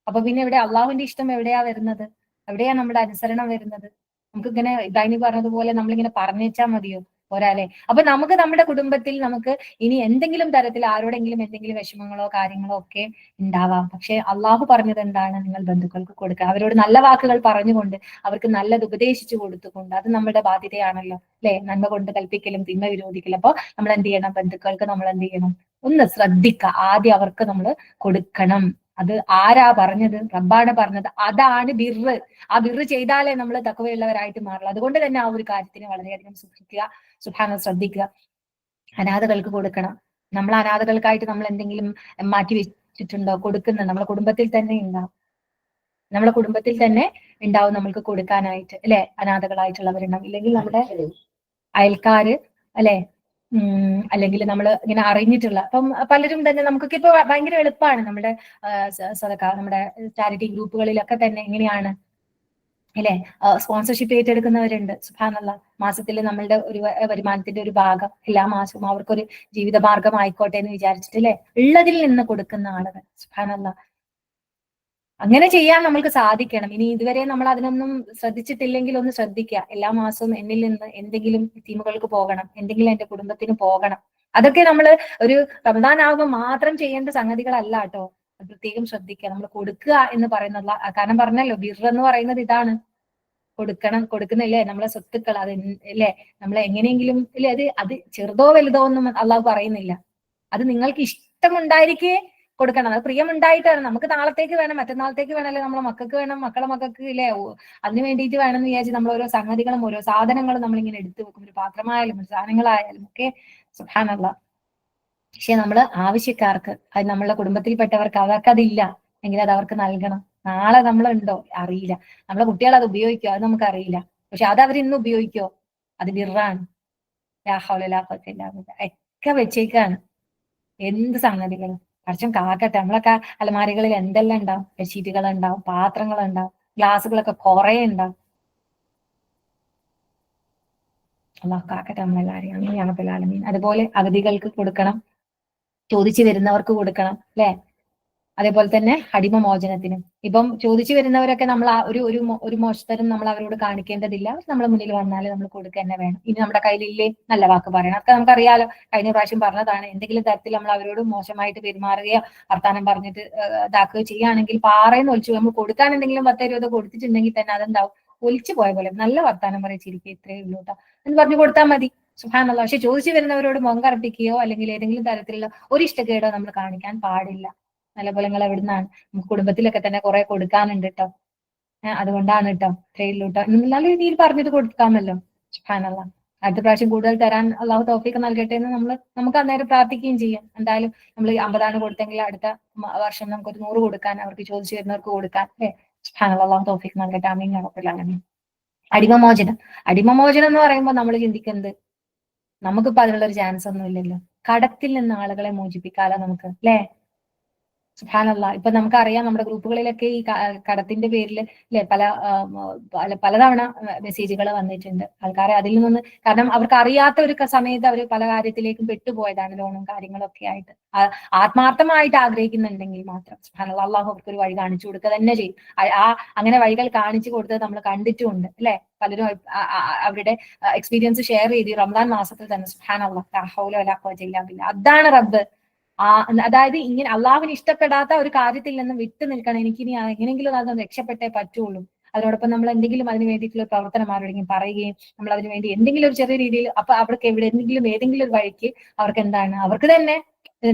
അപ്പൊ പിന്നെ ഇവിടെ അള്ളാഹുവിന്റെ ഇഷ്ടം എവിടെയാ വരുന്നത്? എവിടെയാ നമ്മുടെ അനുസരണം വരുന്നത്? നമുക്ക് ഇങ്ങനെ ഇബ്രാഹിം പറഞ്ഞതുപോലെ നമ്മളിങ്ങനെ പറഞ്ഞേച്ചാൽ മതിയോ? പോരാലെ. അപ്പൊ നമുക്ക് നമ്മുടെ കുടുംബത്തിൽ നമുക്ക് ഇനി എന്തെങ്കിലും തരത്തിൽ ആരോടെങ്കിലും എന്തെങ്കിലും വിഷമങ്ങളോ കാര്യങ്ങളോ ഒക്കെ ഉണ്ടാവാം. പക്ഷെ അള്ളാഹു പറഞ്ഞത് എന്താണ്? നിങ്ങൾ ബന്ധുക്കൾക്ക് കൊടുക്കുക. അവരോട് നല്ല വാക്കുകൾ പറഞ്ഞുകൊണ്ട്, അവർക്ക് നല്ലത് ഉപദേശിച്ചു കൊടുത്തുകൊണ്ട്. അത് നമ്മുടെ ബാധ്യതയാണല്ലോ, അല്ലെ? നന്മ കൊണ്ട് കൽപ്പിക്കലും തിന്മ വിരോധിക്കലും. അപ്പൊ നമ്മൾ എന്ത് ചെയ്യണം? ബന്ധുക്കൾക്ക് നമ്മൾ എന്ത് ചെയ്യണം? ഒന്ന് ശ്രദ്ധിക്കുക. ആദ്യം അവർക്ക് നമ്മൾ കൊടുക്കണം. അത് ആരാ പറഞ്ഞത്? റബ്ബാണ് പറഞ്ഞത്. അതാണ് ബിർറ്. ആ ബിർറ് ചെയ്താലേ നമ്മൾ തഖ്വയുള്ളവരായിട്ട് മാറുള്ളൂ. അതുകൊണ്ട് തന്നെ ആ ഒരു കാര്യത്തിന് വളരെയധികം സൂക്ഷിക്കുക, സുബ്ഹാനല്ലാഹ്, ശ്രദ്ധിക്കുക. അനാഥകൾക്ക് കൊടുക്കണം. നമ്മൾ അനാഥകൾക്കായിട്ട് നമ്മൾ എന്തെങ്കിലും മാറ്റി വെച്ചിട്ടുണ്ടോ? കൊടുക്കുന്നുണ്ട്. നമ്മളെ കുടുംബത്തിൽ തന്നെ ഉണ്ടാവും. നമ്മൾക്ക് കൊടുക്കാനായിട്ട്, അല്ലെ? അനാഥകളായിട്ടുള്ളവരുണ്ടാവും. ഇല്ലെങ്കിൽ നമ്മുടെ അയൽക്കാര്, അല്ലെ? അല്ലെങ്കിൽ നമ്മൾ ഇങ്ങനെ അറിഞ്ഞിട്ടുള്ള അപ്പം പലരും തന്നെ നമുക്കൊക്കെ ഇപ്പൊ ഭയങ്കര എളുപ്പമാണ് നമ്മുടെ സദക്ക നമ്മുടെ ചാരിറ്റി ഗ്രൂപ്പുകളിലൊക്കെ തന്നെ എങ്ങനെയാണ് അല്ലെ സ്പോൺസർഷിപ്പ് ഏറ്റെടുക്കുന്നവരുണ്ട്. സുബ്ഹാനല്ലാഹ്, മാസത്തിൽ നമ്മളുടെ ഒരു വരുമാനത്തിന്റെ ഒരു ഭാഗം എല്ലാ മാസവും അവർക്കൊരു ജീവിത മാർഗം ആയിക്കോട്ടെ എന്ന് വിചാരിച്ചിട്ട് അല്ലെ ഉള്ളതിൽ നിന്ന് കൊടുക്കുന്ന ആളുകൾ. സുബ്ഹാനല്ലാഹ്, അങ്ങനെ ചെയ്യാൻ നമ്മൾക്ക് സാധിക്കണം. ഇനി ഇതുവരെ നമ്മൾ അതിനൊന്നും ശ്രദ്ധിച്ചിട്ടില്ലെങ്കിൽ ഒന്ന് ശ്രദ്ധിക്കുക. എല്ലാ മാസവും എന്നിൽ നിന്ന് എന്തെങ്കിലും ടീമുകൾക്ക് പോകണം, എന്തെങ്കിലും എന്റെ കുടുംബത്തിന് പോകണം. അതൊക്കെ നമ്മൾ ഒരു റമദാൻ ആകുമ്പോൾ മാത്രം ചെയ്യേണ്ട സംഗതികളല്ല കേട്ടോ. പ്രത്യേകം ശ്രദ്ധിക്കുക. നമ്മൾ കൊടുക്കുക എന്ന് പറയുന്നത്, കാരണം പറഞ്ഞല്ലോ ബിർ എന്ന് പറയുന്നത് ഇതാണ്, കൊടുക്കണം, കൊടുക്കുന്നില്ലേ നമ്മളെ സ്വത്തുക്കൾ. അത് അല്ലേ നമ്മൾ എങ്ങനെയെങ്കിലും ഇല്ലേ, അത് ചെറുതോ വലുതോ ഒന്നും അള്ളാഹു പറയുന്നില്ല. അത് നിങ്ങൾക്ക് ഇഷ്ടമുണ്ടായിരിക്കേ കൊടുക്കണം. അത് പ്രിയമുണ്ടായിട്ടാണ്. നമുക്ക് നാളത്തേക്ക് വേണം, മറ്റന്നാളത്തേക്ക് വേണമല്ലോ, നമ്മളെ മക്കൾക്ക് വേണം, മക്കളെ മക്കൾക്ക് ഇല്ലേ, അതിന് വേണ്ടിയിട്ട് വേണമെന്ന് വിചാരിച്ച് നമ്മൾ ഓരോ സംഗതികളും ഓരോ സാധനങ്ങളും നമ്മളിങ്ങനെ എടുത്തു വെക്കും. ഒരു പാത്രമായാലും ഒരു സാധനങ്ങളായാലും ഒക്കെ. സുബ്ഹാനല്ലാഹ്. പക്ഷെ നമ്മൾ ആവശ്യക്കാർക്ക്, അത് നമ്മളുടെ കുടുംബത്തിൽപ്പെട്ടവർക്ക്, അവർക്കതില്ല എങ്കിൽ അത് അവർക്ക് നൽകണം. നാളെ നമ്മളുണ്ടോ അറിയില്ല, നമ്മളെ കുട്ടികൾ അത് ഉപയോഗിക്കോ അത് നമുക്ക് അറിയില്ല. പക്ഷെ അത് അവർ ഇന്ന് ഉപയോഗിക്കോ, അത് ബിറാണ്. ഒക്കെ വെച്ചേക്കാണ് എന്ത് സംഗതികളും. കുറച്ചും കാക്കട്ടെ. നമ്മളൊക്കെ അലമാരികളിൽ എന്തെല്ലാം ഉണ്ടാവും, ബെഡ്ഷീറ്റുകൾ ഉണ്ടാവും, പാത്രങ്ങൾ ഉണ്ടാവും, ഗ്ലാസുകളൊക്കെ കുറെ ഉണ്ടാവും. അള്ളാഹു കാക്കട്ടെ നമ്മളെല്ലാരെയും. അങ്ങനെയാണ്. അതുപോലെ അഗതികൾക്ക് കൊടുക്കണം, ചോദിച്ചു വരുന്നവർക്ക് കൊടുക്കണം അല്ലെ. അതേപോലെ തന്നെ അടിമമോചനത്തിനും. ഇപ്പം ചോദിച്ചു വരുന്നവരൊക്കെ നമ്മൾ ആ ഒരു മോശത്തരം നമ്മൾ അവരോട് കാണിക്കേണ്ടതില്ല. നമ്മളെ മുന്നിൽ വന്നാൽ നമ്മൾ കൊടുക്കുക തന്നെ വേണം. ഇനി നമ്മുടെ കയ്യിലില്ലേ നല്ല വാക്ക് പറയണം. അതൊക്കെ നമുക്കറിയാലോ, കഴിഞ്ഞ പ്രാവശ്യം പറഞ്ഞതാണ്. എന്തെങ്കിലും തരത്തിൽ നമ്മൾ അവരോട് മോശമായിട്ട് പെരുമാറുകയോ വർത്താനം പറഞ്ഞിട്ട് ഇതാക്കുകയോ ചെയ്യുകയാണെങ്കിൽ പാറയെന്ന് ഒലിച്ചു. നമ്മൾ കൊടുക്കാൻ എന്തെങ്കിലും 10-20 കൊടുത്തിട്ടുണ്ടെങ്കിൽ തന്നെ അതെന്താവും, ഒലിച്ചു പോയ പോലെ. നല്ല വർത്താനം പറയിച്ചിരിക്കുക, ഇത്രയേ ഉള്ളൂ കേട്ടോ എന്ന് പറഞ്ഞു കൊടുത്താൽ മതി. സുബ്ഹാനല്ലാഹ്. പക്ഷെ ചോദിച്ചു വരുന്നവരോട് മുഖം കറുപ്പിക്കുകയോ അല്ലെങ്കിൽ ഏതെങ്കിലും തരത്തിലുള്ള ഒരു ഇഷ്ടക്കേടോ നമ്മൾ കാണിക്കാൻ പാടില്ല. നല്ല ഫലങ്ങൾ എവിടുന്നാണ്, നമുക്ക് കുടുംബത്തിലൊക്കെ തന്നെ കുറെ കൊടുക്കാനുണ്ട് കേട്ടോ. അതുകൊണ്ടാണ് കേട്ടോ, ഇത്രയുള്ളൂ കേട്ടോ. നല്ല രീതിയിൽ പറഞ്ഞിട്ട് കൊടുക്കാമല്ലോ. സുബ്ഹാനല്ലാഹ്. അടുത്ത പ്രാവശ്യം കൂടുതൽ തരാൻ അള്ളാഹു തൗഫീഖ് നൽകട്ടെ എന്ന് നമുക്ക് അന്നേരം പ്രാർത്ഥിക്കുകയും ചെയ്യാം. എന്തായാലും നമ്മൾ 50 കൊടുത്തെങ്കിൽ അടുത്ത വർഷം നമുക്കൊരു 100 കൊടുക്കാൻ, അവർക്ക് ചോദിച്ചു വരുന്നവർക്ക് കൊടുക്കാൻ. സുബ്ഹാനല്ലാഹ്. അള്ളാഹു തൗഫീഖ് നൽകട്ടെ. ആമീൻ യാ റബ്ബൽ ആലമീൻ. അടിമമോചനം എന്ന് പറയുമ്പോൾ നമ്മൾ ചിന്തിക്കുന്നത് നമുക്കിപ്പോ അതിനുള്ള ഒരു ചാൻസ് ഒന്നും ഇല്ലല്ലോ. കടത്തിൽ നിന്ന് ആളുകളെ മോചിപ്പിക്കാലോ നമുക്ക് അല്ലെ. സുബ്ഹാനല്ലാഹ്. ഇപ്പൊ നമുക്കറിയാം നമ്മുടെ ഗ്രൂപ്പുകളിലൊക്കെ ഈ കടത്തിന്റെ പേരിൽ അല്ലെ പലതവണ മെസ്സേജുകൾ വന്നിട്ടുണ്ട്. ആൾക്കാരെ അതിൽ നിന്ന്, കാരണം അവർക്ക് അറിയാത്ത ഒരു സമയത്ത് അവർ പല കാര്യത്തിലേക്കും പെട്ടുപോയതാണ്, ലോണും കാര്യങ്ങളൊക്കെ ആയിട്ട്. ആത്മാർത്ഥമായിട്ട് ആഗ്രഹിക്കുന്നുണ്ടെങ്കിൽ മാത്രം സുബ്ഹാനല്ലാഹ് അള്ളാഹു അവർക്ക് ഒരു വഴി കാണിച്ചു കൊടുക്കുക തന്നെ ചെയ്യും. അങ്ങനെ വഴികൾ കാണിച്ചു കൊടുത്തത് നമ്മൾ കണ്ടിട്ടുമുണ്ട് അല്ലെ. പലരും അവരുടെ എക്സ്പീരിയൻസ് ഷെയർ ചെയ്ത് റമദാൻ മാസത്തിൽ തന്നെ. സുബ്ഹാനല്ലാഹ്. ലാ ഹൗല വലാ ഖുവത ഇല്ലാ ബില്ലാഹ്. അതാണ് റബ്ബ്. അതായത് ഇങ്ങനെ അള്ളാഹുവിന് ഇഷ്ടപ്പെടാത്ത ഒരു കാര്യത്തിൽ നിന്ന് വിട്ടു നിൽക്കണം. എനിക്കിനി എങ്ങനെയെങ്കിലും അതൊന്ന് രക്ഷപ്പെട്ടേ പറ്റുള്ളൂ. അതിനോടൊപ്പം നമ്മൾ എന്തെങ്കിലും അതിന് വേണ്ടിയിട്ടുള്ള പ്രവർത്തനം ആരോടെങ്കിലും പറയുകയും നമ്മൾ അതിന് വേണ്ടി എന്തെങ്കിലും ഒരു ചെറിയ രീതിയിൽ, അപ്പൊ അവർക്ക് ഏതെങ്കിലും ഒരു വഴിക്ക് അവർക്ക് എന്താണ്, അവർക്ക് തന്നെ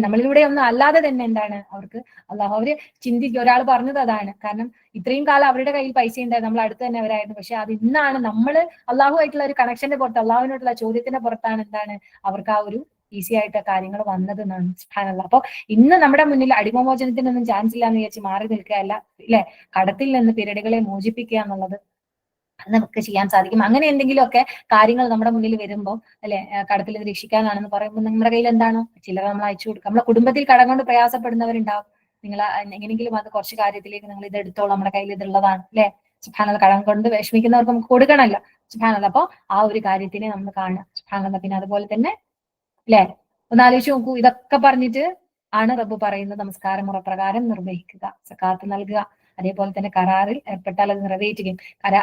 നമ്മളിലൂടെ ഒന്നും അല്ലാതെ തന്നെ എന്താണ് അവർക്ക് അള്ളാഹു അവര് ചിന്തിക്കുക. ഒരാൾ പറഞ്ഞത് അതാണ്. കാരണം ഇത്രയും കാലം അവരുടെ കയ്യിൽ പൈസ ഉണ്ടായിരുന്നു, നമ്മൾ അടുത്ത് തന്നെ അവരായിരുന്നു. പക്ഷെ അത് ഇന്നാണ് നമ്മൾ അള്ളാഹുമായിട്ടുള്ള ഒരു കണക്ഷന്റെ പുറത്ത്, അള്ളാഹുവിനോടുള്ള ചോദ്യത്തിന്റെ പുറത്താണ് എന്താണ് അവർക്ക് ആ ഒരു ഈസി ആയിട്ട് കാര്യങ്ങൾ വന്നത് എന്നാണ്. സുബ്ഹാനല്ലാഹ്. അപ്പൊ ഇന്ന് നമ്മുടെ മുന്നിൽ അടിമമോചനത്തിനൊന്നും ചാൻസ് ഇല്ല എന്ന് വിചാരിച്ച് മാറി നിൽക്കുകയല്ല ഇല്ലെ, കടത്തിൽ നിന്ന് പിരടികളെ മോചിപ്പിക്കുക എന്നുള്ളത് അത് നമുക്ക് ചെയ്യാൻ സാധിക്കും. അങ്ങനെ എന്തെങ്കിലുമൊക്കെ കാര്യങ്ങൾ നമ്മുടെ മുന്നിൽ വരുമ്പോൾ അല്ലെ, കടത്തിൽ നിന്ന് രക്ഷിക്കാനാണെന്ന് പറയുമ്പോൾ നമ്മുടെ കയ്യിൽ എന്താണോ ചിലർ നമ്മൾ അയച്ചു കൊടുക്കുക. നമ്മളെ കുടുംബത്തിൽ കടം കൊണ്ട് പ്രയാസപ്പെടുന്നവരുണ്ടാവും. നിങ്ങൾ എങ്ങനെയെങ്കിലും അത് കുറച്ച് കാര്യത്തിലേക്ക് നിങ്ങൾ ഇത് എടുത്തോളൂ, നമ്മുടെ കയ്യിൽ ഇതുള്ളതാണ് അല്ലെ. സുബ്ഹാനല്ലാഹ്. കടം കൊണ്ട് വിഷമിക്കുന്നവർക്ക് നമുക്ക് കൊടുക്കണമല്ലോ. സുബ്ഹാനല്ലാഹ്. അപ്പൊ ആ ഒരു കാര്യത്തിനെ നമ്മൾ കാണുക. സുബ്ഹാനല്ലാഹ്. പിന്നെ അതുപോലെ തന്നെ അല്ലെ, ഒന്ന് ആലോചിച്ച് നോക്കൂ. ഇതൊക്കെ പറഞ്ഞിട്ട് ആണ് റബ്ബ് പറയുന്നത് നമസ്കാരം മുറപ്രകാരം നിർവഹിക്കുക, സക്കാത്ത് നൽകുക, അതേപോലെ തന്നെ കരാറിൽ ഏർപ്പെട്ടാൽ അത് നിറവേറ്റുകയും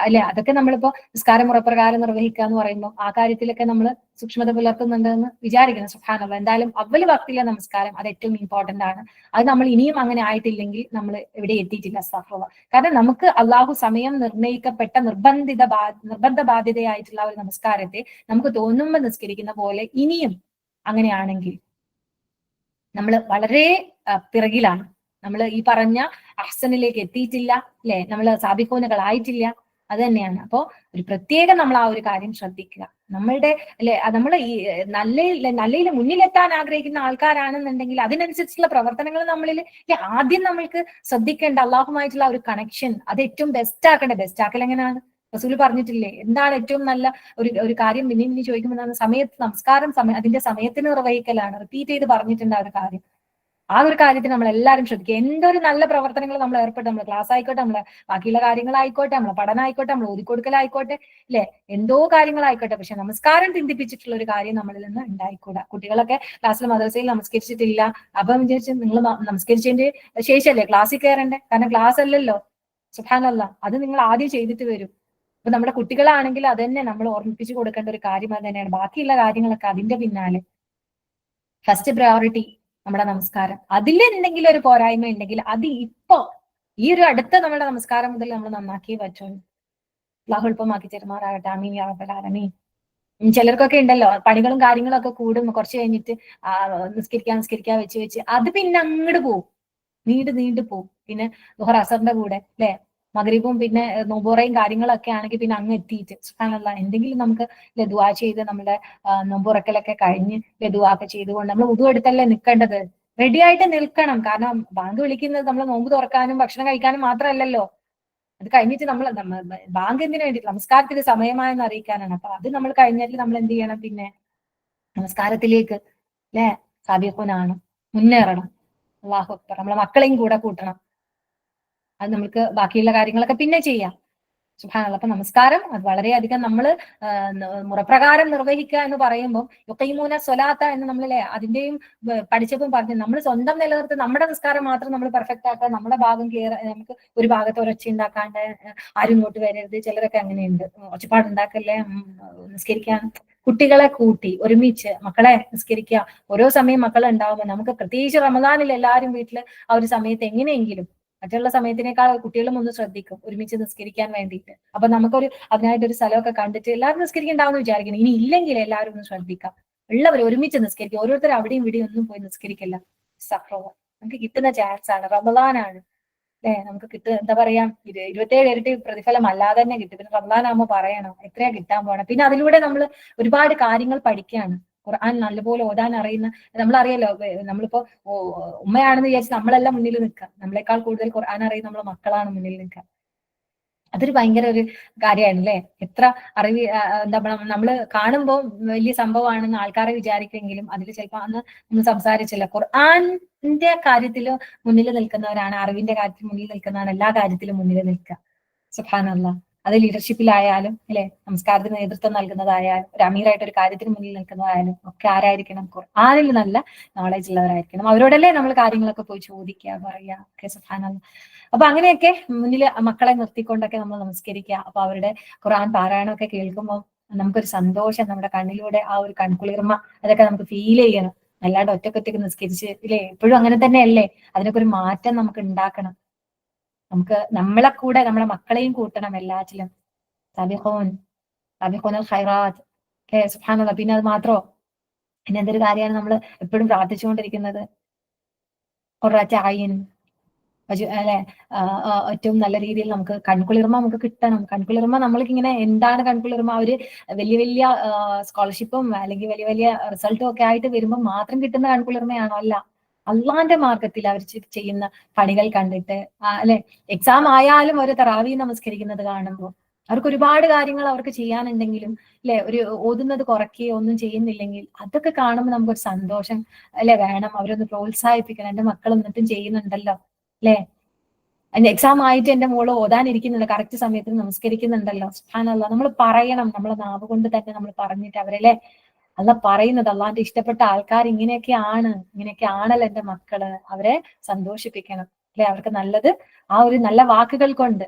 അല്ലെ. അതൊക്കെ നമ്മളിപ്പോ നിസ്കാരം മുറപ്രകാരം നിർവഹിക്കുക എന്ന് പറയുമ്പോൾ ആ കാര്യത്തിലൊക്കെ നമ്മൾ സൂക്ഷ്മത പുലർത്തുന്നുണ്ടെന്ന് വിചാരിക്കണം. സുബ്ഹാനല്ലാഹ്. എന്തായാലും അവല് വക്തിലെ നമസ്കാരം അത് ഏറ്റവും ഇമ്പോർട്ടന്റ് ആണ്. അത് നമ്മൾ ഇനിയും അങ്ങനെ ആയിട്ടില്ലെങ്കിൽ നമ്മൾ എവിടെ എത്തിയിട്ടില്ല. അസ്തഗ്ഫിറുല്ലാഹ്. കാരണം നമുക്ക് അള്ളാഹു സമയം നിർണയിക്കപ്പെട്ട നിർബന്ധ ബാധ്യതയായിട്ടുള്ള ഒരു നമസ്കാരത്തെ നമുക്ക് തോന്നുമ്പോൾ നിസ്കരിക്കുന്ന പോലെ ഇനിയും അങ്ങനെയാണെങ്കിൽ നമ്മൾ വളരെ പിറകിലാണ്. നമ്മൾ ഈ പറഞ്ഞ അഹ്സനിലേക്ക് എത്തിയിട്ടില്ല അല്ലെ, നമ്മൾ സാബിഖൂനുകളായിട്ടില്ല. അത് തന്നെയാണ്. അപ്പോ ഒരു പ്രത്യേകം നമ്മൾ ആ ഒരു കാര്യം ശ്രദ്ധിക്കുക. നമ്മളുടെ അല്ലെ, നമ്മൾ ഈ നല്ലയിൽ മുന്നിലെത്താൻ ആഗ്രഹിക്കുന്ന ആൾക്കാരാണെന്നുണ്ടെങ്കിൽ അതിനനുസരിച്ചുള്ള പ്രവർത്തനങ്ങൾ നമ്മളിൽ ആദ്യം നമ്മൾക്ക് ശ്രദ്ധിക്കേണ്ട അള്ളാഹുമായിട്ടുള്ള ഒരു കണക്ഷൻ അത് ഏറ്റവും ബെസ്റ്റ് ആക്കേണ്ടത്. ബെസ്റ്റ് ആക്കൽ എങ്ങനെയാണ്, റസൂല് പറഞ്ഞിട്ടില്ലേ, എന്താണ് ഏറ്റവും നല്ല ഒരു കാര്യം പിന്നെ ചോദിക്കുമ്പോൾ സമയത്ത് നമസ്കാരം അതിന്റെ സമയത്തിന് നിർവഹിക്കലാണ്. റിപ്പീറ്റ് ചെയ്ത് പറഞ്ഞിട്ടുണ്ട് ആ ഒരു കാര്യം. ആ ഒരു കാര്യത്തിൽ നമ്മൾ എല്ലാവരും ശ്രദ്ധിക്കുക. എന്തൊരു നല്ല പ്രവർത്തനങ്ങൾ നമ്മൾ ഏർപ്പെട്ട്, നമ്മൾ ക്ലാസ് ആയിക്കോട്ടെ, നമ്മളെ ബാക്കിയുള്ള കാര്യങ്ങളായിക്കോട്ടെ, നമ്മളെ പഠനമായിക്കോട്ടെ, നമ്മൾ ഓതിക്കൊടുക്കലായിക്കോട്ടെ, അല്ലെ, എന്തോ കാര്യങ്ങളായിക്കോട്ടെ, പക്ഷെ നമസ്കാരം ചിന്തിപ്പിച്ചിട്ടുള്ള ഒരു കാര്യം നമ്മളിൽ നിന്ന് ഉണ്ടായിക്കൂടാ. കുട്ടികളൊക്കെ ക്ലാസ്സിൽ മദ്രസയിൽ നമസ്കരിച്ചിട്ടില്ല, അപ്പം വിചാരിച്ച് നിങ്ങൾ നമസ്കരിച്ചതിന്റെ ശേഷമല്ലേ ക്ലാസ്സിൽ കയറണ്ടേ? കാരണം ക്ലാസ് അല്ലല്ലോ. സുബ്ഹാനല്ലാഹ്, അത് നിങ്ങൾ ആദ്യം ചെയ്തിട്ട് വരും. അപ്പൊ നമ്മുടെ കുട്ടികളാണെങ്കിൽ അത് തന്നെ നമ്മൾ ഓർമ്മിപ്പിച്ചു കൊടുക്കേണ്ട ഒരു കാര്യം അത് തന്നെയാണ്. ബാക്കിയുള്ള കാര്യങ്ങളൊക്കെ അതിന്റെ പിന്നാലെ. ഫസ്റ്റ് പ്രയോറിറ്റി നമ്മുടെ നമസ്കാരം. അതിൽ എന്തെങ്കിലും ഒരു പോരായ്മ ഉണ്ടെങ്കിൽ അത് ഇപ്പോ ഈ ഒരു അടുത്ത നമ്മുടെ നമസ്കാരം മുതൽ നമ്മൾ നന്നാക്കിയേ പറ്റുള്ളൂ. അല്ലാഹു എളുപ്പമാക്കി തരുമാറാകട്ടെ. ആമീൻ യാ റബ്ബൽ ആലമീൻ. ചിലർക്കൊക്കെ ഉണ്ടല്ലോ പണികളും കാര്യങ്ങളും ഒക്കെ കൂടും, കുറച്ച് കഴിഞ്ഞിട്ട് നിസ്കരിക്കാൻ വെച്ച് അത് പിന്നെ അങ്ങോട്ട് പോകും, നീണ്ടു പോകും. പിന്നെ ദുഹർ അസറിന്റെ കൂടെ അല്ലെ, മഗ്രിബും പിന്നെ നോമ്പുറയും കാര്യങ്ങളൊക്കെ ആണെങ്കിൽ പിന്നെ അങ്ങ് എത്തിയിട്ട് സുബ്ഹാനല്ലാഹ് എന്തെങ്കിലും നമുക്ക് ദുആ ചെയ്ത് നമ്മുടെ നോമ്പുറക്കലൊക്കെ കഴിഞ്ഞ് ദുആ ഒക്കെ ചെയ്തുകൊണ്ട് നമ്മൾ വുദു എടുത്തല്ലേ നിൽക്കേണ്ടത്. റെഡി ആയിട്ട് നിൽക്കണം. കാരണം ബാങ്ക് വിളിക്കുന്നത് നമ്മൾ നോമ്പ് തുറക്കാനും ഭക്ഷണം കഴിക്കാനും മാത്രമല്ലല്ലോ. അത് കഴിഞ്ഞിട്ട് നമ്മൾ ബാങ്ക് എന്തിനു വേണ്ടി, നമസ്കാരത്തിന് സമയമായെന്ന് അറിയിക്കാനാണ്. അപ്പൊ അത് നമ്മൾ കഴിഞ്ഞിട്ട് നമ്മൾ എന്ത് ചെയ്യണം, പിന്നെ നമസ്കാരത്തിലേക്ക് അല്ലെ സാബിഖൂനാണ്, മുന്നേറണം. അല്ലാഹു അക്ബർ. നമ്മളെ മക്കളെയും കൂടെ കൂട്ടണം. അത് നമുക്ക് ബാക്കിയുള്ള കാര്യങ്ങളൊക്കെ പിന്നെ ചെയ്യാം. സുബ്ഹാനല്ലാഹ്. അപ്പൊ നമസ്കാരം അത് വളരെയധികം നമ്മൾ മുറപ്രകാരം നിർവഹിക്കുക എന്ന് പറയുമ്പോൾ യുഖീമൂന സ്വലാത്ത എന്ന് നമ്മളല്ലേ അതിന്റെയും പഠിച്ചപ്പോൾ പറഞ്ഞു, നമ്മൾ സ്വന്തം നിലനിർത്തി നമ്മുടെ നിസ്കാരം മാത്രം നമ്മൾ പെർഫെക്റ്റ് ആക്കുക, നമ്മുടെ ഭാഗം നമുക്ക് ഒരു ഭാഗത്ത് ഒരൊച്ച ഉണ്ടാക്കാണ്ട് ആരും ഇങ്ങോട്ട് വരരുത്. ചിലരൊക്കെ അങ്ങനെയുണ്ട്, ഒച്ചപ്പാടുണ്ടാക്കല്ലേ, നിസ്കരിക്കാൻ കുട്ടികളെ കൂട്ടി ഒരുമിച്ച് മക്കളെ നിസ്കരിക്കുക. ഓരോ സമയം മക്കളെ ഉണ്ടാവുമ്പോൾ നമുക്ക് പ്രത്യേകിച്ച് റമദാനിൽ എല്ലാവരും വീട്ടിൽ ആ ഒരു സമയത്ത് എങ്ങനെയെങ്കിലും മറ്റുള്ള സമയത്തിനേക്കാൾ കുട്ടികളും ഒന്ന് ശ്രദ്ധിക്കും ഒരുമിച്ച് നിസ്കരിക്കാൻ വേണ്ടിയിട്ട്. അപ്പൊ നമുക്കൊരു അതിനായിട്ടൊരു സ്ഥലമൊക്കെ കണ്ടിട്ട് എല്ലാവരും നിസ്കരിക്കണ്ടാവുമെന്ന് വിചാരിക്കണം. ഇനി ഇല്ലെങ്കിൽ എല്ലാവരും ഒന്ന് ശ്രദ്ധിക്കാം, ഉള്ളവർ ഒരുമിച്ച് നിസ്കരിക്കുക. ഓരോരുത്തർ അവിടെയും ഇവിടെയും ഒന്നും പോയി നിസ്കരിക്കില്ല. നമുക്ക് കിട്ടുന്ന ചാൻസ് ആണ്, റമദാനാണ് അല്ലെ, നമുക്ക് എന്താ പറയാ, 27 ഇരട്ടി പ്രതിഫലം അല്ലാതെ തന്നെ കിട്ടും. പിന്നെ റമദാനാകുമ്പോൾ പറയണം എത്രയാ കിട്ടാൻ പോകണം. പിന്നെ അതിലൂടെ നമ്മൾ ഒരുപാട് കാര്യങ്ങൾ പഠിക്കുകയാണ്. ഖുർആൻ നല്ലപോലെ ഓതാൻ അറിയുന്ന, നമ്മളറിയാലോ, നമ്മളിപ്പോ ഉമ്മയാണെന്ന് വിചാരിച്ച് നമ്മളെല്ലാം മുന്നിൽ നിൽക്കുക, നമ്മളെക്കാൾ കൂടുതൽ ഖുർആൻ അറിയുന്ന നമ്മളെ മക്കളാണ് മുന്നിൽ നിൽക്കുക. അതൊരു ഭയങ്കര ഒരു കാര്യമാണ് അല്ലെ. എത്ര അറിവ് എന്താ നമ്മൾ കാണുമ്പോൾ വലിയ സംഭവമാണെന്ന് ആൾക്കാരെ വിചാരിക്കുമെങ്കിലും അതിൽ ചിലപ്പോൾ അന്ന് നമ്മൾ സംസാരിച്ചില്ല. ഖുർആന്റെ കാര്യത്തിൽ മുന്നിൽ നിൽക്കുന്നവരാണ്, അറിവിന്റെ കാര്യത്തിൽ മുന്നിൽ നിൽക്കുന്നവരാണ് എല്ലാ കാര്യത്തിലും മുന്നിൽ നിൽക്കുക. സുബ്ഹാനല്ലാഹ്. അത് ലീഡർഷിപ്പിലായാലും അല്ലെ, നമസ്കാരത്തിന് നേതൃത്വം നൽകുന്നതായാലും ഒരു അമീറായിട്ട് ഒരു കാര്യത്തിന് മുന്നിൽ നിൽക്കുന്നതായാലും ഒക്കെ ആരായിരിക്കണം, ഖുർആനിൽ നല്ല നോളജ് ഉള്ളവരായിരിക്കണം. അവരോടല്ലേ നമ്മൾ കാര്യങ്ങളൊക്കെ പോയി ചോദിക്കുക, പറയുക ഒക്കെ. സുബ്ഹാനല്ലാഹ്. അപ്പൊ അങ്ങനെയൊക്കെ മുന്നിൽ മക്കളെ നിർത്തിക്കൊണ്ടൊക്കെ നമ്മൾ നമസ്കരിക്കുക. അപ്പൊ അവരുടെ ഖുർആൻ പാരായണമൊക്കെ കേൾക്കുമ്പോൾ നമുക്കൊരു സന്തോഷം, നമ്മുടെ കണ്ണിലൂടെ ആ ഒരു കൺകുളിർമ അതൊക്കെ നമുക്ക് ഫീൽ ചെയ്യണം. അല്ലാണ്ട് ഒറ്റക്കൊറ്റക്ക് നിസ്കരിച്ച് ഇല്ലേ, എപ്പോഴും അങ്ങനെ തന്നെയല്ലേ. അതിനൊക്കെ ഒരു മാറ്റം നമുക്ക് ഉണ്ടാക്കണം. നമുക്ക് നമ്മളെ കൂടെ നമ്മുടെ മക്കളെയും കൂട്ടണം എല്ലാറ്റിലും. സാബിഖൂനൽ ഖൈറാത്ത് ഒക്കെ. സുബ്ഹാനല്ലാഹ്. പിന്നെ അത് മാത്രോ, പിന്നെ എന്തൊരു കാര്യമാണ് നമ്മൾ എപ്പോഴും പ്രാർത്ഥിച്ചുകൊണ്ടിരിക്കുന്നത്, ഖുർറത്ത അയ്ൻ അല്ലെ, ഏറ്റവും നല്ല രീതിയിൽ നമുക്ക് കൺകുളിർമ നമുക്ക് കിട്ടണം. കൺകുളിർമ നമ്മൾക്ക് ഇങ്ങനെ എന്താണ് കൺകുളിർമ, അവര് വലിയ വലിയ സ്കോളർഷിപ്പും അല്ലെങ്കിൽ വലിയ വലിയ റിസൾട്ടും ഒക്കെ ആയിട്ട് വരുമ്പോൾ മാത്രം കിട്ടുന്ന കൺകുളിർമയാണോ? അല്ല. അള്ളാന്റെ മാർഗത്തിൽ അവർ ചെയ്യുന്ന പണികൾ കണ്ടിട്ട് അല്ലെ, എക്സാം ആയാലും ഒരു തറാവി നമസ്കരിക്കുന്നത് കാണുമ്പോൾ അവർക്ക് ഒരുപാട് കാര്യങ്ങൾ അവർക്ക് ചെയ്യാനുണ്ടെങ്കിലും അല്ലെ, ഒരു ഓതുന്നത് കുറയ്ക്കുകയോ ഒന്നും ചെയ്യുന്നില്ലെങ്കിൽ അതൊക്കെ കാണുമ്പോൾ നമുക്കൊരു സന്തോഷം അല്ലെ വേണം. അവരൊന്ന് പ്രോത്സാഹിപ്പിക്കണം. എന്റെ മക്കൾ എന്നിട്ടും ചെയ്യുന്നുണ്ടല്ലോ അല്ലെ, അതിന്റെ എക്സാം ആയിട്ട് എന്റെ മോള് ഓതാനിരിക്കുന്നുണ്ട്, കറക്റ്റ് സമയത്തിന് നമസ്കരിക്കുന്നുണ്ടല്ലോ. സുബ്ഹാനല്ലാഹ്. നമ്മൾ പറയണം, നമ്മളെ നാവ് കൊണ്ട് തന്നെ നമ്മൾ പറഞ്ഞിട്ട് അവരല്ലേ അല്ല പറയുന്നത്, അള്ളാന്റെ ഇഷ്ടപ്പെട്ട ആൾക്കാർ ഇങ്ങനെയൊക്കെയാണ്, ഇങ്ങനെയൊക്കെയാണല്ലോ എന്റെ മക്കള്, അവരെ സന്തോഷിപ്പിക്കണം അല്ലെ. അവർക്ക് നല്ലത് ആ ഒരു നല്ല വാക്കുകൾ കൊണ്ട്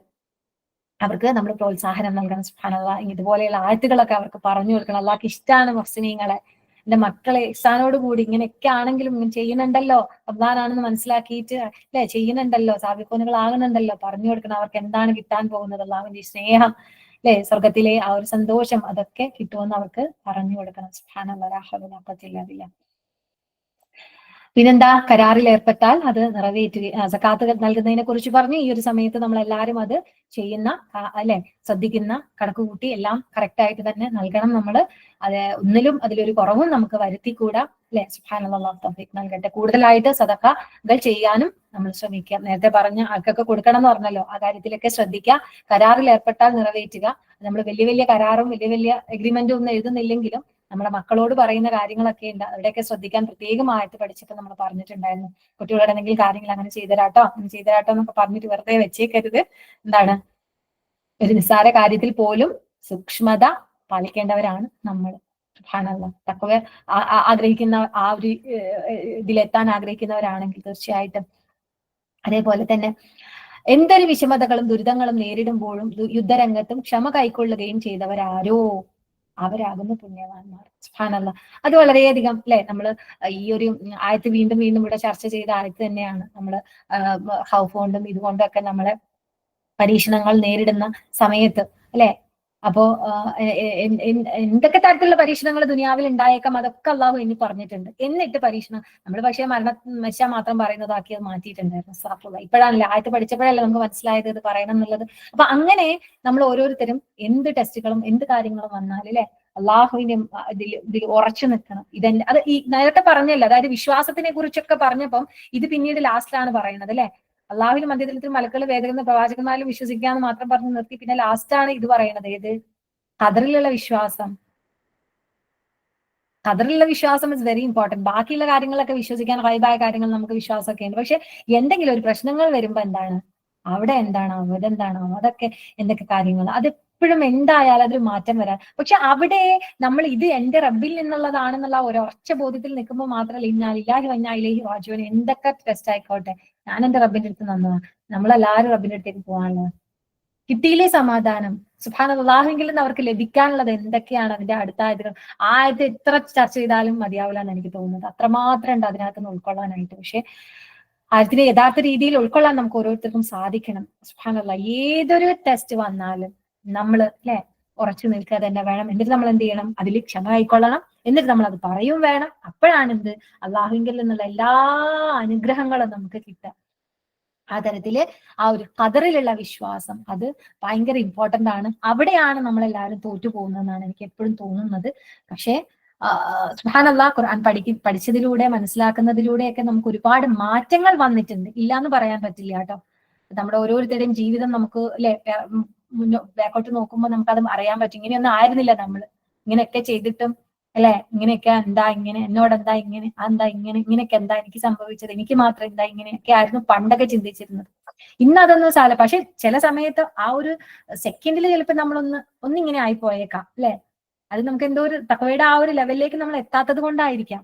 അവർക്ക് നമ്മൾ പ്രോത്സാഹനം നൽകണം. സുബ്ഹാനല്ലാഹ്. ഇതുപോലെയുള്ള ആയത്തുകളൊക്കെ അവർക്ക് പറഞ്ഞു കൊടുക്കണം. അള്ളാഹ്ക്ക് ഇഷ്ടമാണ് മുഹ്സിനീങ്ങളെ, എന്റെ മക്കളെ ഇഹ്സാനോട് കൂടി ഇങ്ങനെയൊക്കെ ആണെങ്കിലും ഇങ്ങനെ ചെയ്യുന്നുണ്ടല്ലോ, റമദാനാണെന്ന് മനസ്സിലാക്കിയിട്ട് അല്ലെ ചെയ്യുന്നുണ്ടല്ലോ, സാബിഖൂനുകളാകുന്നുണ്ടല്ലോ, പറഞ്ഞു കൊടുക്കണം. അവർക്ക് എന്താണ് കിട്ടാൻ പോകുന്നത്, അള്ളാഹുവിന്റെ സ്നേഹം അല്ലെ, സ്വർഗത്തിലെ ആ ഒരു സന്തോഷം അതൊക്കെ കിട്ടുമെന്ന് അവർക്ക് പറഞ്ഞു കൊടുക്കണം. സുബ്ഹാനല്ലാഹ്. ലാ ഹൗല വലാ ഖുവത ഇല്ലാ ബില്ലാഹ്. പിന്നെന്താ, കരാറിൽ ഏർപ്പെട്ടാൽ അത് നിറവേറ്റുക. സക്കാത്ത് നൽകുന്നതിനെ കുറിച്ച് പറഞ്ഞു. ഈ ഒരു സമയത്ത് നമ്മൾ എല്ലാവരും അത് ചെയ്യുന്ന, അല്ലെ, ശ്രദ്ധിക്കുന്ന, കണക്ക് കൂട്ടി എല്ലാം കറക്റ്റ് ആയിട്ട് തന്നെ നൽകണം നമ്മൾ. അത് ഒന്നിലും അതിലൊരു കുറവും നമുക്ക് വരുത്തിക്കൂടാ. അല്ലെ, സുബ്ഹാനല്ലാഹ്, തൗഫീഖ് നൽകട്ടെ. കൂടുതലായിട്ട് സദഖകൾ ചെയ്യാനും നമ്മൾ ശ്രമിക്കുക. നേരത്തെ പറഞ്ഞ ആൾക്കൊക്കെ കൊടുക്കണം എന്ന് പറഞ്ഞല്ലോ, ആ കാര്യത്തിലൊക്കെ ശ്രദ്ധിക്കുക. കരാറിൽ ഏർപ്പെട്ടാൽ നിറവേറ്റുക. നമ്മൾ വലിയ വലിയ കരാറും വലിയ വലിയ എഗ്രിമെന്റും ഒന്നും എഴുതുന്നില്ലെങ്കിലും നമ്മുടെ മക്കളോട് പറയുന്ന കാര്യങ്ങളൊക്കെ ഉണ്ട്, അവിടെയൊക്കെ ശ്രദ്ധിക്കാൻ പ്രത്യേകമായിട്ട് പഠിച്ചിട്ട് നമ്മൾ പറഞ്ഞിട്ടുണ്ടായിരുന്നു. കുട്ടികളുടെ എന്തെങ്കിലും കാര്യങ്ങൾ അങ്ങനെ ചെയ്തരാട്ടോ എന്നൊക്കെ പറഞ്ഞിട്ട് വെറുതെ വെച്ചേക്കരുത്. എന്താണ്, ഒരു നിസ്സാര കാര്യത്തിൽ പോലും സൂക്ഷ്മത പാലിക്കേണ്ടവരാണ് നമ്മൾ. സുബ്ഹാനല്ലാഹ്, തഖ്വ ആഗ്രഹിക്കുന്ന ആ ഒരു ഇതിലെത്താൻ ആഗ്രഹിക്കുന്നവരാണെങ്കിൽ തീർച്ചയായിട്ടും. അതേപോലെ തന്നെ എന്തൊരു വിഷമതകളും ദുരിതങ്ങളും നേരിടുമ്പോഴും യുദ്ധരംഗത്തും ക്ഷമ കൈക്കൊള്ളുകയും ചെയ്തവരാരോ അവരാകുന്നു പുണ്യവാന്മാർ. സുബ്ഹാനല്ലാഹ്, അത് വളരെയധികം, അല്ലെ, നമ്മള് ഈ ഒരു ആയത്ത് വീണ്ടും വീണ്ടും ഇവിടെ ചർച്ച ചെയ്ത ആയത്ത് തന്നെയാണ്. നമ്മള് ഹൗഫ് കൊണ്ടും ഇതുകൊണ്ടും ഒക്കെ നമ്മളെ പരീക്ഷണങ്ങൾ നേരിടുന്ന സമയത്ത്, അല്ലെ, അപ്പോ എന്തൊക്കെ തരത്തിലുള്ള പരീക്ഷണങ്ങൾ ദുനിയാവിൽ ഉണ്ടായേക്കാം, അതൊക്കെ അള്ളാഹു ഇനി പറഞ്ഞിട്ടുണ്ട്. എന്നിട്ട് പരീക്ഷണം നമ്മൾ പക്ഷേ മരിച്ചാൽ മാത്രം പറയുന്നതാക്കി അത് മാറ്റിയിട്ടുണ്ടായിരുന്നു. ഇപ്പോഴാണല്ലേ ആയത്ത് പഠിച്ചപ്പോഴല്ലേ നമുക്ക് മനസ്സിലായത് ഇത് പറയണം എന്നുള്ളത്. അപ്പൊ അങ്ങനെ നമ്മൾ ഓരോരുത്തരും എന്ത് ടെസ്റ്റുകളും എന്ത് കാര്യങ്ങളും വന്നാൽ, അല്ലെ, അള്ളാഹുവിന്റെ ഇതിൽ ഉറച്ചു നിൽക്കണം. അത് ഈ നേരത്തെ പറഞ്ഞല്ലോ, അതായത് വിശ്വാസത്തിനെ കുറിച്ചൊക്കെ പറഞ്ഞപ്പം ഇത് പിന്നീട് ലാസ്റ്റിലാണ് പറയുന്നത്, അല്ലെ. അള്ളാഹുവിന്റെ മധ്യത്തിൽ മലക്കൾ, വേദഗ്രന്ഥ പ്രവാചകന്മാരും വിശ്വസിക്കാന്ന് മാത്രം പറഞ്ഞ് നിർത്തി പിന്നെ ലാസ്റ്റാണ് ഇത് പറയുന്നത്. ഏത്? ഖദറിലുള്ള വിശ്വാസം. ഖദറിലുള്ള വിശ്വാസം ഇസ് വെരി ഇമ്പോർട്ടന്റ്. ബാക്കിയുള്ള കാര്യങ്ങളൊക്കെ വിശ്വസിക്കാൻ, ഗൈബായ കാര്യങ്ങൾ നമുക്ക് വിശ്വാസമൊക്കെ ഉണ്ട്. പക്ഷെ എന്തെങ്കിലും ഒരു പ്രശ്നങ്ങൾ വരുമ്പോ എന്താണ്, അവിടെ എന്താണോ, ഇതെന്താണോ, അതൊക്കെ എന്തൊക്കെ കാര്യങ്ങൾ, അതെപ്പോഴും എന്തായാലും അതൊരു മാറ്റം വരാൻ. പക്ഷെ അവിടെ നമ്മൾ ഇത് എന്റെ റബ്ബിൽ നിന്നുള്ളതാണെന്നുള്ള ഒരു ഉറച്ച ബോധ്യത്തിൽ നിൽക്കുമ്പോൾ മാത്രമല്ല, ഇന്നാ ലില്ലാഹി വ ഇന്നാ ഇലൈഹി റാജിഊൻ, എന്തൊക്കെ ടെസ്റ്റ് ആയിക്കോട്ടെ, ഞാൻ എന്റെ റബ്ബിന്റെ അടുത്ത് നന്നതാണ്. നമ്മളെല്ലാവരും റബ്ബിന്റെ അടുത്തേക്ക് പോകാനുള്ളത്. കിട്ടിയില്ലേ സമാധാനം. സുബ്ഹാനല്ലാഹെങ്കിലും അവർക്ക് ലഭിക്കാനുള്ളത് എന്തൊക്കെയാണ്, അതിന്റെ അടുത്ത ആയതുകൾ. ആയത് എത്ര ചർച്ച ചെയ്താലും മതിയാവില്ല എന്ന് എനിക്ക് തോന്നുന്നത്. അത്രമാത്രം ഉണ്ട് അതിനകത്ത് നിന്ന് ഉൾക്കൊള്ളാനായിട്ട്. പക്ഷെ അതിനെ യഥാർത്ഥ രീതിയിൽ ഉൾക്കൊള്ളാൻ നമുക്ക് ഓരോരുത്തർക്കും സാധിക്കണം. സുബ്ഹാനല്ലാഹ്, ഏതൊരു ടെസ്റ്റ് വന്നാലും നമ്മൾ, അല്ലെ, ഉറച്ചു നിൽക്കുക തന്നെ വേണം. എന്നിട്ട് നമ്മൾ എന്ത് ചെയ്യണം, അതിൽ ക്ഷമ കൈക്കൊള്ളണം. എന്നിട്ട് നമ്മൾ അത് പറയും വേണം. അപ്പോഴാണ് എന്ത്, അള്ളാഹുവിൽ നിന്നുള്ള എല്ലാ അനുഗ്രഹങ്ങളും നമുക്ക് കിട്ടുക. ആ തരത്തില് ആ ഒരു ഖദറിലുള്ള വിശ്വാസം അത് ഭയങ്കര ഇമ്പോർട്ടന്റ് ആണ്. അവിടെയാണ് നമ്മളെല്ലാവരും തോറ്റു പോകുന്നതെന്നാണ് എനിക്ക് എപ്പോഴും തോന്നുന്നത്. പക്ഷേ സുബ്ഹാനല്ലാഹ്, ഖുർആൻ പഠിച്ചതിലൂടെ, മനസ്സിലാക്കുന്നതിലൂടെയൊക്കെ നമുക്ക് ഒരുപാട് മാറ്റങ്ങൾ വന്നിട്ടുണ്ട്. ഇല്ലാന്ന് പറയാൻ പറ്റില്ല കേട്ടോ. നമ്മുടെ ഓരോരുത്തരുടെയും ജീവിതം നമുക്ക്, അല്ലെ, ബാക്കോട്ട് നോക്കുമ്പോൾ നമുക്കത് അറിയാൻ പറ്റും. ഇങ്ങനെയൊന്നും ആയിരുന്നില്ല നമ്മൾ. ഇങ്ങനെയൊക്കെ ചെയ്തിട്ടും, അല്ലെ, ഇങ്ങനെയൊക്കെ എന്താ ഇങ്ങനെ, എന്നോട് എന്താ ഇങ്ങനെ, എന്താ ഇങ്ങനെ, ഇങ്ങനെയൊക്കെ എന്താ എനിക്ക് സംഭവിച്ചത്, എനിക്ക് മാത്രം എന്താ ഇങ്ങനെയൊക്കെ ആയിരുന്നു പണ്ടൊക്കെ ചിന്തിച്ചിരുന്നത്. ഇന്ന് അതൊന്നും സാല. പക്ഷെ ചില സമയത്ത് ആ ഒരു സെക്കൻഡിൽ ചിലപ്പോൾ ഒന്നിങ്ങനെ ആയിപ്പോയേക്കാം, അല്ലെ. അത് നമുക്ക് എന്തോ ഒരു തഖ്വയുടെ ആ ഒരു ലെവലിലേക്ക് നമ്മൾ എത്താത്തത് കൊണ്ടായിരിക്കാം.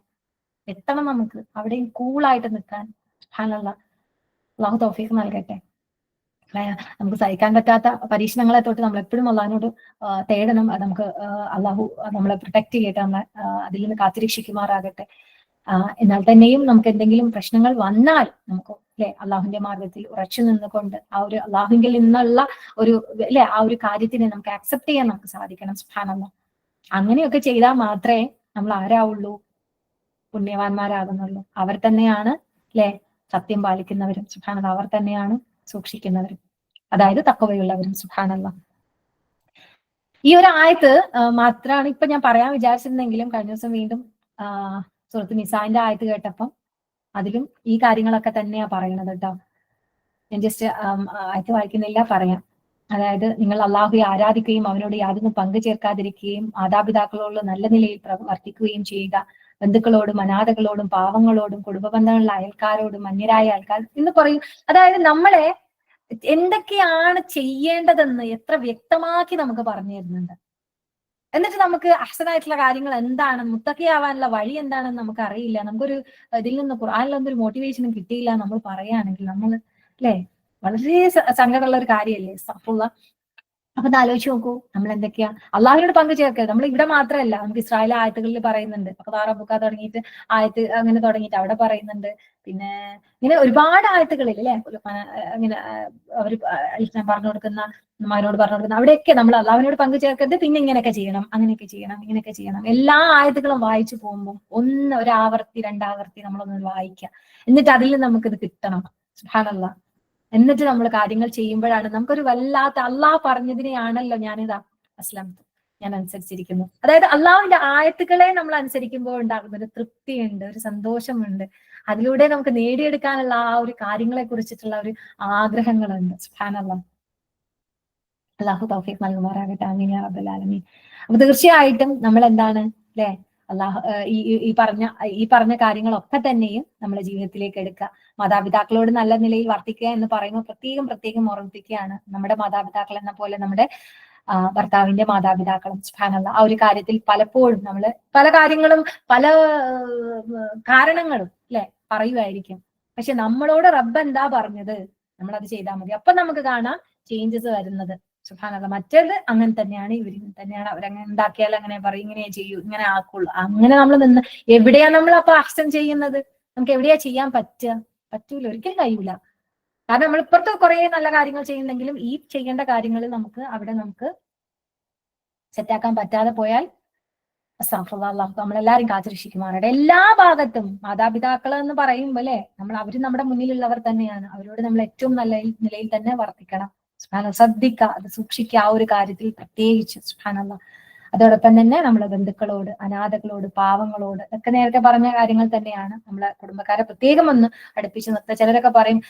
എത്തണം നമുക്ക് അവിടെയും കൂളായിട്ട് നിൽക്കാൻ. സുബ്ഹാനല്ലാഹ്, അല്ലാഹു തൗഫീഖ് നൽകട്ടെ. നമുക്ക് സഹിക്കാൻ പറ്റാത്ത പരീക്ഷണങ്ങളെ തൊട്ട് നമ്മൾ എപ്പോഴും അള്ളാഹിനോട് തേടണം. അത് നമുക്ക് അള്ളാഹു നമ്മളെ പ്രൊട്ടക്ട് ചെയ്യട്ടെ, നമ്മളെ അതിൽ നിന്ന് കാത്തുരക്ഷിക്കുമാറാകട്ടെ. എന്നാൽ തന്നെയും നമുക്ക് എന്തെങ്കിലും പ്രശ്നങ്ങൾ വന്നാൽ നമുക്ക്, അല്ലെ, അള്ളാഹുവിന്റെ മാർഗത്തിൽ ഉറച്ചു നിന്നുകൊണ്ട് ആ ഒരു അള്ളാഹുവിൽ നിന്നുള്ള ഒരു, അല്ലെ, ആ ഒരു കാര്യത്തിനെ നമുക്ക് അക്സെപ്റ്റ് ചെയ്യാൻ നമുക്ക് സാധിക്കണം. സുബ്ഹാനല്ലാഹ്, അങ്ങനെയൊക്കെ ചെയ്താൽ മാത്രമേ നമ്മൾ ആരാവുള്ളൂ, പുണ്യവാന്മാരാകുന്നുള്ളൂ. അവർ തന്നെയാണ്, അല്ലെ, സത്യം പാലിക്കുന്നവരും. സുബ്ഹാനല്ലാഹ്, അവർ തന്നെയാണ് സൂക്ഷിക്കുന്നവരും, അതായത് തഖ്വയുള്ളവരും. സുബ്ഹാനല്ലാഹ്, ഈ ഒരു ആയത്ത് മാത്രമാണ് ഇപ്പൊ ഞാൻ പറയാൻ വിചാരിച്ചിരുന്നെങ്കിലും കഴിഞ്ഞ ദിവസം വീണ്ടും സൂറത്ത് നിസാന്റെ ആയത്ത് കേട്ടപ്പം അതിലും ഈ കാര്യങ്ങളൊക്കെ തന്നെയാ പറയുന്നത് കേട്ടോ. ഞാൻ ജസ്റ്റ് ആയത്ത് വായിക്കുന്നില്ല, പറയാം. അതായത്, നിങ്ങൾ അള്ളാഹുവെ ആരാധിക്കുകയും അവനോട് യാതൊന്നും പങ്കു ചേർക്കാതിരിക്കുകയും മാതാപിതാക്കളോട് നല്ല നിലയിൽ പ്രവർത്തിക്കുകയും ചെയ്യുക. ബന്ധുക്കളോടും അനാഥകളോടും പാവങ്ങളോടും കുടുംബ ബന്ധങ്ങളിലെ അയൽക്കാരോടും അന്യരായ ആൾക്കാർ എന്ന് പറയും. അതായത് നമ്മളെ എന്തൊക്കെയാണ് ചെയ്യേണ്ടതെന്ന് എത്ര വ്യക്തമാക്കി നമുക്ക് പറഞ്ഞു തരുന്നുണ്ട്. എന്നിട്ട് നമുക്ക് അഹ്സനായിട്ടുള്ള കാര്യങ്ങൾ എന്താണ്, മുത്തഖിയാവാനുള്ള വഴി എന്താണെന്ന് നമുക്ക് അറിയില്ല. നമുക്കൊരു ഇതിൽ നിന്ന് ഖുർആനിലൊന്നും ഒരു മോട്ടിവേഷനും കിട്ടിയില്ല നമ്മൾ പറയുകയാണെങ്കിൽ നമ്മൾ, അല്ലെ, വളരെ സങ്കടമുള്ള ഒരു കാര്യമല്ലേ. അസ്തഗ്ഫിറുല്ലാഹ്. അപ്പൊ ഇത് ആലോചിച്ച് നോക്കൂ, നമ്മൾ എന്തൊക്കെയാ അള്ളാഹുവിനോട് പങ്കു ചേർക്കരുത്. നമ്മൾ ഇവിടെ മാത്രമല്ല, നമുക്ക് ഇസ്രായേൽ ആയത്തുകളിൽ പറയുന്നുണ്ട്, ബുക്ക തുടങ്ങിയിട്ട് ആയത്ത് അങ്ങനെ തുടങ്ങിയിട്ട് അവിടെ പറയുന്നുണ്ട്. പിന്നെ ഇങ്ങനെ ഒരുപാട് ആയത്തുകളിൽ അല്ലെ, ഇങ്ങനെ അവര് പറഞ്ഞു കൊടുക്കുന്ന മകനോട് പറഞ്ഞു കൊടുക്കുന്ന അവിടെയൊക്കെ നമ്മൾ അള്ളാഹുവിനോട് പങ്കു ചേർക്കരുത്, പിന്നെ ഇങ്ങനെയൊക്കെ ചെയ്യണം, അങ്ങനെയൊക്കെ ചെയ്യണം, ഇങ്ങനെയൊക്കെ ചെയ്യണം. എല്ലാ ആയത്തുകളും വായിച്ചു പോകുമ്പോൾ ഒരാവർത്തി രണ്ടാവർത്തി നമ്മളൊന്ന് വായിക്കുക. എന്നിട്ട് അതിൽ നമുക്കിത് കിട്ടണം. സുബ്ഹാനല്ലാഹ്. എന്നിട്ട് നമ്മൾ കാര്യങ്ങൾ ചെയ്യുമ്പോഴാണ് നമുക്കൊരു വല്ലാത്ത, അള്ളാഹ് പറഞ്ഞതിനെയാണല്ലോ ഞാനിതാ അസ്ലാം ഞാൻ അനുസരിച്ചിരിക്കുന്നു. അതായത് അള്ളാഹുവിന്റെ ആയത്തുകളെ നമ്മൾ അനുസരിക്കുമ്പോൾ ഉണ്ടാകുന്ന ഒരു തൃപ്തിയുണ്ട്, ഒരു സന്തോഷമുണ്ട്. അതിലൂടെ നമുക്ക് നേടിയെടുക്കാനുള്ള ആ ഒരു കാര്യങ്ങളെ കുറിച്ചിട്ടുള്ള ഒരു ആഗ്രഹങ്ങളുണ്ട്. സുബ്ഹാനല്ലാഹ്. അള്ളാഹു തൗഫീഖ് നൽകുമാറാകട്ടെ. ആമീൻ യാ റബ്ബൽ ആലമീൻ. അപ്പൊ തീർച്ചയായിട്ടും നമ്മൾ എന്താണ് അല്ലെ, അള്ളാഹു ഈ പറഞ്ഞ കാര്യങ്ങളൊക്കെ തന്നെയും നമ്മുടെ ജീവിതത്തിലേക്ക് എടുക്കുക. മാതാപിതാക്കളോട് നല്ല നിലയിൽ വർത്തിക്കുക എന്ന് പറയുമ്പോൾ പ്രത്യേകം ഓർമ്മിപ്പിക്കുകയാണ്. നമ്മുടെ മാതാപിതാക്കൾ എന്ന പോലെ നമ്മുടെ ഭർത്താവിന്റെ മാതാപിതാക്കളും സുബ്ഹാനല്ലാഹ്. ആ ഒരു കാര്യത്തിൽ പലപ്പോഴും നമ്മള് പല കാര്യങ്ങളും പല കാരണങ്ങളും അല്ലെ പറയുമായിരിക്കും. പക്ഷെ നമ്മളോട് റബ്ബ് എന്താ പറഞ്ഞത് നമ്മൾ അത് ചെയ്താൽ മതി. അപ്പൊ നമുക്ക് കാണാം ചേഞ്ചസ് വരുന്നത്. സുബ്ഹാനല്ലാഹ്. മറ്റേത് അങ്ങനെ തന്നെയാണ്, ഇവരിങ്ങനെ തന്നെയാണ്, അവരങ്ങനെ ഉണ്ടാക്കിയാൽ അങ്ങനെ പറയും, ഇങ്ങനെ ചെയ്യൂ, ഇങ്ങനെ ആക്കുള്ളൂ. അങ്ങനെ നമ്മൾ നിന്ന് എവിടെയാ നമ്മൾ അപ്പൊ അക്ഷൻ ചെയ്യുന്നത്? നമുക്ക് എവിടെയാ ചെയ്യാൻ പറ്റൂല, ഒരിക്കലും കഴിയൂല. കാരണം നമ്മൾ ഇപ്പുറത്ത് കുറെ നല്ല കാര്യങ്ങൾ ചെയ്യുന്നെങ്കിലും ഈ ചെയ്യേണ്ട കാര്യങ്ങളിൽ നമുക്ക് സെറ്റാക്കാൻ പറ്റാതെ പോയാൽ അല്ലാഹു നമ്മളെല്ലാരും കാത്തുരക്ഷിക്കുമാറാകട്ടെ. എല്ലാ ഭാഗത്തും മാതാപിതാക്കൾ എന്ന് പറയുമ്പോൾ അല്ലെ, അവര് നമ്മുടെ മുന്നിലുള്ളവർ തന്നെയാണ്. അവരോട് നമ്മൾ ഏറ്റവും നല്ല നിലയിൽ തന്നെ വർത്തിക്കണം. ശ്രദ്ധിക്കുക, അത് സൂക്ഷിക്കുക, ആ ഒരു കാര്യത്തിൽ പ്രത്യേകിച്ച്. സുബ്ഹാനല്ലാഹ്. അതോടൊപ്പം തന്നെ നമ്മളെ ബന്ധുക്കളോട്, അനാഥകളോട്, പാവങ്ങളോട് ഒക്കെ നേരത്തെ പറഞ്ഞ കാര്യങ്ങൾ തന്നെയാണ്. നമ്മളെ കുടുംബക്കാരെ പ്രത്യേകം ഒന്ന് അടുപ്പിച്ച് നിർത്തുക. ചിലരൊക്കെ പറയും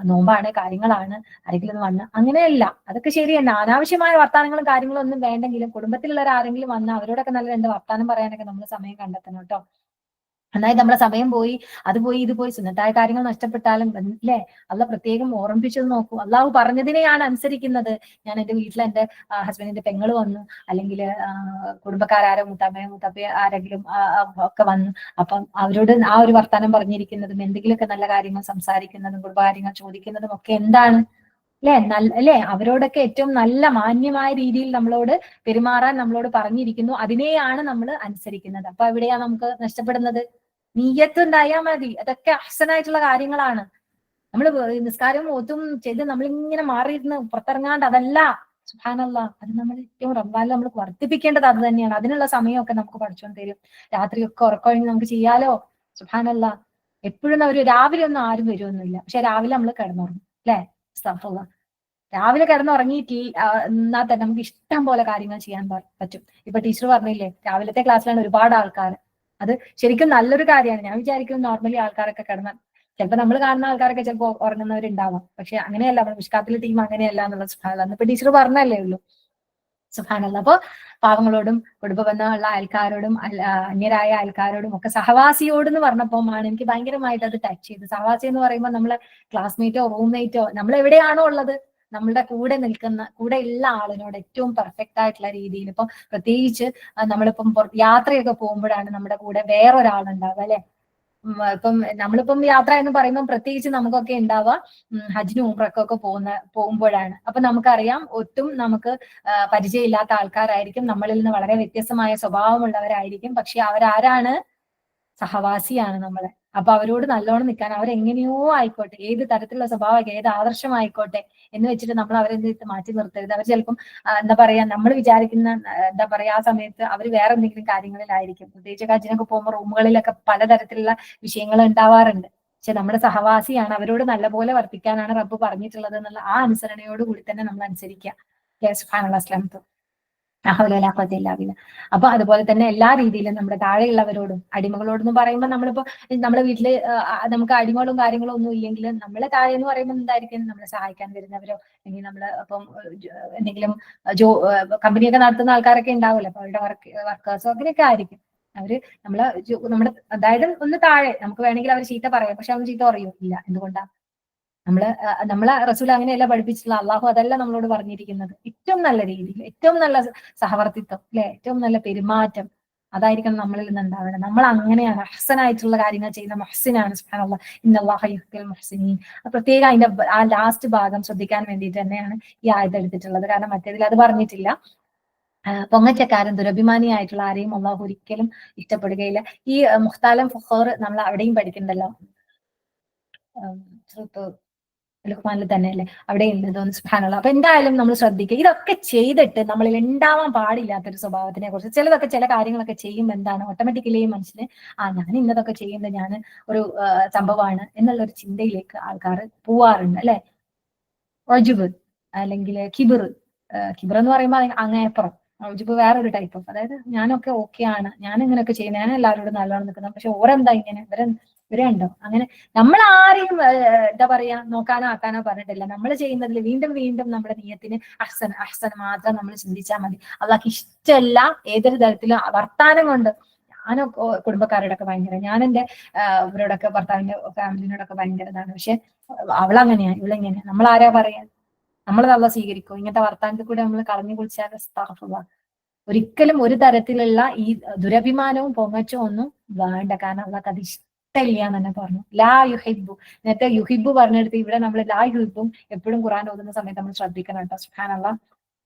നോമ്പാണ്, കാര്യങ്ങളാണ്, ആരെങ്കിലും വന്ന്, അങ്ങനെയല്ല. അതൊക്കെ ശരിയല്ല. അനാവശ്യമായ വർത്താനങ്ങളും കാര്യങ്ങളും ഒന്നും വേണ്ടെങ്കിലും കുടുംബത്തിലുള്ളവർ ആരെങ്കിലും വന്ന് അവരോടൊക്കെ നല്ല രണ്ട് വർത്താനം പറയാനൊക്കെ നമ്മൾ സമയം കണ്ടെത്തണം കേട്ടോ. അതായത് നമ്മുടെ സമയം പോയി, അത് പോയി, ഇത് പോയി, സുന്നത്തായ കാര്യങ്ങൾ നഷ്ടപ്പെട്ടാലും അല്ലെ, അള്ളാഹ് പ്രത്യേകം ഓർമ്മിപ്പിച്ചത് നോക്കൂ. അള്ളാഹു പറഞ്ഞതിനെയാണ് അനുസരിക്കുന്നത്. ഞാൻ എന്റെ വീട്ടിൽ എന്റെ ഹസ്ബൻഡിന്റെ പെങ്ങൾ വന്നു, അല്ലെങ്കിൽ കുടുംബക്കാരോ മുത്തപ്പ ആരെങ്കിലും ഒക്കെ വന്നു, അപ്പം അവരോട് ആ ഒരു വർത്താനം പറഞ്ഞിരിക്കുന്നതും എന്തെങ്കിലുമൊക്കെ നല്ല കാര്യങ്ങൾ സംസാരിക്കുന്നതും കുടുംബകാര്യങ്ങൾ ചോദിക്കുന്നതും ഒക്കെ എന്താണ് അല്ലെ, അവരോടൊക്കെ ഏറ്റവും നല്ല മാന്യമായ രീതിയിൽ നമ്മളോട് പെരുമാറാൻ നമ്മളോട് പറഞ്ഞിരിക്കുന്നു. അതിനെയാണ് നമ്മൾ അനുസരിക്കുന്നത്. അപ്പൊ എവിടെയാ നമുക്ക് നഷ്ടപ്പെടുന്നത്? നീയത്ത് ഉണ്ടായാൽ മതി. അതൊക്കെ അഹ്സനായിട്ടുള്ള കാര്യങ്ങളാണ്. നമ്മൾ നിസ്കാരവും ഓത്തും ചെയ്ത് നമ്മളിങ്ങനെ മാറിയിരുന്ന് പുറത്തിറങ്ങാണ്ട് അതല്ല. സുബ്ഹാനല്ലാഹ്. അത് നമ്മൾ ഏറ്റവും റബ്ബാനിൽ നമ്മൾ വർദ്ധിപ്പിക്കേണ്ടത് അത് തന്നെയാണ്. അതിനുള്ള സമയമൊക്കെ നമുക്ക് പഠിച്ചോൻ തരും. രാത്രിയൊക്കെ ഉറക്കമൊഴിഞ്ഞ് നമുക്ക് ചെയ്യാലോ. സുബ്ഹാനല്ലാഹ്. എപ്പോഴും രാവിലെ ഒന്നും ആരും വരുമൊന്നുമില്ല, പക്ഷെ രാവിലെ നമ്മൾ കിടന്നുറങ്ങും അല്ലെ. അസ്തഗ്ഫിറുല്ലാഹ്. രാവിലെ എന്നാൽ തന്നെ നമുക്ക് ഇഷ്ടം പോലെ കാര്യങ്ങൾ ചെയ്യാൻ പറ്റും. ഇപ്പൊ ടീച്ചർ പറഞ്ഞില്ലേ, രാവിലത്തെ ക്ലാസ്സിലാണ് ഒരുപാട് ആൾക്കാർ. അത് ശരിക്കും നല്ലൊരു കാര്യമാണ്. ഞാൻ വിചാരിക്കും നോർമലി ആൾക്കാരൊക്കെ കിടന്നാൽ, ചിലപ്പോൾ നമ്മൾ കാണുന്ന ആൾക്കാരൊക്കെ ചിലപ്പോൾ ഉറങ്ങുന്നവരുണ്ടാവാം. പക്ഷെ അങ്ങനെയല്ല, നമ്മുടെ മിഷ്കാത്തിലെ ടീം അങ്ങനെയല്ല എന്നുള്ളത് സുബ്ഹാനല്ലാഹ്. ഇപ്പൊ ടീച്ചർ പറഞ്ഞല്ലേ ഉള്ളൂ. സുബ്ഹാനല്ലാഹ്. അപ്പൊ പാവങ്ങളോടും കുടുംബ ബന്ധമുള്ള അയൽക്കാരോടും അന്യരായ അയൽക്കാരോടും ഒക്കെ സഹവാസിയോട് എന്ന് പറഞ്ഞപ്പോഴാണ് എനിക്ക് ഭയങ്കരമായിട്ട് അത് ടച്ച് ചെയ്ത്. സഹവാസി എന്ന് പറയുമ്പോൾ നമ്മളെ ക്ലാസ്മേറ്റോ റൂംമേറ്റോ നമ്മൾ എവിടെയാണോ ഉള്ളത്, നമ്മളുടെ കൂടെ നിൽക്കുന്ന കൂടെ ഉള്ള ആളിനോട് ഏറ്റവും പെർഫെക്റ്റ് ആയിട്ടുള്ള രീതിയിൽ, ഇപ്പൊ പ്രത്യേകിച്ച് നമ്മളിപ്പം യാത്രയൊക്കെ പോകുമ്പോഴാണ് നമ്മുടെ കൂടെ വേറൊരാളുണ്ടാവുക അല്ലെ. ഇപ്പം നമ്മളിപ്പം യാത്ര എന്ന് പറയുമ്പോൾ പ്രത്യേകിച്ച് നമുക്കൊക്കെ ഉണ്ടാവുക ഹജ്ജിനും ഉംറക്കൊക്കെ പോകുമ്പോഴാണ്. അപ്പൊ നമുക്കറിയാം ഒട്ടും നമുക്ക് പരിചയമില്ലാത്ത ആൾക്കാരായിരിക്കും, നമ്മളിൽ നിന്ന് വളരെ വ്യത്യസ്തമായ സ്വഭാവമുള്ളവരായിരിക്കും. പക്ഷെ അവരാരാണ്? സഹവാസിയാണ് നമ്മളെ. അപ്പൊ അവരോട് നല്ലോണം നിൽക്കാൻ, അവരെങ്ങനെയോ ആയിക്കോട്ടെ, ഏത് തരത്തിലുള്ള സ്വഭാവം, ഏത് ആദർശമായിക്കോട്ടെ എന്ന് വെച്ചിട്ട് നമ്മൾ അവരെ മാറ്റി നിർത്തരുത്. അവർ ചിലപ്പം എന്താ പറയാ, നമ്മൾ വിചാരിക്കുന്ന എന്താ പറയാ, ആ സമയത്ത് അവർ വേറെ എന്തെങ്കിലും കാര്യങ്ങളിലായിരിക്കും. പ്രത്യേകിച്ച് ഹജ്ജിനൊക്കെ പോകുമ്പോൾ റൂമുകളിലൊക്കെ പലതരത്തിലുള്ള വിഷയങ്ങൾ ഉണ്ടാവാറുണ്ട്. പക്ഷെ നമ്മുടെ സഹവാസിയാണ്, അവരോട് നല്ലപോലെ വർത്തിക്കാനാണ് റബ്ബ് പറഞ്ഞിട്ടുള്ളത് എന്നുള്ള ആ അനുസരണയോട് കൂടി തന്നെ നമ്മൾ അനുസരിക്കുക. സുബ്ഹാനല്ലാഹ്. അപ്പൊ അതുപോലെ തന്നെ എല്ലാ രീതിയിലും നമ്മുടെ താഴെയുള്ളവരോടും അടിമകളോടെന്ന് പറയുമ്പോൾ നമ്മളിപ്പോ നമ്മുടെ വീട്ടില് നമുക്ക് അടിമകളും കാര്യങ്ങളും ഒന്നും ഇല്ലെങ്കിൽ നമ്മളെ താഴെ എന്ന് പറയുമ്പോൾ എന്തായിരിക്കും, നമ്മളെ സഹായിക്കാൻ വരുന്നവരോ അല്ലെങ്കിൽ നമ്മള് ഇപ്പം എന്തെങ്കിലും കമ്പനിയൊക്കെ നടത്തുന്ന ആൾക്കാരൊക്കെ ഉണ്ടാവുമല്ലോ, അപ്പൊ അവരുടെ വർക്കേഴ്സോ അങ്ങനെയൊക്കെ ആയിരിക്കും. അവര് നമ്മുടെ അതായത് ഒന്ന് താഴെ നമുക്ക് വേണമെങ്കിൽ അവർ ചീത്ത പറയാം, പക്ഷെ അവർ ചീത്ത പറയൂ ഇല്ല. എന്തുകൊണ്ടാ? നമ്മളെ റസൂൽ അങ്ങനെയല്ല പഠിപ്പിച്ചിട്ടുള്ള. അള്ളാഹു അതല്ല നമ്മളോട് പറഞ്ഞിരിക്കുന്നത്. ഏറ്റവും നല്ല രീതിയിൽ, ഏറ്റവും നല്ല സഹവർത്തിത്വം അല്ലെ, ഏറ്റവും നല്ല പെരുമാറ്റം, അതായിരിക്കണം നമ്മളിൽ നിന്ന് ഉണ്ടാവേണ്ടത്. നമ്മൾ അങ്ങനെയാണ് അഹ്സനായിട്ടുള്ള കാര്യങ്ങൾ ചെയ്യുന്ന മുഹ്സിനാണ്. സുബ്ഹാനല്ലാഹ്, ഇന്നല്ലാഹ യുഹിബ്ബുൽ മുഹ്സിനീൻ. പ്രത്യേകം അതിന്റെ ആ ലാസ്റ്റ് ഭാഗം ശ്രദ്ധിക്കാൻ വേണ്ടിയിട്ട് തന്നെയാണ് ഈ ആയത്ത് എടുത്തിട്ടുള്ളത്. കാരണം മറ്റേതിൽ അത് പറഞ്ഞിട്ടില്ല. പൊങ്ങച്ചക്കാരൻ ദുരഭിമാനിയായിട്ടുള്ള ആരെയും അള്ളാഹു ഒരിക്കലും ഇഷ്ടപ്പെടുകയില്ല. ഈ മുഖ്താലം ഫഖർ നമ്മൾ അവിടെയും പഠിക്കണ്ടല്ലോ, ലുഖ്മാനിൽ തന്നെയല്ലേ, അവിടെ ഉള്ളതൊന്ന് സുബ്ഹാനല്ലാഹ്. അപ്പൊ എന്തായാലും നമ്മൾ ശ്രദ്ധിക്കുക. ഇതൊക്കെ ചെയ്തിട്ട് നമ്മളിൽ ഉണ്ടാവാൻ പാടില്ലാത്തൊരു സ്വഭാവത്തിനെ കുറിച്ച് ചിലതൊക്കെ ചില കാര്യങ്ങളൊക്കെ ചെയ്യുമ്പോൾ എന്താണ് ഓട്ടോമാറ്റിക്കലി മനുഷ്യന് ഞാൻ ഇന്നതൊക്കെ ചെയ്യുന്നത് ഞാൻ ഒരു സംഭവമാണ് എന്നുള്ളൊരു ചിന്തയിലേക്ക് ആൾക്കാർ പോവാറുണ്ട് അല്ലെ. ഒജുബ് അല്ലെങ്കിൽ കിബിർ. കിബിർ എന്ന് പറയുമ്പോൾ അങ്ങേപ്പുറം. ഒജുബ് വേറൊരു ടൈപ്പ് ഓഫ്, അതായത് ഞാനൊക്കെ ഓക്കെ ആണ്, ഞാൻ ഇങ്ങനെയൊക്കെ ചെയ്യുന്നത്, ഞാൻ എല്ലാവരോടും നല്ലോണം നിൽക്കുന്നത്, പക്ഷെ ഓരെന്താ ഇങ്ങനെ, ഇവരെ ഉണ്ടോ അങ്ങനെ. നമ്മൾ ആരെയും എന്താ പറയാ നോക്കാനോ ആക്കാനോ പറഞ്ഞിട്ടില്ല. നമ്മൾ ചെയ്യുന്നതിൽ വീണ്ടും വീണ്ടും നമ്മുടെ നിയത്തിന് അഹ്സൻ അഹ്സൻ മാത്രം നമ്മൾ ചിന്തിച്ചാൽ മതി. അള്ളാഹ്ക്ക് ഇഷ്ടമല്ല ഏതൊരു തരത്തിലും വർത്താനം കൊണ്ട്. ഞാനൊക്കെ കുടുംബക്കാരോടൊക്കെ ഭയങ്കര, ഞാൻ എന്റെ ഇവരോടൊക്കെ ഭർത്താവിന്റെ ഫാമിലിനോടൊക്കെ ഭയങ്കര ഇതാണ്, പക്ഷെ അവളങ്ങനെയാ ഇവളെങ്ങനെയാ, നമ്മൾ ആരാ പറയാ, നമ്മൾ നല്ല സ്വീകരിക്കും ഇങ്ങനത്തെ വർത്താനത്തിൽ കൂടെ നമ്മൾ കളഞ്ഞു കുളിച്ചാൽ അസ്തഗ്ഫിറുല്ലാഹ്. ഒരിക്കലും ഒരു തരത്തിലുള്ള ഈ ദുരഭിമാനവും പൊങ്ങച്ചവും ഒന്നും വേണ്ട. കാരണം അള്ളാഹ്ക്ക് അത് ഇഷ്ടമില്ല എന്ന് തന്നെ പറഞ്ഞു. ലാ യുഹിബ്ബു. നേരത്തെ യുഹിബ്ബു പറഞ്ഞെടുത്ത് ഇവിടെ നമ്മൾ ലാ യുഹിബ്ബും എപ്പോഴും ഖുർആൻ ഓതുന്ന സമയത്ത് നമ്മൾ ശ്രദ്ധിക്കണം കേട്ടോ. സുബ്ഹാനല്ലാഹ്.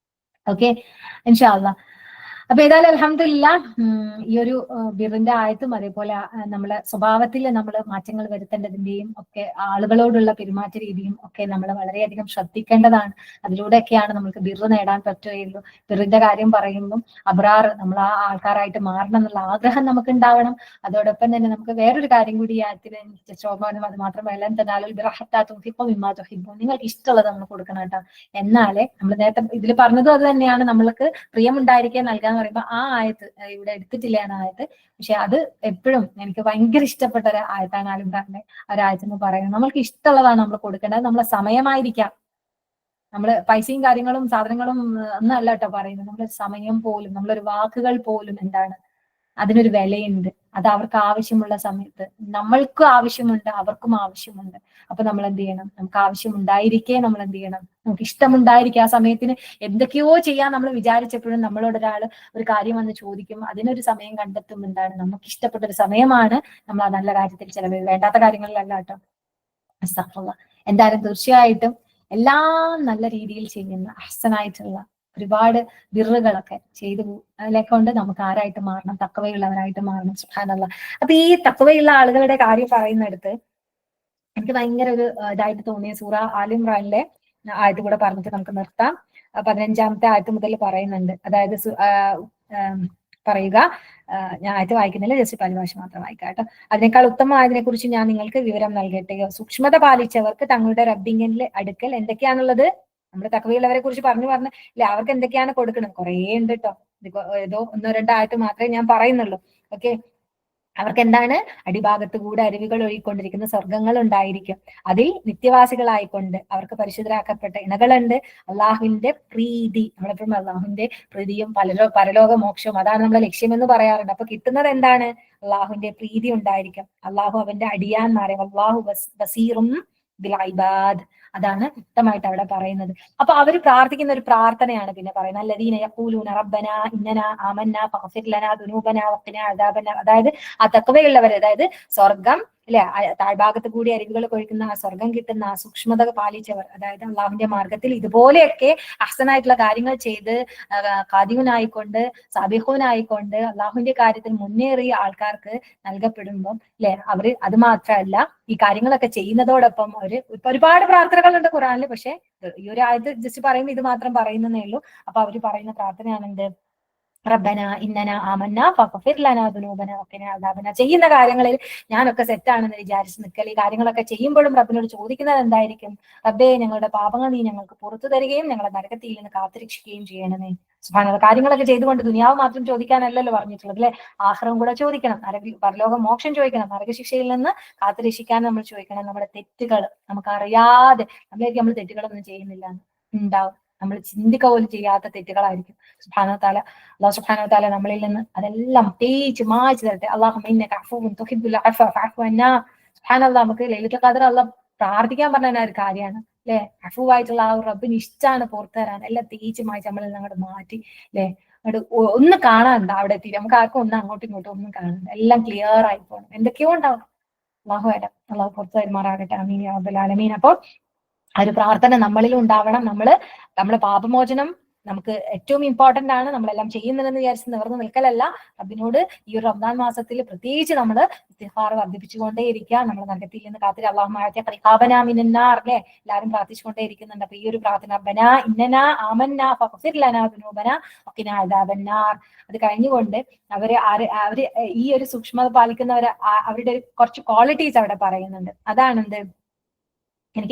ഓക്കെ, ഇൻഷാ അള്ളാഹ്. അപ്പൊ ഏതായാലും അൽഹംദുലില്ലാഹ് ഈ ഒരു ബിറിന്റെ ആയത്തും അതേപോലെ നമ്മളെ സ്വഭാവത്തിൽ നമ്മൾ മാറ്റങ്ങൾ വരുത്തേണ്ടതിന്റെയും ഒക്കെ ആളുകളോടുള്ള പെരുമാറ്റ രീതിയും ഒക്കെ നമ്മൾ വളരെയധികം ശ്രദ്ധിക്കേണ്ടതാണ്. അതിലൂടെയൊക്കെയാണ് നമുക്ക് ബിറ് നേടാൻ പറ്റുകയുള്ളൂ. ബിറിന്റെ കാര്യം പറയുമ്പം അബ്രാർ, നമ്മൾ ആ ആൾക്കാരായിട്ട് മാറണം എന്നുള്ള ആഗ്രഹം നമുക്ക് ഉണ്ടാവണം. അതോടൊപ്പം തന്നെ നമുക്ക് വേറൊരു കാര്യം കൂടി ഈ ആയത്തിൽ ചോർമാനം, അത് മാത്രമല്ല നിങ്ങൾക്ക് ഇഷ്ടമുള്ളത് നമ്മൾ കൊടുക്കണം കേട്ടോ. എന്നാലേ നമ്മൾ നേരത്തെ ഇതിൽ പറഞ്ഞതും അത് തന്നെയാണ്, നമ്മൾക്ക് പ്രിയമുണ്ടായിരിക്കാൻ നൽകാന്ന് പറയുമ്പോൾ ആ ആയത്ത് ഇവിടെ എടുത്തിട്ടില്ലാണ് ആയത്ത്. പക്ഷെ അത് എപ്പോഴും എനിക്ക് ഭയങ്കര ഇഷ്ടപ്പെട്ട ഒരു ആയത്താണ് ആലിംറാന്റെ ഒരായത്ത് എന്ന് പറയുന്നത്. നമ്മൾക്ക് ഇഷ്ടമുള്ളതാണ് നമ്മൾ കൊടുക്കേണ്ടത്. നമ്മളെ സമയമായിരിക്കാം, നമ്മള് പൈസയും കാര്യങ്ങളും സാധനങ്ങളും ഒന്നും അല്ല കേട്ടോ പറയുന്നത്. നമ്മുടെ സമയം പോലും, നമ്മളൊരു വാക്കുകൾ പോലും എന്താണ്, അതിനൊരു വിലയുണ്ട്. അത് അവർക്ക് ആവശ്യമുള്ള സമയത്ത് നമ്മൾക്കും ആവശ്യമുണ്ട്, അവർക്കും ആവശ്യമുണ്ട്. അപ്പൊ നമ്മൾ എന്ത് ചെയ്യണം, നമുക്ക് ആവശ്യമുണ്ടായിരിക്കെ നമ്മൾ എന്ത് ചെയ്യണം, നമുക്ക് ഇഷ്ടമുണ്ടായിരിക്കുക. ആ സമയത്തിന് എന്തൊക്കെയോ ചെയ്യാൻ നമ്മൾ വിചാരിച്ചപ്പോഴും നമ്മളോട് ഒരാൾ ഒരു കാര്യം വന്ന് ചോദിക്കും, അതിനൊരു സമയം കണ്ടെത്തും. എന്താണ്, നമുക്ക് ഇഷ്ടപ്പെട്ട ഒരു സമയമാണ് നമ്മൾ ആ നല്ല കാര്യത്തിൽ ചെലവ്, വേണ്ടാത്ത കാര്യങ്ങളിലല്ല കേട്ടോ. അസ്തഗ്ഫിറുല്ലാഹ്. എന്തായാലും തീർച്ചയായിട്ടും എല്ലാം നല്ല രീതിയിൽ ചെയ്യുന്ന അഹ്സനായിട്ടുള്ള ഒരുപാട് ബിറുകളൊക്കെ ചെയ്തു അതിനെ കൊണ്ട് നമുക്ക് ആരായിട്ട് മാറണം, തഖ്വയുള്ളവരായിട്ട് മാറണം. സുബ്ഹാനല്ലാഹ്. അപ്പൊ ഈ തഖ്വയുള്ള ആളുകളുടെ കാര്യം പറയുന്നിടത്ത് എനിക്ക് ഭയങ്കര ഒരു ഇതായിട്ട് തോന്നിയ സൂറ ആലിംറാനിലെ ആയത്ത് കൂടെ പറഞ്ഞിട്ട് നമുക്ക് നിർത്താം. 15ാമത്തെ ആയത്ത് മുതൽ പറയുന്നുണ്ട്. അതായത് പറയുക, ഞാൻ ആയത്ത് വായിക്കുന്നില്ല, ജസ്റ്റ് പരിഭാഷ മാത്രം വായിക്കാം കേട്ടോ. അതിനേക്കാൾ ഉത്തമമായതിനെ കുറിച്ച് ഞാൻ നിങ്ങൾക്ക് വിവരം നൽകട്ടെയോ. സൂക്ഷ്മത പാലിച്ചവർക്ക് തങ്ങളുടെ റബ്ബിങ്ങിന്റെ അടുക്കൽ എന്തൊക്കെയാണുള്ളത്. നമ്മൾ തഖ്വയുള്ളവരെ കുറിച്ച് പറഞ്ഞു അല്ലെ, അവർക്ക് എന്തൊക്കെയാണ് കൊടുക്കുന്നത്, കുറേ ഉണ്ട് കേട്ടോ. ഏതോ 1-2 ആയത്ത് മാത്രമേ ഞാൻ പറയുന്നുള്ളൂ. ഓക്കെ, അവർക്ക് എന്താണ്, അടിഭാഗത്ത് കൂടെ അരുവികൾ ഒഴുകിക്കൊണ്ടിരിക്കുന്ന സ്വർഗങ്ങൾ ഉണ്ടായിരിക്കും. അതിൽ നിത്യവാസികളായിക്കൊണ്ട് അവർക്ക് പരിശുദ്ധരാക്കപ്പെട്ട ഇണകളുണ്ട്. അള്ളാഹുവിന്റെ പ്രീതി, നമ്മളെപ്പോഴും അള്ളാഹുവിന്റെ പ്രീതിയും പരലോക മോക്ഷവും അതാണ് നമ്മളെ ലക്ഷ്യമെന്ന് പറയാറുണ്ട്. അപ്പൊ കിട്ടുന്നത് എന്താണ്, അള്ളാഹുവിന്റെ പ്രീതി ഉണ്ടായിരിക്കും. അള്ളാഹു അവന്റെ അടിയാന്മാരെ, അള്ളാഹു ബസീറും ബിൽ ഇബാദ്, അതാണ് വ്യക്തമായിട്ട് അവിടെ പറയുന്നത്. അപ്പൊ അവർ പ്രാർത്ഥിക്കുന്ന ഒരു പ്രാർത്ഥനയാണ് പിന്നെ പറയുന്നത്, അല്ലദീന യഖൂലൂന റബ്ബനാ ഇന്നനാ ആമന്നാ ഫഗ്ഫിർ ലനാ ദുനൂബനാ വഖിനാ അദാബന്നാർ. അതായത് ആ തഖ്വയുള്ളവർ, അതായത് സ്വർഗം അല്ലെ, താഴ്ഭാഗത്ത് കൂടി അരുവികൾ കൊഴിക്കുന്ന ആ സ്വർഗം കിട്ടുന്ന ആ സൂക്ഷ്മത പാലിച്ചവർ, അതായത് അള്ളാഹുവിന്റെ മാർഗത്തിൽ ഇതുപോലെയൊക്കെ അഹ്സനായിട്ടുള്ള കാര്യങ്ങൾ ചെയ്ത് ഖാദിമുനായിക്കൊണ്ട് സാബിഹൂനായിക്കൊണ്ട് അള്ളാഹുവിന്റെ കാര്യത്തിൽ മുന്നേറിയ ആൾക്കാർക്ക് നൽകപ്പെടുമ്പം അല്ലെ, അവര് അത് മാത്രമല്ല ഈ കാര്യങ്ങളൊക്കെ ചെയ്യുന്നതോടൊപ്പം അവര് ഒരുപാട് പ്രാർത്ഥനകളുണ്ട് ഖുറാനിൽ. പക്ഷെ ഈ ഒരു ആയത്ത് ജസ്റ്റ് പറയുമ്പോൾ ഇത് മാത്രം പറയുന്നതേ ഉള്ളൂ. അപ്പൊ അവര് പറയുന്ന പ്രാർത്ഥനയാണ് എന്ത്, റബ്ബന ഇന്നന ആമന്ന ഫഗ്ഫിർ ലനാ ദുനൂബനാ വഖിനാ അദാബന്നാർ. ചെയ്യുന്ന കാര്യങ്ങളിൽ ഞാനൊക്കെ സെറ്റാണെന്ന് വിചാരിച്ച് നിൽക്കൽ, ഈ കാര്യങ്ങളൊക്കെ ചെയ്യുമ്പോഴും റബ്ബിനോട് ചോദിക്കുന്നത് എന്തായിരിക്കും, റബ്ബേ ഞങ്ങളുടെ പാപങ്ങൾ നീ ഞങ്ങൾക്ക് പുറത്തു തരികയും ഞങ്ങളെ നരകത്തിൽ നിന്ന് കാത്തുരക്ഷിക്കുകയും ചെയ്യണമേ. സുബ്ഹാനല്ലാഹ്. കാര്യങ്ങളൊക്കെ ചെയ്തുകൊണ്ട് ദുനിയാവ് മാത്രം ചോദിക്കാനല്ലല്ലോ പറഞ്ഞിട്ടുള്ളത് അല്ലെ, ആഖിറം കൂടെ ചോദിക്കണം, പരലോക മോക്ഷം ചോദിക്കണം, നരകശിക്ഷയിൽ നിന്ന് കാത്തുരക്ഷിക്കാൻ നമ്മൾ ചോദിക്കണം. നമ്മുടെ തെറ്റുകൾ നമുക്കറിയാതെ, നമ്മൾ തെറ്റുകളൊന്നും ചെയ്യുന്നില്ല, ഉണ്ടാവും, നമ്മൾ ചിന്തിക്ക പോലും ചെയ്യാത്ത തെറ്റുകളായിരിക്കും. സുബ്ഹാനഹു വതആല, അല്ലാഹു സുബ്ഹാനഹു വതആല നമ്മളിൽ നിന്ന് അതെല്ലാം തേച്ച് മായ്ച്ചു തരട്ടെ. അല്ലാഹുമ്മ ഇന്നക അഫൂവുൻ തുഹിബ്ബുൽ അഫ്വ ഫഅഫു അന്നാ. സുബ്ഹാനല്ലാഹ്. നമുക്ക് ലൈലത്തുൽ ഖദ്ർ അല്ലാഹ് പ്രാർത്ഥിക്കാൻ പറഞ്ഞ ഒരു കാര്യമാണ് അല്ലെ. അഫൂവായിട്ടുള്ള ആ റബ്ബിന് ഇഷ്ടമാണ് പുറത്തു തരാൻ, എല്ലാം തേച്ച് മായ്ച്ച് നമ്മളിൽ നിന്ന് അങ്ങോട്ട് മാറ്റി അല്ലെ. അവിടെ ഒന്നും കാണാണ്ട അവിടെ എത്തി നമുക്ക് ആർക്കും ഒന്നും അങ്ങോട്ടും ഇങ്ങോട്ടും ഒന്നും കാണണ്ട, എല്ലാം ക്ലിയർ ആയി പോകണം. എന്തൊക്കെയോ ഉണ്ടാവും. അള്ളാഹു വരാം, അള്ളാഹു പുറത്തു തരുമാറാകട്ടെ. അമീൻ യാ റബ്ബൽ ആലമീൻ. അപ്പോൾ ആ ഒരു പ്രാർത്ഥന നമ്മളിലും ഉണ്ടാവണം. നമ്മുടെ പാപമോചനം നമുക്ക് ഏറ്റവും ഇമ്പോർട്ടന്റ് ആണ്. നമ്മളെല്ലാം ചെയ്യുന്നതെന്ന് വിചാരിച്ച് നിവർന്നു നിൽക്കലല്ല. റബ്ബിനോട് ഈ ഒരു റമദാൻ മാസത്തിൽ പ്രത്യേകിച്ച് നമ്മൾ ഇസ്തിഗ്ഫാർ വർദ്ധിപ്പിച്ചുകൊണ്ടേ ഇരിക്കുക. നമ്മൾ നരകത്തിൽ നിന്ന് കാത്തിരി അല്ലാഹുമ്മ ഖിഖാബനാ മിനന്നാർ, അല്ലേ, എല്ലാവരും പ്രാർത്ഥിച്ചുകൊണ്ടേ ഇരിക്കുന്നുണ്ട്. അപ്പൊ ഈ ഒരു പ്രാർത്ഥന റബ്ബനാ ഇന്നനാ ആമന്നാ ഫഗ്ഫിർ ലനാ ദുനൂബനാ വഖിനാ അദാബന്നാർ, അത് കഴിഞ്ഞുകൊണ്ട് അവര് ഈ ഒരു സൂക്ഷ്മത പാലിക്കുന്നവര് അവരുടെ കുറച്ച് ക്വാളിറ്റീസ് അവിടെ പറയുന്നുണ്ട്. അതാണെന്ത്,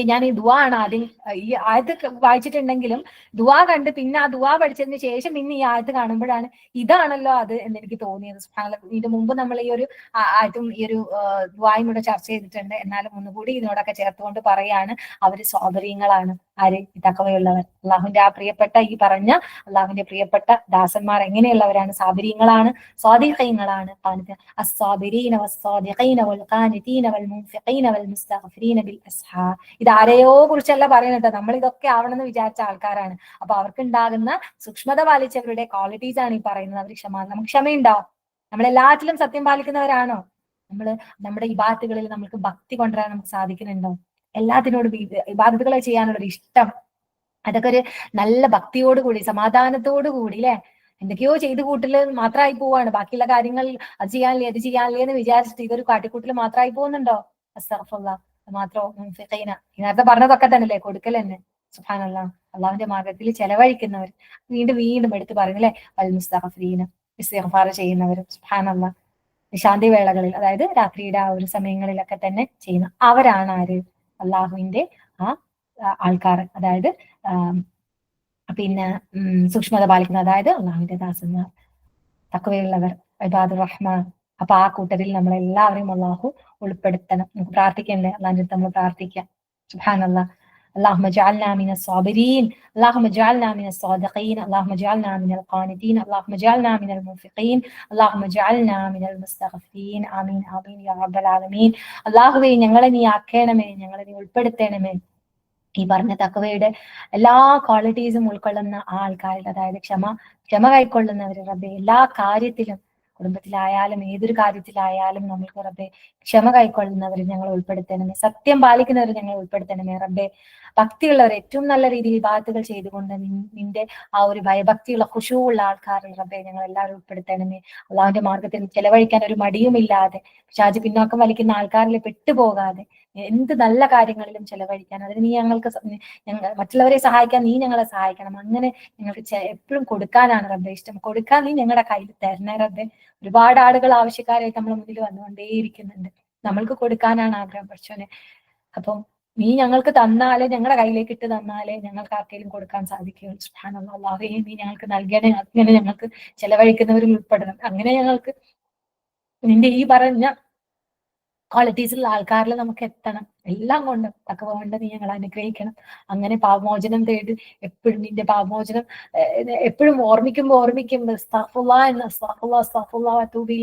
ഞാൻ ഈ ദുആ ആണ് ആദ്യം ഈ ആയത്ത് വായിച്ചിട്ടുണ്ടെങ്കിലും ദുആ കണ്ട് പിന്നെ ആ ദുആ പഠിച്ചതിന് ശേഷം പിന്നെ ഈ ആയത്ത് കാണുമ്പോഴാണ് ഇതാണല്ലോ അത് എന്ന് എനിക്ക് തോന്നിയത്. ഇതിന് മുമ്പ് നമ്മൾ ഈ ഒരു ആയത്തും ഈ ഒരു ദുആയും കൂടെ ചർച്ച ചെയ്തിട്ടുണ്ട്. എന്നാലും ഒന്നുകൂടി ഇതിനോടൊക്കെ ചേർത്തുകൊണ്ട് പറയാണ്, അവര് സ്വാബരീങ്ങളാണ്. ആര്? തഖ്വയുള്ളവർ. അള്ളാഹുവിന്റെ ആ പ്രിയപ്പെട്ട ഈ പറഞ്ഞ അള്ളാഹുവിന്റെ പ്രിയപ്പെട്ട ദാസന്മാർ എങ്ങനെയുള്ളവരാണ്? സാബിരീങ്ങളാണ്, സ്വാദിഖീങ്ങളാണ്. അസ്സാബിരീന വസ്സാദിഖീന വൽഖാനിതീന വൽമുൻഫിഖീന വൽമുസ്തഗ്ഫിരീന ബിൽ അസ്ഹാർ. ഇത് ആരെയോ കുറിച്ചല്ല പറയുന്നത്, നമ്മൾ ഇതൊക്കെ ആവണമെന്ന് വിചാരിച്ച ആൾക്കാരാണ്. അപ്പൊ അവർക്കുണ്ടാകുന്ന സൂക്ഷ്മത പാലിച്ചവരുടെ ക്വാളിറ്റീസ് ആണ് ഈ പറയുന്നത്. അവർ നമുക്ക് ക്ഷമയുണ്ടാവും. നമ്മളെല്ലാറ്റിലും സത്യം പാലിക്കുന്നവരാണോ? നമ്മുടെ ഇബാദത്തുകളിൽ നമുക്ക് ഭക്തി കൊണ്ടുവരാൻ നമുക്ക് സാധിക്കുന്നുണ്ടോ? എല്ലാത്തിനോടും ഇബാദത്തുകളെ ചെയ്യാനുള്ളൊരു ഇഷ്ടം, അതൊക്കെ ഒരു നല്ല ഭക്തിയോടുകൂടി സമാധാനത്തോടു കൂടി, അല്ലെ, എന്തൊക്കെയോ ചെയ്ത് കൂട്ടല് മാത്രമായി പോവാണ്. ബാക്കിയുള്ള കാര്യങ്ങൾ അത് ചെയ്യാനില്ലേ ഇത് ചെയ്യാനില്ലേ എന്ന് വിചാരിച്ചിട്ട് ഇതൊരു കാട്ടിക്കൂട്ടൽ മാത്രമായി പോകുന്നുണ്ടോ? അസ്തഗ്ഫിറുല്ലാഹ്. മാത്രോ മുൻഫിഖീന, നേരത്തെ പറഞ്ഞതൊക്കെ തന്നെയല്ലേ, കൊടുക്കൽ തന്നെ. സുബ്ഹാനല്ലാഹ്. അള്ളാഹുവിന്റെ മാർഗത്തിൽ ചെലവഴിക്കുന്നവർ, വീണ്ടും വീണ്ടും എടുത്ത് പറയുന്നല്ലേ, വൽ മുസ്തഗ്ഫിരീന, ഇസ്തിഗ്ഫാർ ചെയ്യുന്നവർ. സുബ്ഹാനല്ലാഹ്. ശാന്തി വേളകളിൽ, അതായത് രാത്രിയുടെ ആ ഒരു സമയങ്ങളിലൊക്കെ തന്നെ ചെയ്യുന്ന അവരാണ് ആര്? അള്ളാഹുവിന്റെ ആ ആൾക്കാർ, അതായത് പിന്നെ സൂക്ഷ്മത പാലിക്കുന്ന, അതായത് അള്ളാഹുവിന്റെ ദാസന്മാർ, തഖ്വയുള്ളവർ, ഇബാദുർ റഹ്മാൻ. അപ്പൊ ആ കൂട്ടരിൽ നമ്മളെല്ലാവരെയും അള്ളാഹു ഉൾപ്പെടുത്തണം. നമുക്ക് പ്രാർത്ഥിക്കണ്ടേ? അള്ളാഹിന്റെ അടുത്ത് നമ്മൾ പ്രാർത്ഥിക്കാം. സുബ്ഹാനല്ലാഹ്. اللهم اجعلنا من الصابرين، اللهم اجعلنا من الصادقين، اللهم اجعلنا من القانتين، اللهم اجعلنا من المنفقين، اللهم اجعلنا من المستغفرين. ആമീൻ ആമീൻ യാ റബ്ബൽ ആലമീൻ. അല്ലാഹുവേ, ഞങ്ങളെ നീ ആക്കണമേ, ഞങ്ങളെ നീ ഉൾപ്പെടുത്തണമേ ഈ പറഞ്ഞ തഖ്വയുടെ എല്ലാ ക്വാളിറ്റീസും ഉൾക്കൊള്ളുന്ന ആ ആൾക്കാരിൽ, അതായത് ക്ഷമ കൈക്കൊള്ളുന്നവർ. റബ്ബേ, എല്ലാ കാര്യത്തിലും, കുടുംബത്തിലായാലും ഏതൊരു കാര്യത്തിലായാലും നമ്മൾക്ക് റബ്ബേ ക്ഷമ കൈക്കൊള്ളുന്നവർ ഞങ്ങൾ ഉൾപ്പെടുത്തണമേ. സത്യം പാലിക്കുന്നവർ ഞങ്ങൾ ഉൾപ്പെടുത്തണമേ റബ്ബേ. ഭക്തിയുള്ളവർ, ഏറ്റവും നല്ല രീതിയിൽ ഇബാദത്തുകൾ ചെയ്തുകൊണ്ട് നിന്റെ ആ ഒരു ഭയഭക്തിയുള്ള ഖുശൂഉള്ള ആൾക്കാരിൽ റബ്ബേ ഞങ്ങൾ എല്ലാവരും ഉൾപ്പെടുത്തണമേ. അള്ളാഹുവിന്റെ മാർഗത്തിൽ ചെലവഴിക്കാൻ ഒരു മടിയുമില്ലാതെ, പിശാച് പിന്നോക്കം വലിക്കുന്ന ആൾക്കാരിൽ പെട്ടുപോകാതെ, എന്ത് നല്ല കാര്യങ്ങളിലും ചെലവഴിക്കാൻ, അതിന് നീ മറ്റുള്ളവരെ സഹായിക്കാൻ നീ ഞങ്ങളെ സഹായിക്കണം. അങ്ങനെ ഞങ്ങൾക്ക് എപ്പോഴും കൊടുക്കാനാണ് റബ്ബെ ഇഷ്ടം. കൊടുക്കാൻ നീ ഞങ്ങളുടെ കയ്യിൽ തരണേ റബ്ബെ. ഒരുപാട് ആളുകൾ ആവശ്യക്കാരായിട്ട് നമ്മുടെ മുന്നിൽ വന്നുകൊണ്ടേയിരിക്കുന്നുണ്ട്. നമ്മൾക്ക് കൊടുക്കാനാണ് ആഗ്രഹം പഠിച്ചോനെ. അപ്പം നീ ഞങ്ങൾക്ക് തന്നാലേ, ഞങ്ങളുടെ കയ്യിലേക്ക് ഇട്ട് തന്നാലേ ഞങ്ങൾക്ക് ആർക്കെങ്കിലും കൊടുക്കാൻ സാധിക്കുകയുള്ളൂ. സുബ്ഹാനല്ലാഹ്. അല്ലാഹുവേ, നീ ഞങ്ങൾക്ക് നൽകണേ. അങ്ങനെ ഞങ്ങൾക്ക് ചെലവഴിക്കുന്നവരിൽ ഉൾപ്പെടണം. അങ്ങനെ ഞങ്ങൾക്ക് നിന്റെ ഈ പറഞ്ഞ ക്വാളിറ്റീസുള്ള ആൾക്കാരിൽ നമുക്ക് എത്തണം. എല്ലാം കൊണ്ടും തഖ്വ കൊണ്ട് നീ ഞങ്ങൾ അനുഗ്രഹിക്കണം. അങ്ങനെ പാപമോചനം തേടി എപ്പോഴും നിന്റെ പാപമോചനം എപ്പോഴും ഓർമ്മിക്കുമ്പോൾ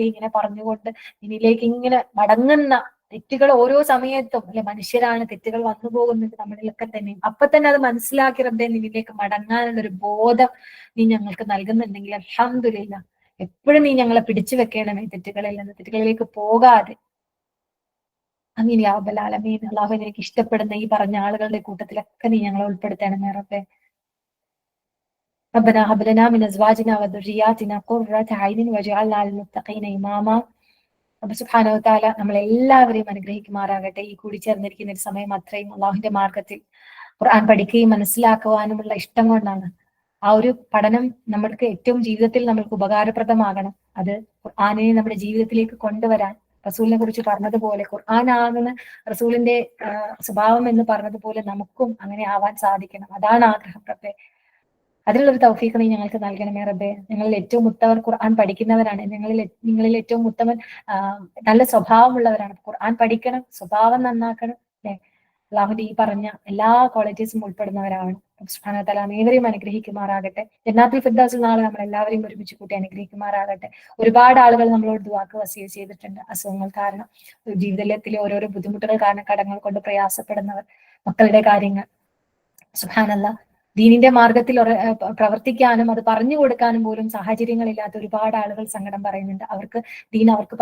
ഇങ്ങനെ പറഞ്ഞുകൊണ്ട് നിന്നിലേക്ക് ഇങ്ങനെ മടങ്ങുന്ന തെറ്റുകൾ ഓരോ സമയത്തും, അല്ലെ, മനുഷ്യരാണ്, തെറ്റുകൾ വന്നു പോകുന്നത് നമ്മളിലൊക്കെ തന്നെ. അപ്പൊ തന്നെ അത് മനസ്സിലാക്കി റബ്ബേ നിന്നിലേക്ക് മടങ്ങാനുള്ള ഒരു ബോധം നീ ഞങ്ങൾക്ക് നൽകുന്നുണ്ടെങ്കിൽ അൽഹംദുലില്ലാഹ്. എപ്പോഴും നീ ഞങ്ങളെ പിടിച്ചു വെക്കണമേ തെറ്റുകളിലേക്ക് പോകാതെ. അങ്ങനെ യാ റബ്ബൽ ആലമീൻ. അല്ലാഹു എനിക്ക് ഇഷ്ടപ്പെടുന്ന ഈ പറഞ്ഞ ആളുകളുടെ കൂട്ടത്തിലൊക്കെ നീ ഞങ്ങളെ ഉൾപ്പെടുത്തണമേ റബ്ബേ. ربنا هب لنا من ازواجنا وذرياتنا قرة اعين واجعلنا للمتقين اماما. റബ്ബ് സുബ്ഹാനഹു വ തആല നമ്മളെല്ലാവരെയും അനുഗ്രഹിക്കുമാറാകട്ടെ. ഈ കൂടിച്ചേർന്നിരിക്കുന്ന ഒരു സമയം അത്രയും അള്ളാഹുവിന്റെ മാർഗത്തിൽ ഖുർആൻ പഠിക്കുകയും മനസ്സിലാക്കുവാനുമുള്ള ഇഷ്ടം കൊണ്ടാണ്. ആ ഒരു പഠനം നമ്മൾക്ക് ഏറ്റവും ജീവിതത്തിൽ നമ്മൾക്ക് ഉപകാരപ്രദമാകണം. അത് ഖുർആനെ നമ്മുടെ ജീവിതത്തിലേക്ക് കൊണ്ടുവരാൻ റസൂലിനെ കുറിച്ച് പറഞ്ഞതുപോലെ, ഖുർആനാകുന്ന റസൂലിന്റെ സ്വഭാവം എന്ന് പറഞ്ഞതുപോലെ നമുക്കും അങ്ങനെ ആവാൻ സാധിക്കണം. അതാണ് ആഗ്രഹം റബ്ബേ. അതിനുള്ളൊരു തൗഫീഖ് നീ ഞങ്ങൾക്ക് നൽകണമേ റബ്ബേ. ഞങ്ങളിൽ ഏറ്റവും ഉത്തമർ ഖുർആൻ പഠിക്കുന്നവരാണ്. നിങ്ങളിൽ ഏറ്റവും ഉത്തമൻ നല്ല സ്വഭാവമുള്ളവരാണ്. ഖുർആൻ പഠിക്കണം, സ്വഭാവം നന്നാക്കണം, അല്ലെ. അല്ലാഹുവിന്റെ ഈ പറഞ്ഞ എല്ലാ ക്വാളിറ്റീസും ഉൾപ്പെടുന്നവരാണ്. സുബ്ഹാനഹു വ തആല ഏവരെയും അനുഗ്രഹിക്കുമാറാകട്ടെ. ജന്നാത്തുൽ ഫിർദൗസിൽ നാളെ നമ്മൾ എല്ലാവരെയും ഒരുമിച്ച് കൂട്ടി അനുഗ്രഹിക്കുമാറാകട്ടെ. ഒരുപാട് ആളുകൾ നമ്മളോട് ദുആക്ക് വസിയത്ത് ചെയ്തിട്ടുണ്ട്. അസുഖങ്ങൾ കാരണം, ജീവിതത്തിലെ ഓരോരോ ബുദ്ധിമുട്ടുകൾ കാരണം, കടങ്ങൾ കൊണ്ട് പ്രയാസപ്പെടുന്നവർ, മക്കളുടെ കാര്യങ്ങൾ. സുബ്ഹാനല്ലാഹ്. ദീനിന്റെ മാർഗത്തിൽ പ്രവർത്തിക്കാനും അത് പറഞ്ഞു കൊടുക്കാനും പോലും സാഹചര്യങ്ങളില്ലാത്ത ഒരുപാട് ആളുകൾ സങ്കടം പറയുന്നുണ്ട്. അവർക്ക് ദീൻ അവർക്ക്